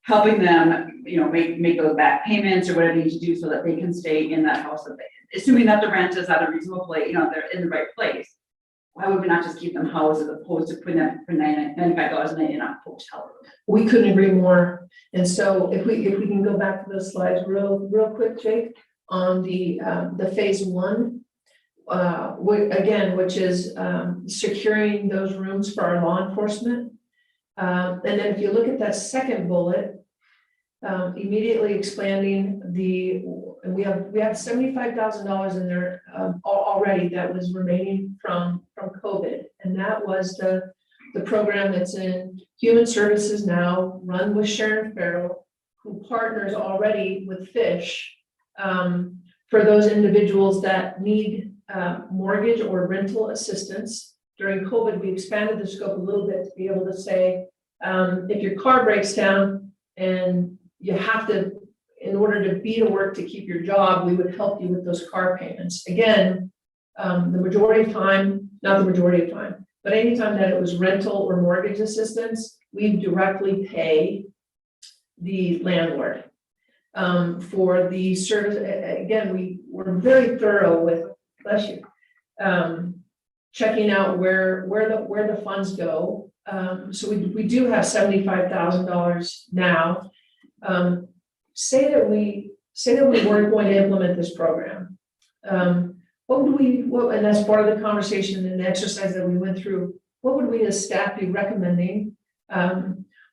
helping them, make those back payments or whatever they need to do so that they can stay in that house, assuming that the rent is at a reasonable place, they're in the right place. Why would we not just keep them housed as opposed to putting them for $95 a night in a hotel room? We couldn't agree more. And so if we can go back to those slides real quick, Jake, on the phase one, which is securing those rooms for our law enforcement. And then if you look at that second bullet, immediately expanding and we have $75,000 in there already that was remaining from COVID. And that was the program that's in Human Services now, run with Sharon Farrell, who partners already with Fish for those individuals that need mortgage or rental assistance. During COVID, we expanded the scope a little bit to be able to say, if your car breaks down and you have to, in order to be to work to keep your job, we would help you with those car payments. Again, not the majority of time, but anytime that it was rental or mortgage assistance, we directly pay the landlord for the service. Again, we were very thorough with, bless you, checking out where the funds go. So we do have $75,000 now. Say that we weren't going to implement this program. And that's part of the conversation and the exercise that we went through. What would we as staff be recommending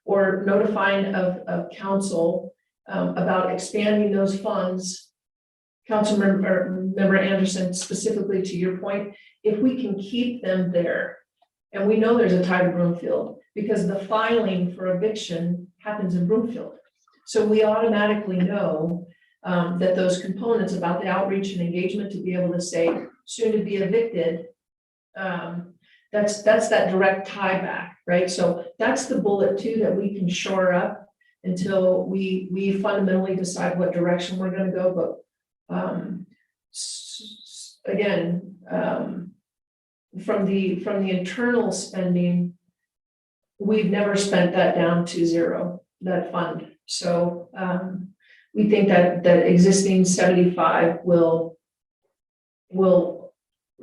or notifying of council about expanding those funds? Councilmember Anderson, specifically to your point, if we can keep them there, and we know there's a tie to Broomfield because the filing for eviction happens in Broomfield. So we automatically know that those components about the outreach and engagement to be able to say soon to be evicted, that's that direct tie back, right? So that's the bullet too that we can shore up until we fundamentally decide what direction we're going to go. But again, from the internal spending, we've never spent that down to zero, that fund. So we think that existing 75 will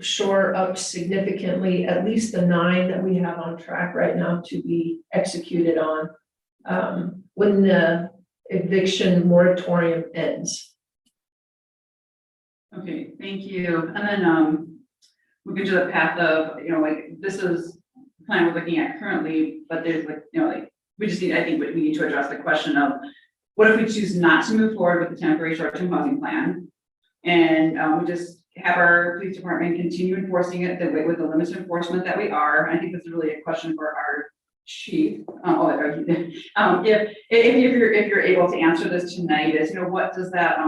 shore up significantly, at least the 9 that we have on track right now to be executed on when the eviction moratorium ends. Okay, thank you. And then moving to the path of, this is the plan we're looking at currently, but there's we need to address the question of what if we choose not to move forward with the temporary short-term housing plan? And we just have our police department continue enforcing it with the limited enforcement that we are. I think this is really a question for our chief. If you're able to answer this tonight, is what does that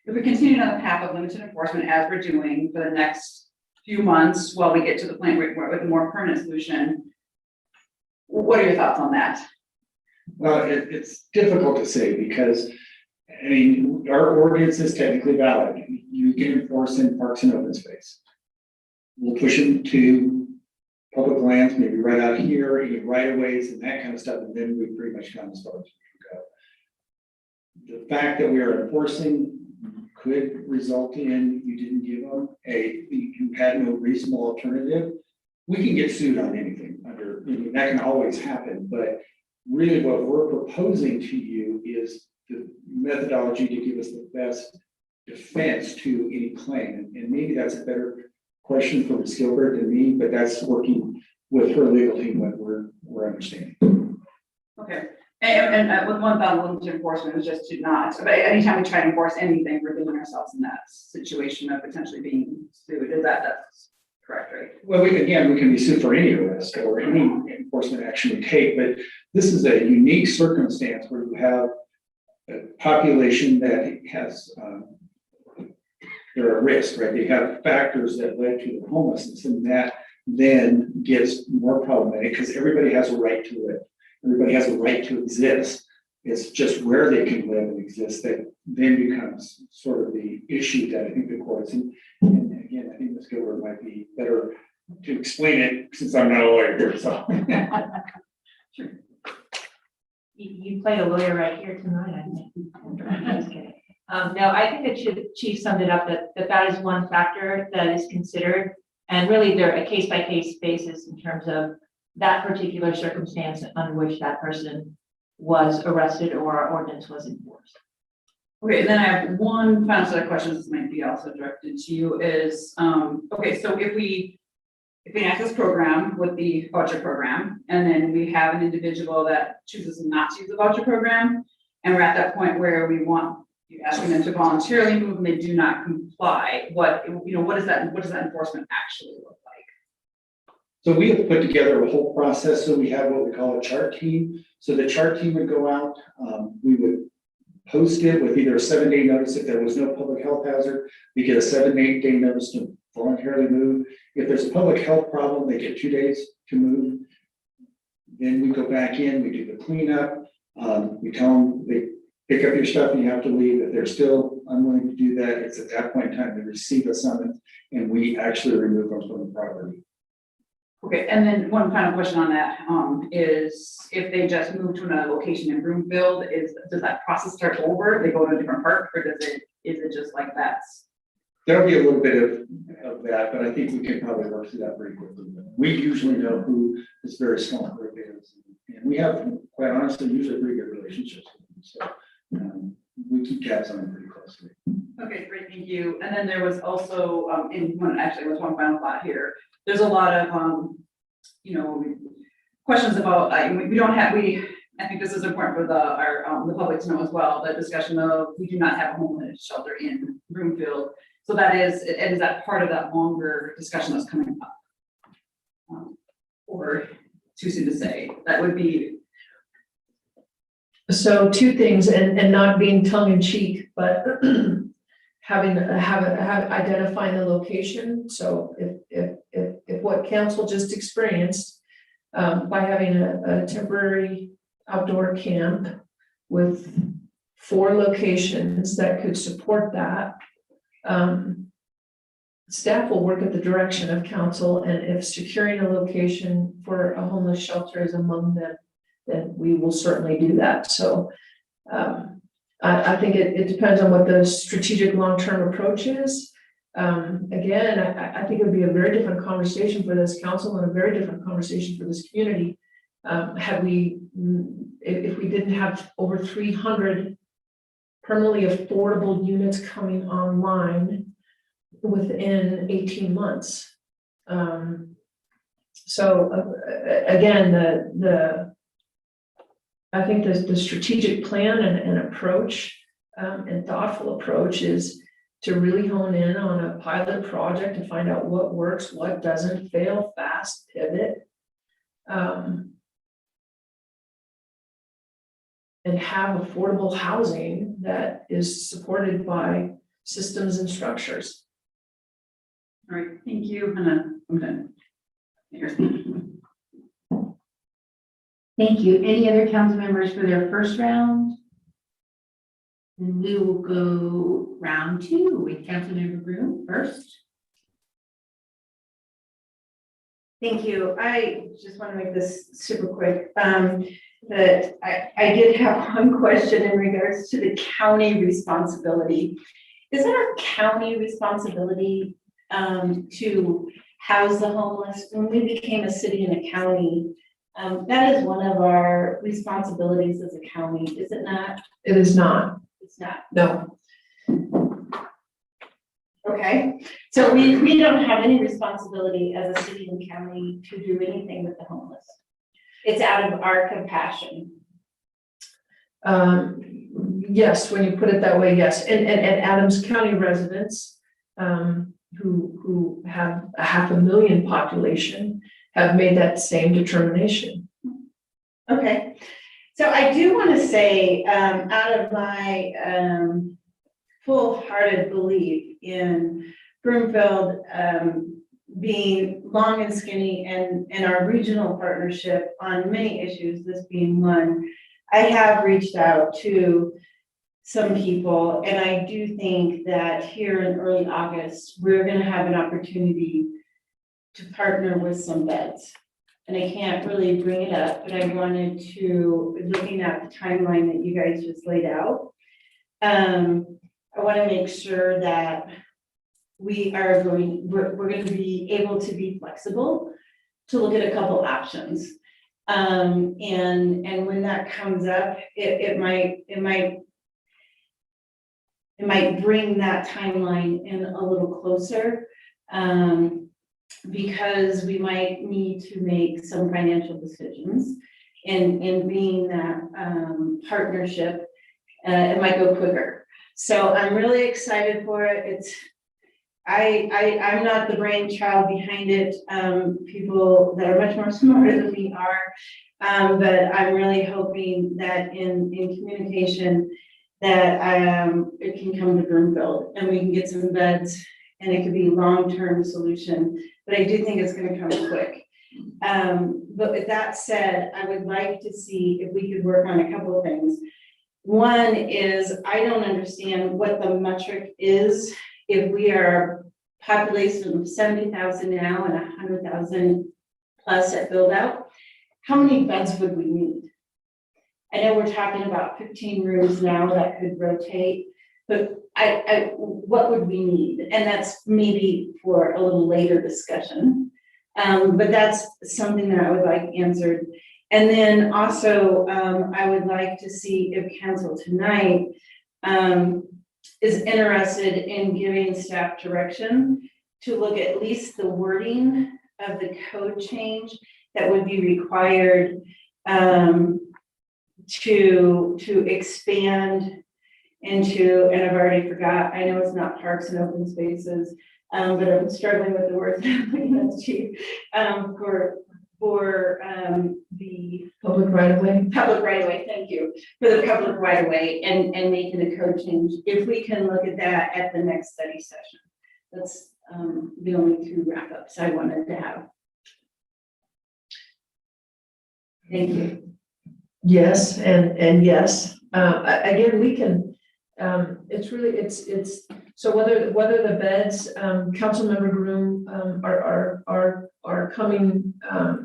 if we continue on the path of limited enforcement as we're doing for the next few months while we get to the point with a more permanent solution, what are your thoughts on that? Well, it's difficult to say because, our ordinance is technically valid. You can enforce in parks and open space. We'll push them to public lands, maybe right out here, any right of ways and that kind of stuff, and then we've pretty much gone as far as we can go. The fact that we are enforcing could result in you didn't give them you had no reasonable alternative. We can get sued on anything that can always happen, but really what we're proposing to you is the methodology to give us the best defense to any claim. And maybe that's a better question for Ms. Gilbert than me, but that's working with her legal team, what we're understanding. Okay, and with one thought, limited enforcement is just to not, but anytime we try to enforce anything, we're leaving ourselves in that situation of potentially being sued, that's correct, right? Well, we can be sued for any arrest or any enforcement action we take, but this is a unique circumstance where you have a population that has, they're at risk, right? They have factors that led to the homelessness, and that then gets more problematic because everybody has a right to live. Everybody has a right to exist. It's just where they can live and exist that then becomes sort of the issue that I think the courts, and again, I think Ms. Gilbert might be better to explain it since I'm not a lawyer here, so. You play a lawyer right here tonight, I think. I'm just kidding. No, I think that Chief summed it up, that is one factor that is considered. And really, they're a case-by-case basis in terms of that particular circumstance under which that person was arrested or our ordinance was enforced. Okay, and then I have one final set of questions, this might be also directed to you, is, okay, so if we enact this program with the voucher program, and then we have an individual that chooses not to use the voucher program, and we're at that point where we want, you're asking them to voluntarily move and they do not comply, what does that enforcement actually look like? So we have put together a whole process. So we have what we call a chart team. So the chart team would go out, we would post it with either a 7-day notice. If there was no public health hazard, we get a 7-day notice to voluntarily move. If there's a public health problem, they get 2 days to move. Then we go back in, we do the cleanup. We tell them they pick up your stuff and you have to leave. If they're still unwilling to do that, it's at that point in time they receive a summons and we actually remove them from the property. Okay, and then one final question on that, is if they just move to another location in Broomfield, does that process start over? They go to a different park, or is it just like that? There'll be a little bit of that, but I think we can probably work through that pretty quickly. We usually know who this very small group is, and we have, quite honestly, usually pretty good relationships with them. So we keep tabs on them pretty closely. Okay, great, thank you. And then there was also, was one final thought here. There's a lot of, questions about, I think this is important for the public to know as well, the discussion of, we do not have a homeless shelter in Broomfield. So is that part of that longer discussion that's coming up? Or too soon to say, that would be. So two things, and not being tongue in cheek, but identifying the location. So if what council just experienced, by having a temporary outdoor camp with 4 locations that could support that, staff will work at the direction of council, and if securing a location for a homeless shelter is among them, then we will certainly do that. So I think it depends on what the strategic long-term approach is. Again, I think it would be a very different conversation for this council and a very different conversation for this community if we didn't have over 300 permanently affordable units coming online within 18 months. So again, I think the strategic plan and approach and thoughtful approach is to really hone in on a pilot project to find out what works, what doesn't, fail fast, pivot. And have affordable housing that is supported by systems and structures. All right, thank you, and I'm done. Thank you. Any other council members for their first round? And we will go round 2 with Councilmember Broome first. Thank you. I just want to make this super quick. That I did have one question in regards to the county responsibility. Is it our county responsibility to house the homeless? When we became a city and a county, that is one of our responsibilities as a county, is it not? It is not. It's not. No. Okay, so we don't have any responsibility as a city and county to do anything with the homeless. It's out of our compassion. Yes, when you put it that way, yes. And Adams County residents, who have a 500,000 population have made that same determination. Okay, so I do want to say, out of my full-hearted belief in Broomfield being long and skinny and our regional partnership on many issues, this being one, I have reached out to some people, and I do think that here in early August, we're going to have an opportunity to partner with some beds. And I can't really bring it up, but I wanted to, looking at the timeline that you guys just laid out, I want to make sure that we're going to be able to be flexible to look at a couple options. And when that comes up, it might bring that timeline in a little closer, because we might need to make some financial decisions. And being that partnership, it might go quicker. So I'm really excited for it. I'm not the brainchild behind it. People that are much more smarter than me are. But I'm really hoping that in communication that it can come to Broomfield and we can get some beds and it could be a long-term solution. But I do think it's going to come quick. But with that said, I would like to see if we could work on a couple of things. One is, I don't understand what the metric is if we are population of 70,000 now and 100,000 plus at build out. How many beds would we need? I know we're talking about 15 rooms now that could rotate, but what would we need? And that's maybe for a little later discussion. But that's something that I would like answered. And then also, I would like to see if council tonight is interested in giving staff direction to look at least the wording of the code change that would be required to expand into, and I've already forgot, I know it's not parks and open spaces, but I'm struggling with the word for the Public right of way. public right of way, thank you, for the public right of way and making the code change. If we can look at that at the next study session. That's the only two wrap ups I wanted to have. Thank you. Yes, and yes. Again, we can, it's really, it's, so whether the beds, Councilmember Groom, are coming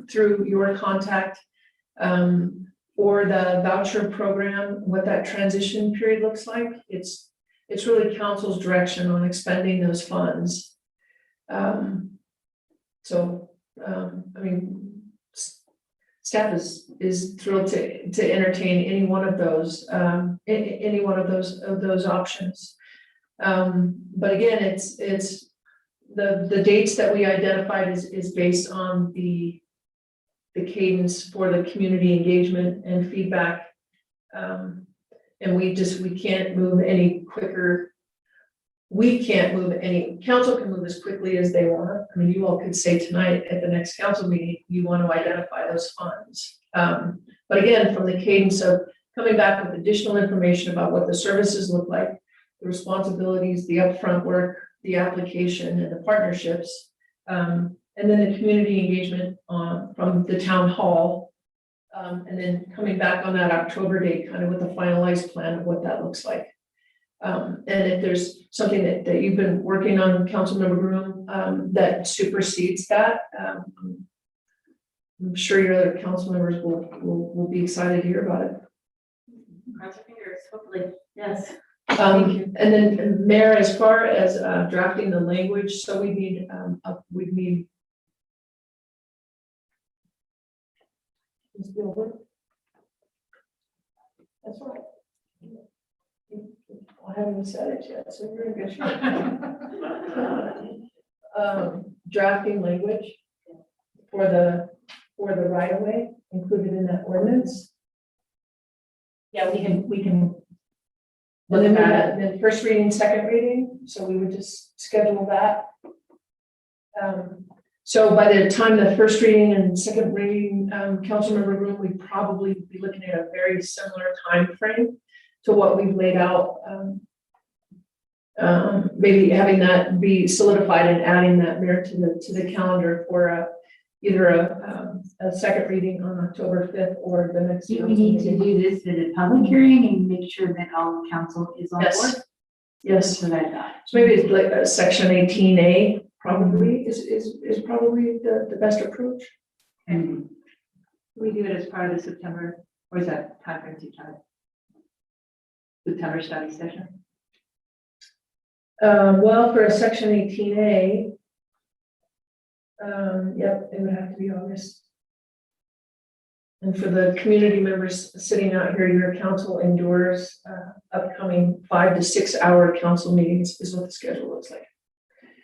through your contact, or the voucher program, what that transition period looks like, it's really council's direction on expending those funds. I mean, staff is thrilled to entertain any one of those, options. But again, it's the dates that we identified is based on the cadence for the community engagement and feedback. And we can't move any quicker. Council can move as quickly as they want. I mean, you all could say tonight at the next council meeting, you want to identify those funds. But again, from the cadence of coming back with additional information about what the services look like, the responsibilities, the upfront work, the application and the partnerships, and then the community engagement from the town hall. And then coming back on that October date, kind of with a finalized plan of what that looks like. And if there's something that you've been working on, Councilmember Groom, that supersedes that, I'm sure your other council members will be excited to hear about it. Cross your fingers, hopefully, yes. And then Mayor, as far as drafting the language, so we need That's right. I haven't even said it yet, so you're in good shape. Drafting language for the right of way included in that ordinance. Yeah, we can. And then we had, then first reading, second reading, so we would just schedule that. So by the time the first reading and second reading, Councilmember Room, we'd probably be looking at a very similar time frame to what we've laid out. Maybe having that be solidified and adding that there to the calendar for either a second reading on October 5th or the next. Do we need to do this at a public hearing and make sure that all council is on Yes. board? Yes. That's what I thought. So maybe it's like section 18A probably is probably the best approach. And We do it as part of the September, or is that time too tight? September study session? Well, for a section 18A, yep, it would have to be August. And for the community members sitting out here, your council endures upcoming 5 to 6 hour council meetings is what the schedule looks like.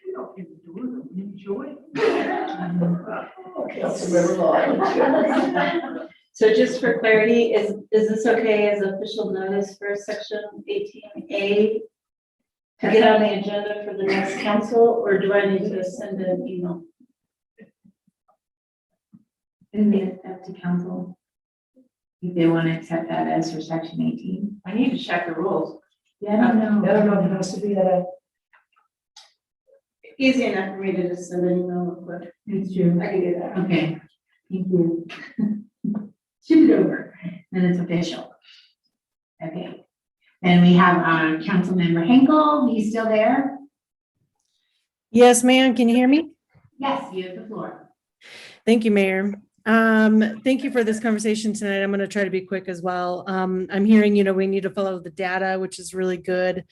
You don't endure them, you enjoy. Councilmember Law. So just for clarity, is this okay as official notice for section 18A to get on the agenda for the next council, or do I need to send an email? then it's up to council. If they want to accept that as for section 18. I need to check the rules. Yeah, I don't know. I don't know if it has to be at a. Easy enough for me to just send an email real quick. It's true. I can do that. Okay, thank you. Shoot it over, then it's official. Okay. Then we have our council member Henkel, he's still there? Yes, ma'am. Can you hear me? Yes, you have the floor. Thank you, Mayor. Thank you for this conversation tonight. I'm going to try to be quick as well. I'm hearing, we need to follow the data, which is really good.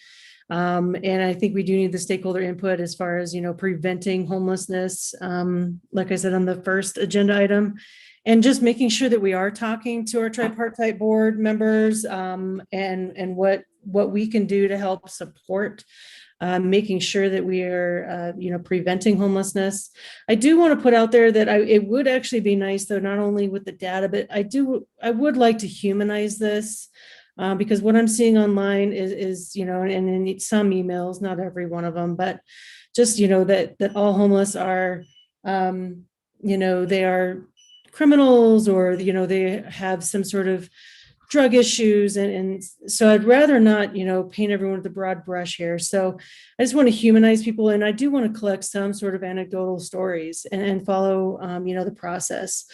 And I think we do need the stakeholder input as far as, preventing homelessness. Like I said, on the first agenda item, and just making sure that we are talking to our tripartite board members, and what we can do to help support making sure that we are, preventing homelessness. I do want to put out there that it would actually be nice, though, not only with the data, but I would like to humanize this, because what I'm seeing online is and in some emails, not every one of them, but just, that all homeless are, they are criminals, or, they have some sort of drug issues. And so I'd rather not, paint everyone with a broad brush here. So I just want to humanize people. And I do want to collect some sort of anecdotal stories and follow, the process.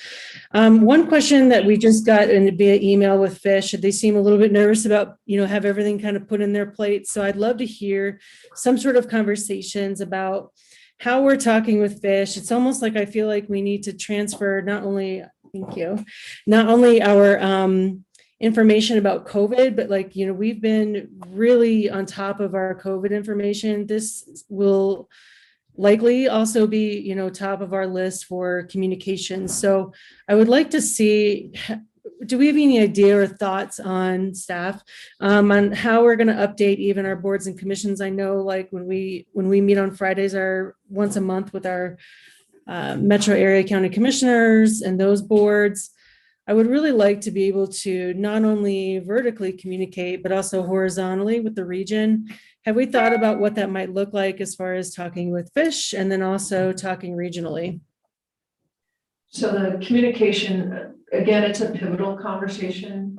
One question that we just got via email with Fish, they seem a little bit nervous about, have everything kind of put in their plate. So I'd love to hear some sort of conversations about how we're talking with Fish. It's almost like I feel like we need to transfer not only our, information about COVID, but we've been really on top of our COVID information. This will likely also be, top of our list for communication. So I would like to see, do we have any idea or thoughts on staff on how we're going to update even our boards and commissions? I know when we meet on Fridays, once a month with our metro area county commissioners and those boards, I would really like to be able to not only vertically communicate, but also horizontally with the region. Have we thought about what that might look like as far as talking with Fish and then also talking regionally? So the communication, again, it's a pivotal conversation.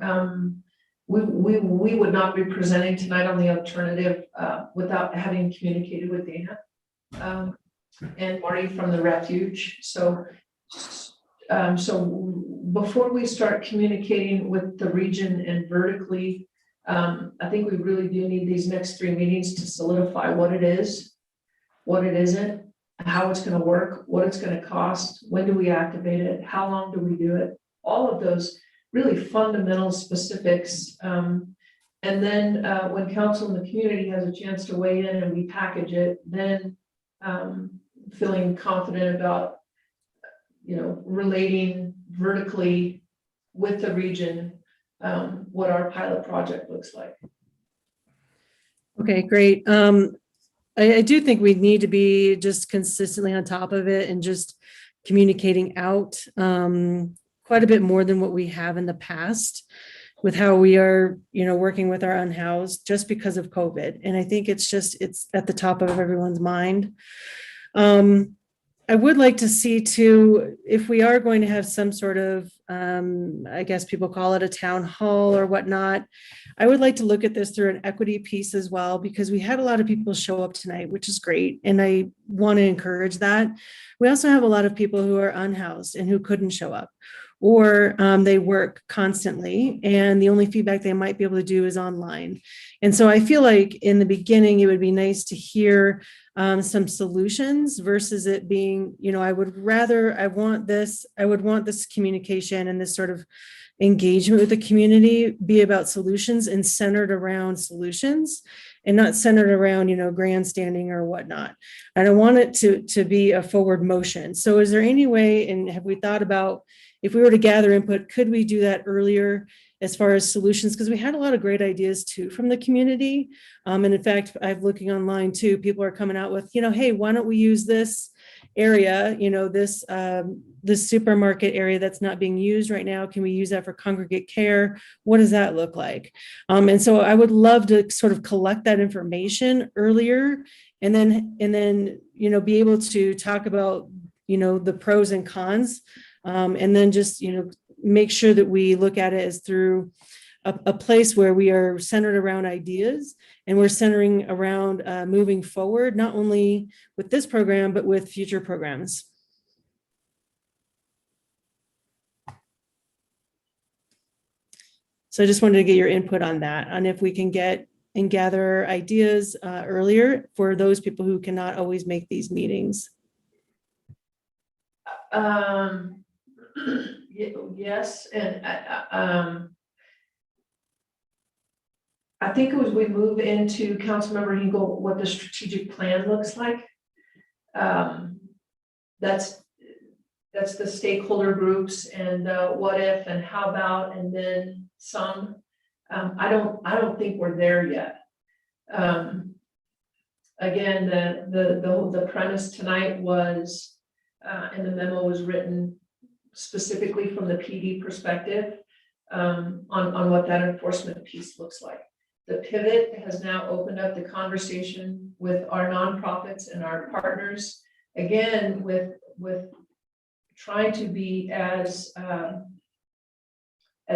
We would not be presenting tonight on the alternative without having communicated with Dana and Marty from the refuge. So before we start communicating with the region and vertically, I think we really do need these next 3 meetings to solidify what it is, what it isn't, how it's going to work, what it's going to cost, when do we activate it, how long do we do it, all of those really fundamental specifics. And then when council and the community has a chance to weigh in and we package it, then feeling confident about relating vertically with the region, what our pilot project looks like. Okay, great. I do think we need to be just consistently on top of it and just communicating out quite a bit more than what we have in the past with how we are, working with our unhoused just because of COVID. And I think it's at the top of everyone's mind. I would like to see too, if we are going to have some sort of, I guess people call it a town hall or whatnot, I would like to look at this through an equity piece as well, because we had a lot of people show up tonight, which is great. And I want to encourage that. We also have a lot of people who are unhoused and who couldn't show up, or they work constantly and the only feedback they might be able to do is online. And so I feel like in the beginning, it would be nice to hear some solutions versus it being, I would want this communication and this sort of engagement with the community be about solutions and centered around solutions and not centered around, grandstanding or whatnot. I don't want it to be a forward motion. So is there any way, and have we thought about, if we were to gather input, could we do that earlier as far as solutions? Because we had a lot of great ideas too from the community. And in fact, I'm looking online too, people are coming out with, hey, why don't we use this area, this supermarket area that's not being used right now? Can we use that for congregate care? What does that look like? And so I would love to sort of collect that information earlier and then, be able to talk about, the pros and cons. And then just, make sure that we look at it as through a place where we are centered around ideas and we're centering around moving forward, not only with this program, but with future programs. So I just wanted to get your input on that, on if we can get and gather ideas earlier for those people who cannot always make these meetings. Yes, and I think as we move into Councilmember Hinkle, what the strategic plan looks like. That's the stakeholder groups and what if and how about, and then some. I don't think we're there yet. Again, the premise tonight was, and the memo was written specifically from the PD perspective on what that enforcement piece looks like. The pivot has now opened up the conversation with our nonprofits and our partners, again, with trying to be as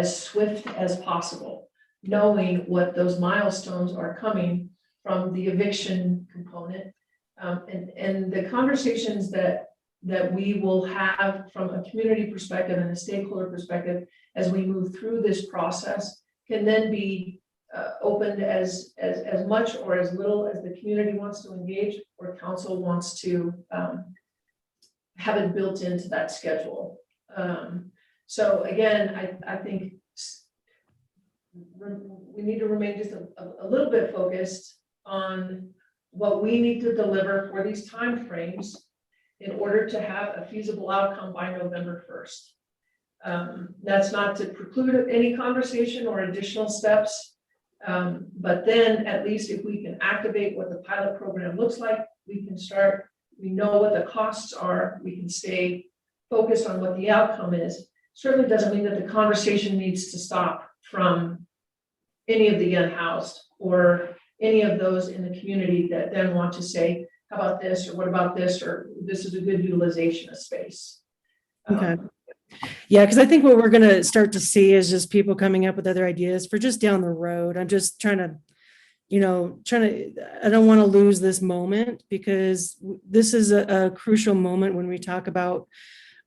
swift as possible, knowing what those milestones are coming from the eviction component, and the conversations that we will have from a community perspective and a stakeholder perspective as we move through this process can then be opened as much or as little as the community wants to engage or council wants to have it built into that schedule. So again, I think we need to remain just a little bit focused on what we need to deliver for these timeframes in order to have a feasible outcome by November 1st. That's not to preclude any conversation or additional steps, but then at least if we can activate what the pilot program looks like, we can start, we know what the costs are, we can stay focused on what the outcome is. Certainly doesn't mean that the conversation needs to stop from any of the unhoused or any of those in the community that then want to say, how about this, or what about this, or this is a good utilization of space. Okay. Yeah, because I think what we're going to start to see is just people coming up with other ideas for just down the road. I'm just trying to, I don't want to lose this moment, because this is a crucial moment when we talk about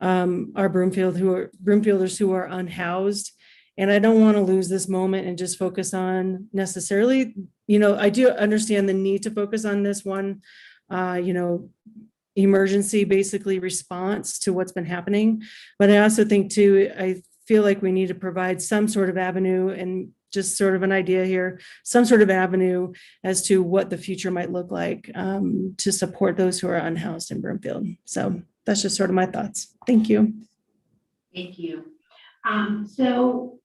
our Broomfielders who are unhoused. And I don't want to lose this moment and just focus on necessarily, I do understand the need to focus on this one, emergency basically response to what's been happening. But I also think too, I feel like we need to provide some sort of avenue, and just sort of an idea here, some sort of avenue as to what the future might look like to support those who are unhoused in Broomfield. So that's just sort of my thoughts. Thank you. Thank you. So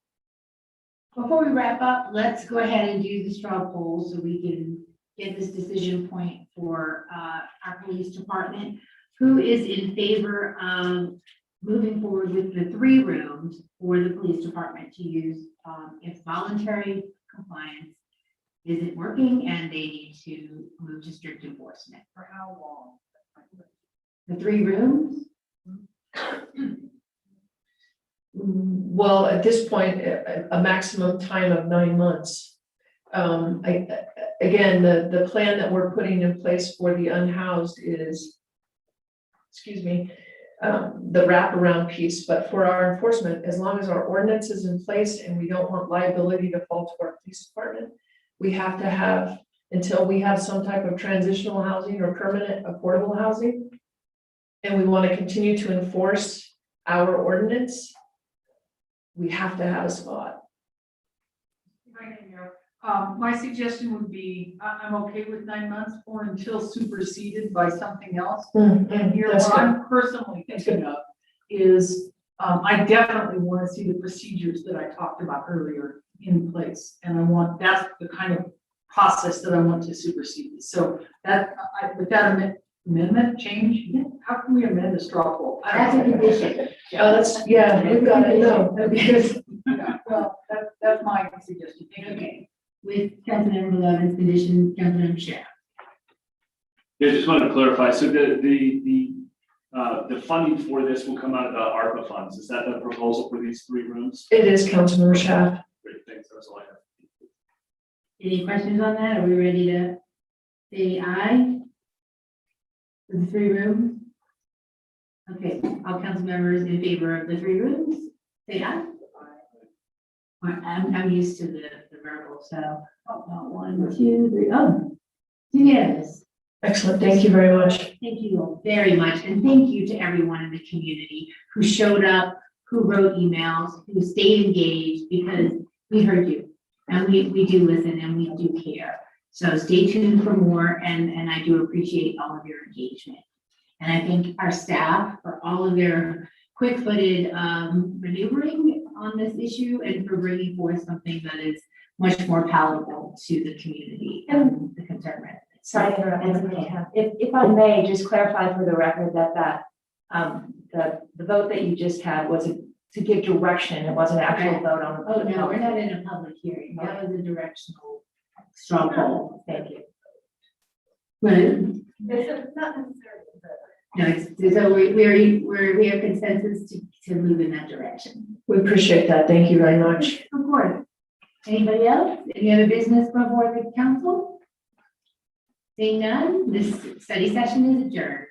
before we wrap up, let's go ahead and do the straw poll so we can get this decision point for our police department. Who is in favor of moving forward with the 3 rooms for the police department to use if voluntary compliance isn't working and they need to move to strict enforcement? For how long? The 3 rooms? Well, at this point, a maximum time of 9 months. Again, the plan that we're putting in place for the unhoused is, excuse me, the wraparound piece, but for our enforcement, as long as our ordinance is in place and we don't want liability to fall to our police department, we have to have, until we have some type of transitional housing or permanent affordable housing, and we want to continue to enforce our ordinance, we have to have a spot. My suggestion would be, I'm okay with 9 months or until superseded by something else. And here, That's what good. I'm personally thinking of is, I definitely want to see the procedures that I talked about earlier in place. And that's the kind of process that I want to supersede. So that, with that amendment change, how can we amend a straw poll? I That's a don't know. condition. We've got it, no, because Yeah, well, that's my suggestion. Thank you. Okay, with Councilmember Levin's condition, Councilmember Shea. Yeah, just wanted to clarify, so the funding for this will come out of the ARPA funds, is that the proposal for these 3 rooms? it is Councilmember Schaaf. Great, thanks, that's all I have. Any questions on that? Are we ready to say aye? For the 3 rooms? Okay, all council members in favor of the 3 rooms, say aye. I'm used to the verbal, so, 1, 2, 3, yes. Excellent, thank you very much. Thank you all very much, and thank you to everyone in the community who showed up, who wrote emails, who stayed engaged, because we heard you. And we do listen and we do care. So stay tuned for more, and I do appreciate all of your engagement. And I thank our staff for all of their quick-footed maneuvering on this issue and for bringing forth something that is much more palatable to the community and the concerned residents. Sorry to interrupt. If I may, just clarify for the record that the vote that you just had was to give direction. It wasn't an actual vote on. Oh, no, we're not in a public hearing. That was a directional straw poll. Thank you. Right. It's not necessarily. No, so we have consensus to move in that direction. We appreciate that, thank you very much. Of course. Anybody else? Any other business before the council? Seeing none, this study session is adjourned.